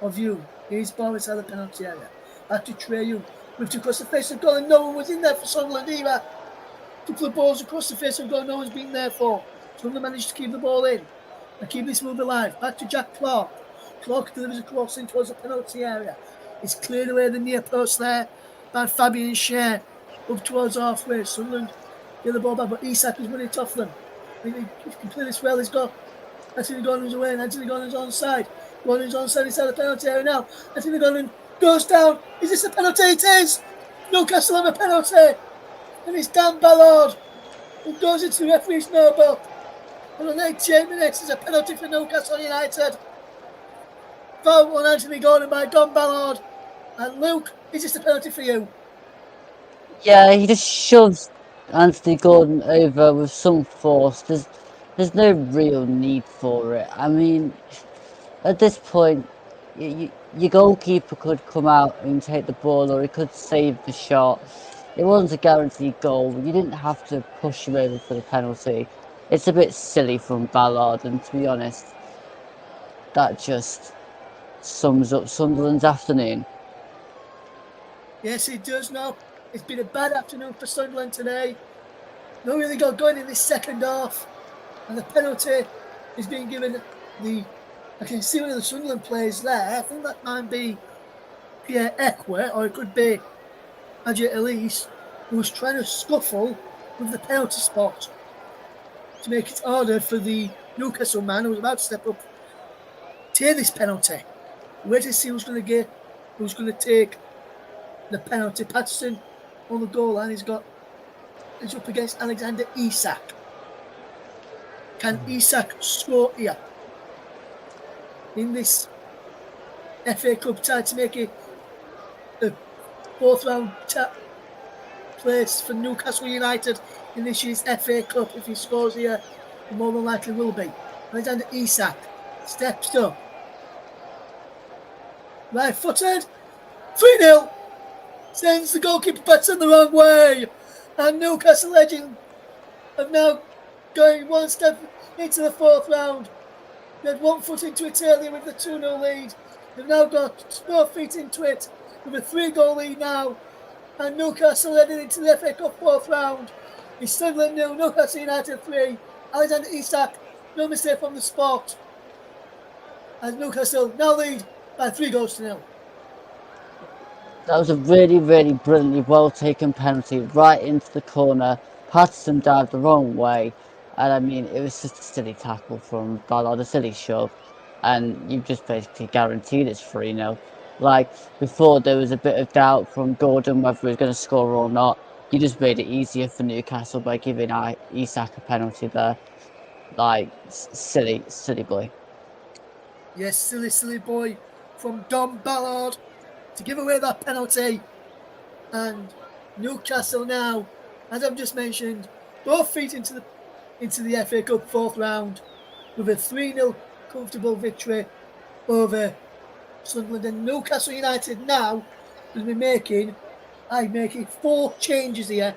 of Hume. Here's ball inside the penalty area. Back to Trey Hume. Moved across the face of goal and no one was in there for Sunderland either. Couple of balls across the face of goal, no one's been there for. Sunderland managed to keep the ball in and keep this move alive. Back to Jack Clark. Clark delivers a cross in towards the penalty area. It's cleared away the near post there by Fabian Schär up towards halfway. Sunderland get the ball back, but Isak is running off them. If he can play this well, he's got Anthony Gordon's away and Anthony Gordon's onside. Gordon's onside inside the penalty area now. Anthony Gordon goes down. Is this a penalty? It is! Newcastle have a penalty. And it's Dan Ballard who goes into the referee's no book. And on 88 minutes, it's a penalty for Newcastle United. Foul on Anthony Gordon by Don Ballard. And Luke, is this a penalty for you? Yeah, he just shoves Anthony Gordon over with some force. There's no real need for it. I mean, at this point, your goalkeeper could come out and take the ball, or he could save the shot. It wasn't a guaranteed goal. You didn't have to push him over for the penalty. It's a bit silly from Ballard, and to be honest, that just sums up Sunderland's afternoon. Yes, it does now. It's been a bad afternoon for Sunderland today. No really got going in this second half. And the penalty is being given I can see one of the Sunderland players there. I think that might be Pierre Ekwe, or it could be Ajay Elise, who was trying to scuffle with the penalty spot to make it harder for the Newcastle man who was about to step up to take this penalty. Wait to see who's going to take the penalty. Patterson on the goal line. He's up against Alexander Isak. Can Isak score here in this FA Cup tie to make it the fourth round place for Newcastle United in this year's FA Cup? If he scores here, he more than likely will be. Alexander Isak steps up. Right footed. 3-0. Sends the goalkeeper Patterson the wrong way. And Newcastle Legends have now going one step into the fourth round. They had 1 foot into it earlier with the 2-0 lead. They've now got 4 feet into it with a 3-goal lead now. And Newcastle heading into the FA Cup fourth round. It's Sunderland 0, Newcastle United 3. Alexander Isak, no mistake from the spot. As Newcastle now lead by 3-0. That was a really, really brilliantly well taken penalty right into the corner. Patterson dived the wrong way, and I mean, it was just a silly tackle from Ballard, a silly shove, and you've just basically guaranteed it's 3-0. Like, before there was a bit of doubt from Gordon whether he was going to score or not. You just made it easier for Newcastle by giving Isak a penalty there. Like, silly boy. Yes, silly boy from Don Ballard to give away that penalty. And Newcastle now, as I've just mentioned, both feet into the FA Cup fourth round with a 3-0 comfortable victory over Sunderland. And Newcastle United now will be making 4 changes here.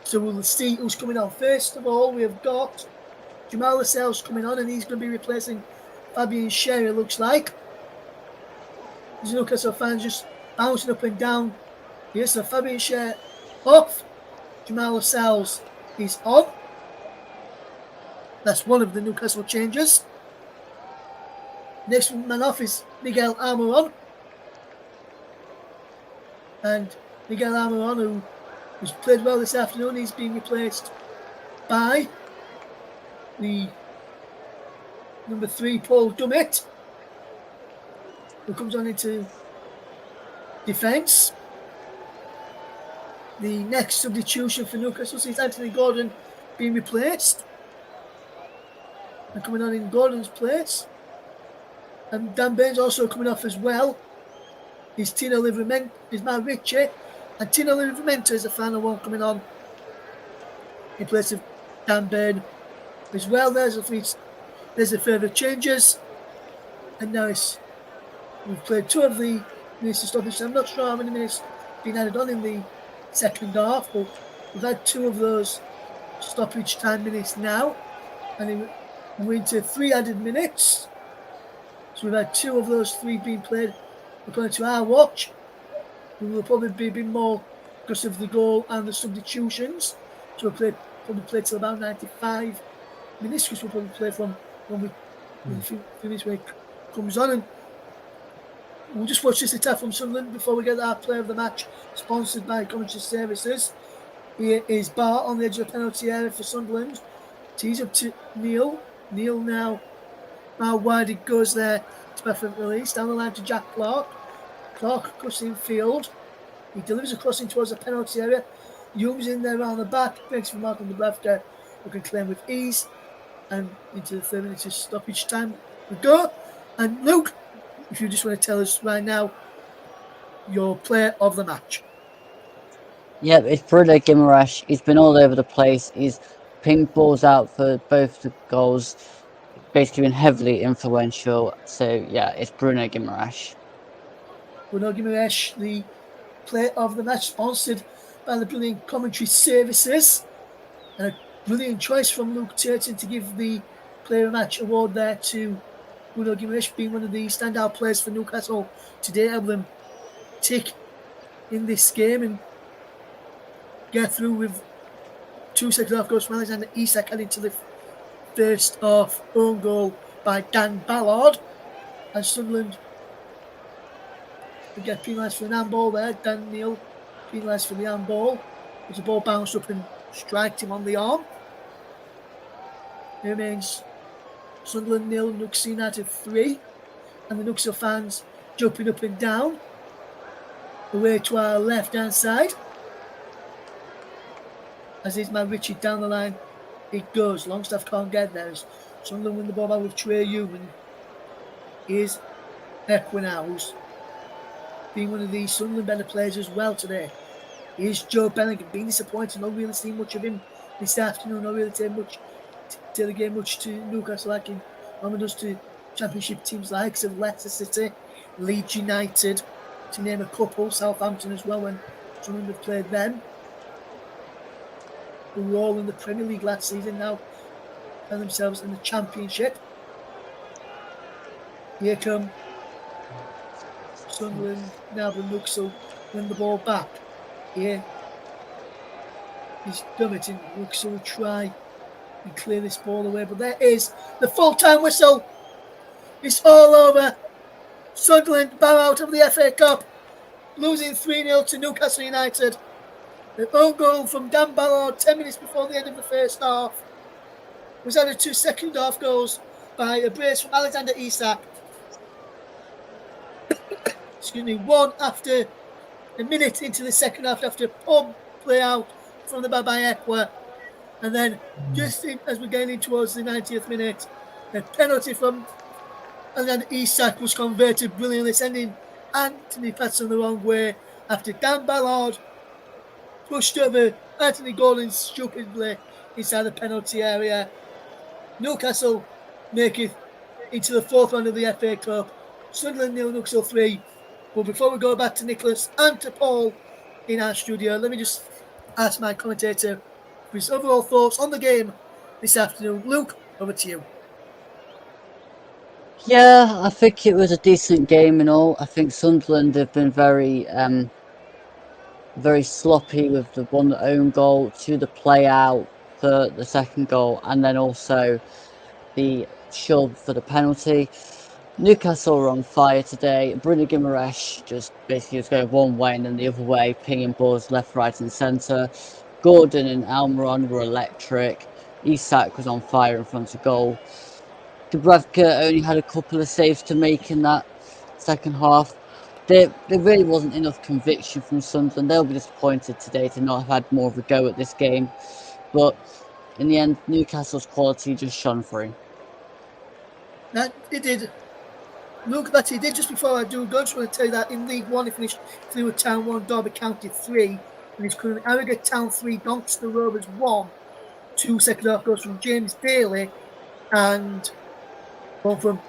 So we'll see who's coming on. First of all, we have got Jamal Lascelles coming on, and he's going to be replacing Fabian Schär, it looks like. There's Newcastle fans just bouncing up and down. Yes, so Fabian Schär off. Jamal Lascelles is on. That's one of the Newcastle changes. Next man off is Miguel Almiron. And Miguel Almiron, who has played well this afternoon, he's being replaced by the number 3, Paul Dummett, who comes on into defence. The next substitution for Newcastle sees Anthony Gordon being replaced. And coming on in Gordon's place. And Dan Baines also coming off as well. Is Tino Livramento, is Matt Ritchie. And Tino Livramento is the final one coming on in place of Dan Baines as well. There's the further changes. And now we've played 2 of the minutes of stoppage. I'm not sure how many minutes been added on in the second half, but we've had 2 of those stoppage time minutes now. And we're into 3 added minutes. So we've had 2 of those 3 being played according to our watch. We will probably be a bit more because of the goal and the substitutions. So we'll probably play till about 95 minutes, because we'll probably play from when the finish when it comes on. And we'll just watch this attack from Sunderland before we get our player of the match, sponsored by Commentary Services. Here is Bart on the edge of the penalty area for Sunderland. Tees up to Neil. Neil now, how wide it goes there to perfect release. Down the line to Jack Clark. Clark crossing field. He delivers a crossing towards the penalty area. Young's in there around the back. Thanks for Martin Dubravka, who can claim with ease. And into the 3 minutes of stoppage time we go. And Luke, if you just want to tell us right now your player of the match. Yep, it's Bruno Guimaraes. He's been all over the place. He's pinged balls out for both the goals. Basically been heavily influential. So yeah, it's Bruno Guimaraes. Bruno Guimaraes, the player of the match, sponsored by the brilliant commentary services. And a brilliant choice from Luke Turton to give the player of the match award there to Bruno Guimaraes, being one of the standout players for Newcastle today. Help them tick in this game and get through with 2 second half goals from Alexander Isak adding to the first half own goal by Dan Ballard. And Sunderland would get penalised for an handball there. Dan Neil penalised for the handball. As the ball bounced up and striked him on the arm. It remains Sunderland 0, Newcastle United 3. And the Newcastle fans jumping up and down. Away to our left hand side. As his man Richard down the line, it goes. Longstaff can't get there. As Sunderland win the ball back with Trey Human. Here's Equinau, who's been one of the Sunderland better players as well today. Here's Joe Bellingham, being disappointed, not really seeing much of him this afternoon, not really taking much to the game much to Newcastle like he normally does to Championship teams like Leicester City, Leeds United, to name a couple, Southampton as well when Sunderland have played them. Who were all in the Premier League last season now find themselves in the Championship. Here come Sunderland, now the Newcastle win the ball back. Here is Dummett, and Newcastle will try and clear this ball away, but there is the full-time whistle. It's all over. Sunderland bow out of the FA Cup, losing 3-0 to Newcastle United. The own goal from Dan Ballard 10 minutes before the end of the first half was added to second half goals by a brace from Alexander Isak. Excuse me, one after a minute into the second half after a poor play out from the back by Ekwa. And then just as we're getting in towards the 90th minute, a penalty from Alexander Isak was converted brilliantly, sending Anthony Patson the wrong way after Dan Ballard pushed over Anthony Gordon stupidly inside the penalty area. Newcastle make it into the fourth round of the FA Cup. Sunderland 0, Newcastle 3. But before we go back to Nicholas and to Paul in our studio, let me just ask my commentator for his overall thoughts on the game this afternoon. Luke, over to you. Yeah, I think it was a decent game and all. I think Sunderland have been very sloppy with the one own goal to the play out for the second goal, and then also the shove for the penalty. Newcastle were on fire today. Bruno Guimaraes just basically was going one way and then the other way, pinging balls left, right and centre. Gordon and Almiron were electric. Isak was on fire in front of goal. Dubravka only had a couple of saves to make in that second half. There really wasn't enough conviction from Sunderland. They'll be disappointed today to not have had more of a go at this game. But in the end, Newcastle's quality just shone through. That it did. Luke, that he did. Just before I do, I just want to tell you that in League One, he finished 3 with Town 1, Derby County 3, and he's currently Harrogate Town 3, Doncaster Rovers 1. 2 second half goals from James Daly, and one from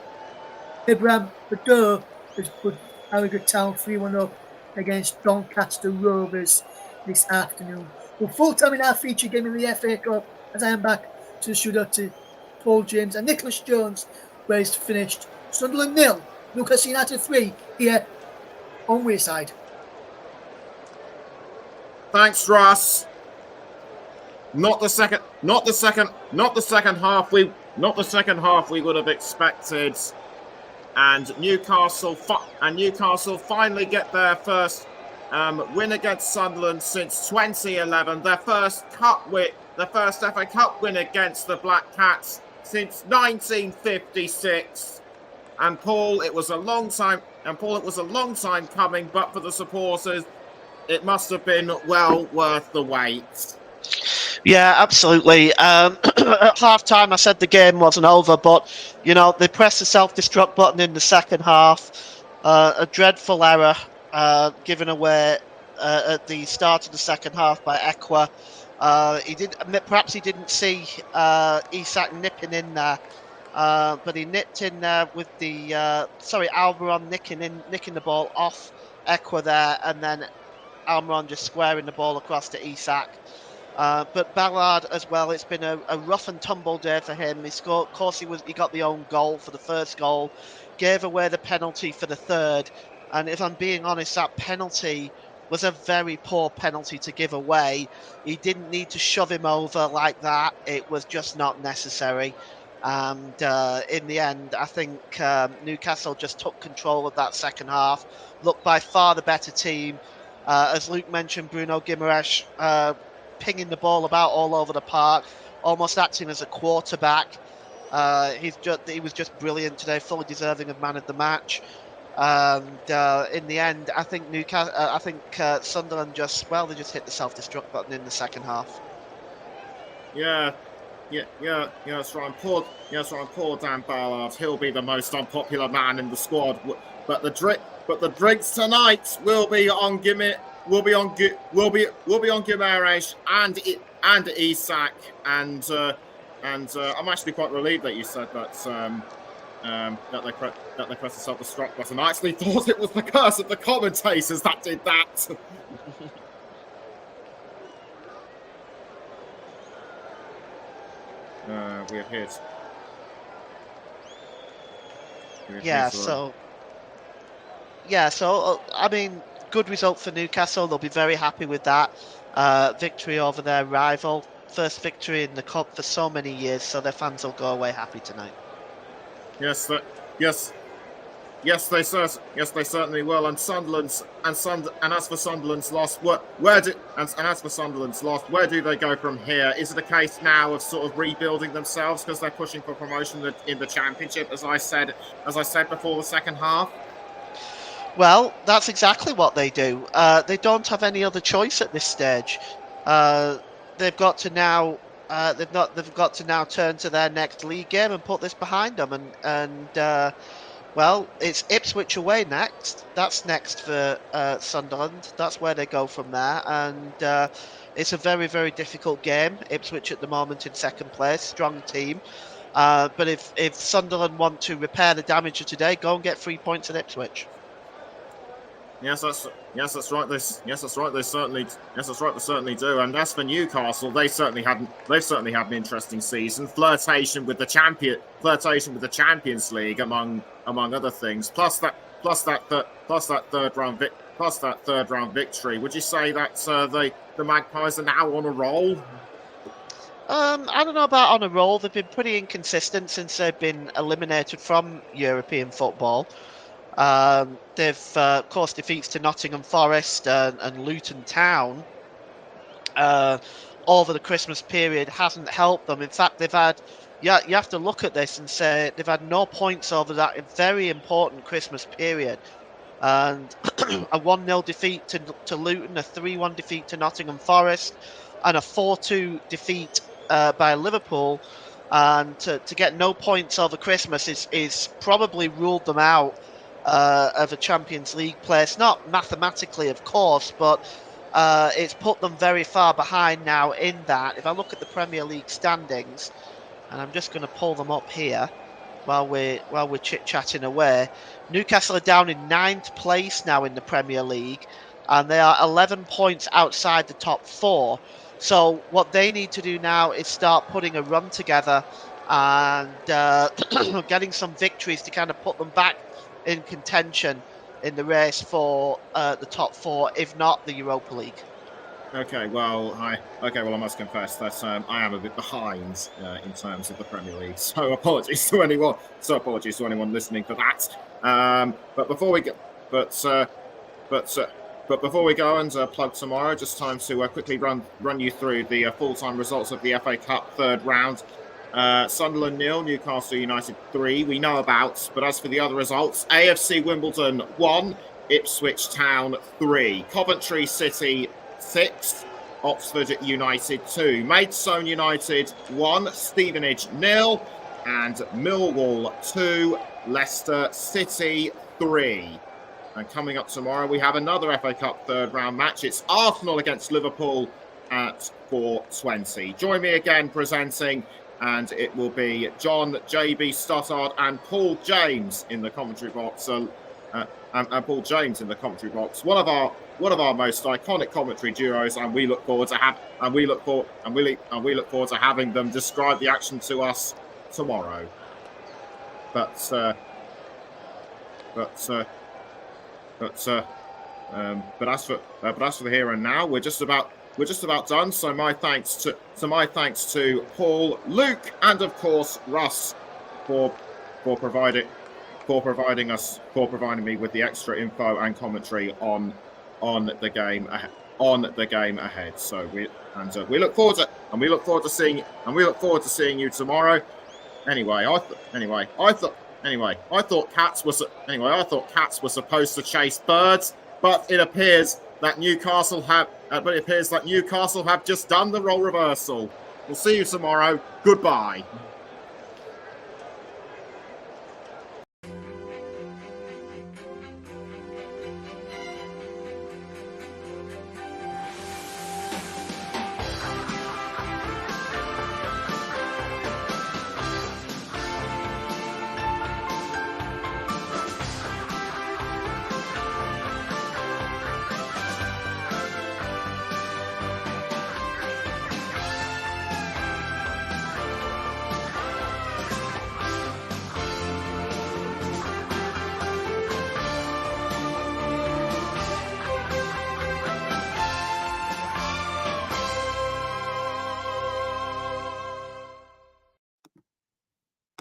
Ibrahim Badour, who's put Harrogate Town 3-1 up against Doncaster Rovers this afternoon. Well, full time in our feature game in the FA Cup, as I am back to the studio to Paul James and Nicholas Jones, where it's finished Sunderland 0, Newcastle United 3 here on Wearside. Thanks, Ross. Not the second half we would have expected, and Newcastle finally get their first win against Sunderland since 2011. Their first FA Cup win against the Black Cats since 1956. And Paul, it was a long time coming, but for the supporters, it must have been well worth the wait. Yeah, absolutely. At half time, I said the game wasn't over, but they pressed the self-destruct button in the second half. A dreadful error given away at the start of the second half by Ekwa. Perhaps he didn't see Isak nipping in there, but he nipped in there with Almiron nicking the ball off Ekwa there, and then Almiron just squaring the ball across to Isak. But Ballard as well. It's been a rough and tumble day for him. He scored. Of course, he got the own goal for the first goal, gave away the penalty for the third. And if I'm being honest, that penalty was a very poor penalty to give away. He didn't need to shove him over like that. It was just not necessary. And in the end, I think Newcastle just took control of that second half. Looked by far the better team. As Luke mentioned, Bruno Guimaraes pinging the ball about all over the park, almost acting as a quarterback. He was just brilliant today, fully deserving of man of the match. And in the end, I think Sunderland they just hit the self-destruct button in the second half. Yeah, that's right. Poor Dan Ballard. He'll be the most unpopular man in the squad. But the drinks tonight will be on Guimaraes and Isak, and I'm actually quite relieved that you said that that they pressed the self-destruct button. I actually thought it was the curse of the commentators that did that. We have hit. So I mean, good result for Newcastle. They'll be very happy with that victory over their rival. First victory in the cup for so many years, so their fans will go away happy tonight. Yes, they certainly will. And as for Sunderland's loss, where do they go from here? Is it a case now of sort of rebuilding themselves because they're pushing for promotion in the Championship, as I said before the second half? Well, that's exactly what they do. They don't have any other choice at this stage. They've got to now. They've got to now turn to their next league game and put this behind them. Well, it's Ipswich away next. That's next for Sunderland. That's where they go from there. And it's a very, very difficult game. Ipswich at the moment in second place, strong team. But if Sunderland want to repair the damage of today, go and get 3 points at Ipswich. Yes, that's right. They certainly do. And as for Newcastle, they've certainly had an interesting season. Flirtation with the Champions League, among other things. Plus that third round victory. Would you say that the Magpies are now on a roll? I don't know about on a roll. They've been pretty inconsistent since they've been eliminated from European football. They've, of course, defeats to Nottingham Forest and Luton Town over the Christmas period hasn't helped them. In fact, they've had, you have to look at this and say they've had no points over that very important Christmas period. And a 1-0 defeat to Luton, a 3-1 defeat to Nottingham Forest, and a 4-2 defeat by Liverpool. And to get no points over Christmas is probably ruled them out of a Champions League place. Not mathematically, of course, but it's put them very far behind now in that. If I look at the Premier League standings, and I'm just going to pull them up here while we're chit-chatting away, Newcastle are down in 9th place now in the Premier League, and they are 11 points outside the top 4. So what they need to do now is start putting a run together and getting some victories to kind of put them back in contention in the race for the top 4, if not the Europa League. Okay, well, I must confess that I am a bit behind in terms of the Premier League. So apologies to anyone listening for that. But before we go and plug tomorrow, just time to quickly run you through the full-time results of the FA Cup third round. Sunderland 0, Newcastle United 3, we know about. But as for the other results, AFC Wimbledon 1, Ipswich Town 3, Coventry City 6, Oxford United 2. Maidstone United 1, Stevenage 0, and Millwall 2, Leicester City 3. And coming up tomorrow, we have another FA Cup third round match. It's Arsenal against Liverpool at 4:20. Join me again presenting, and it will be John JB Stoddard and Paul James in the commentary box. And Paul James in the commentary box. One of our most iconic commentary duos, and we look forward to having them describe the action to us tomorrow. But as for the here and now, we're just about done. So my thanks to Paul, Luke, and of course Russ for providing me with the extra info and commentary on the game ahead. So we look forward to seeing you tomorrow. I thought cats were supposed to chase birds, but it appears that Newcastle have just done the role reversal. We'll see you tomorrow. Goodbye.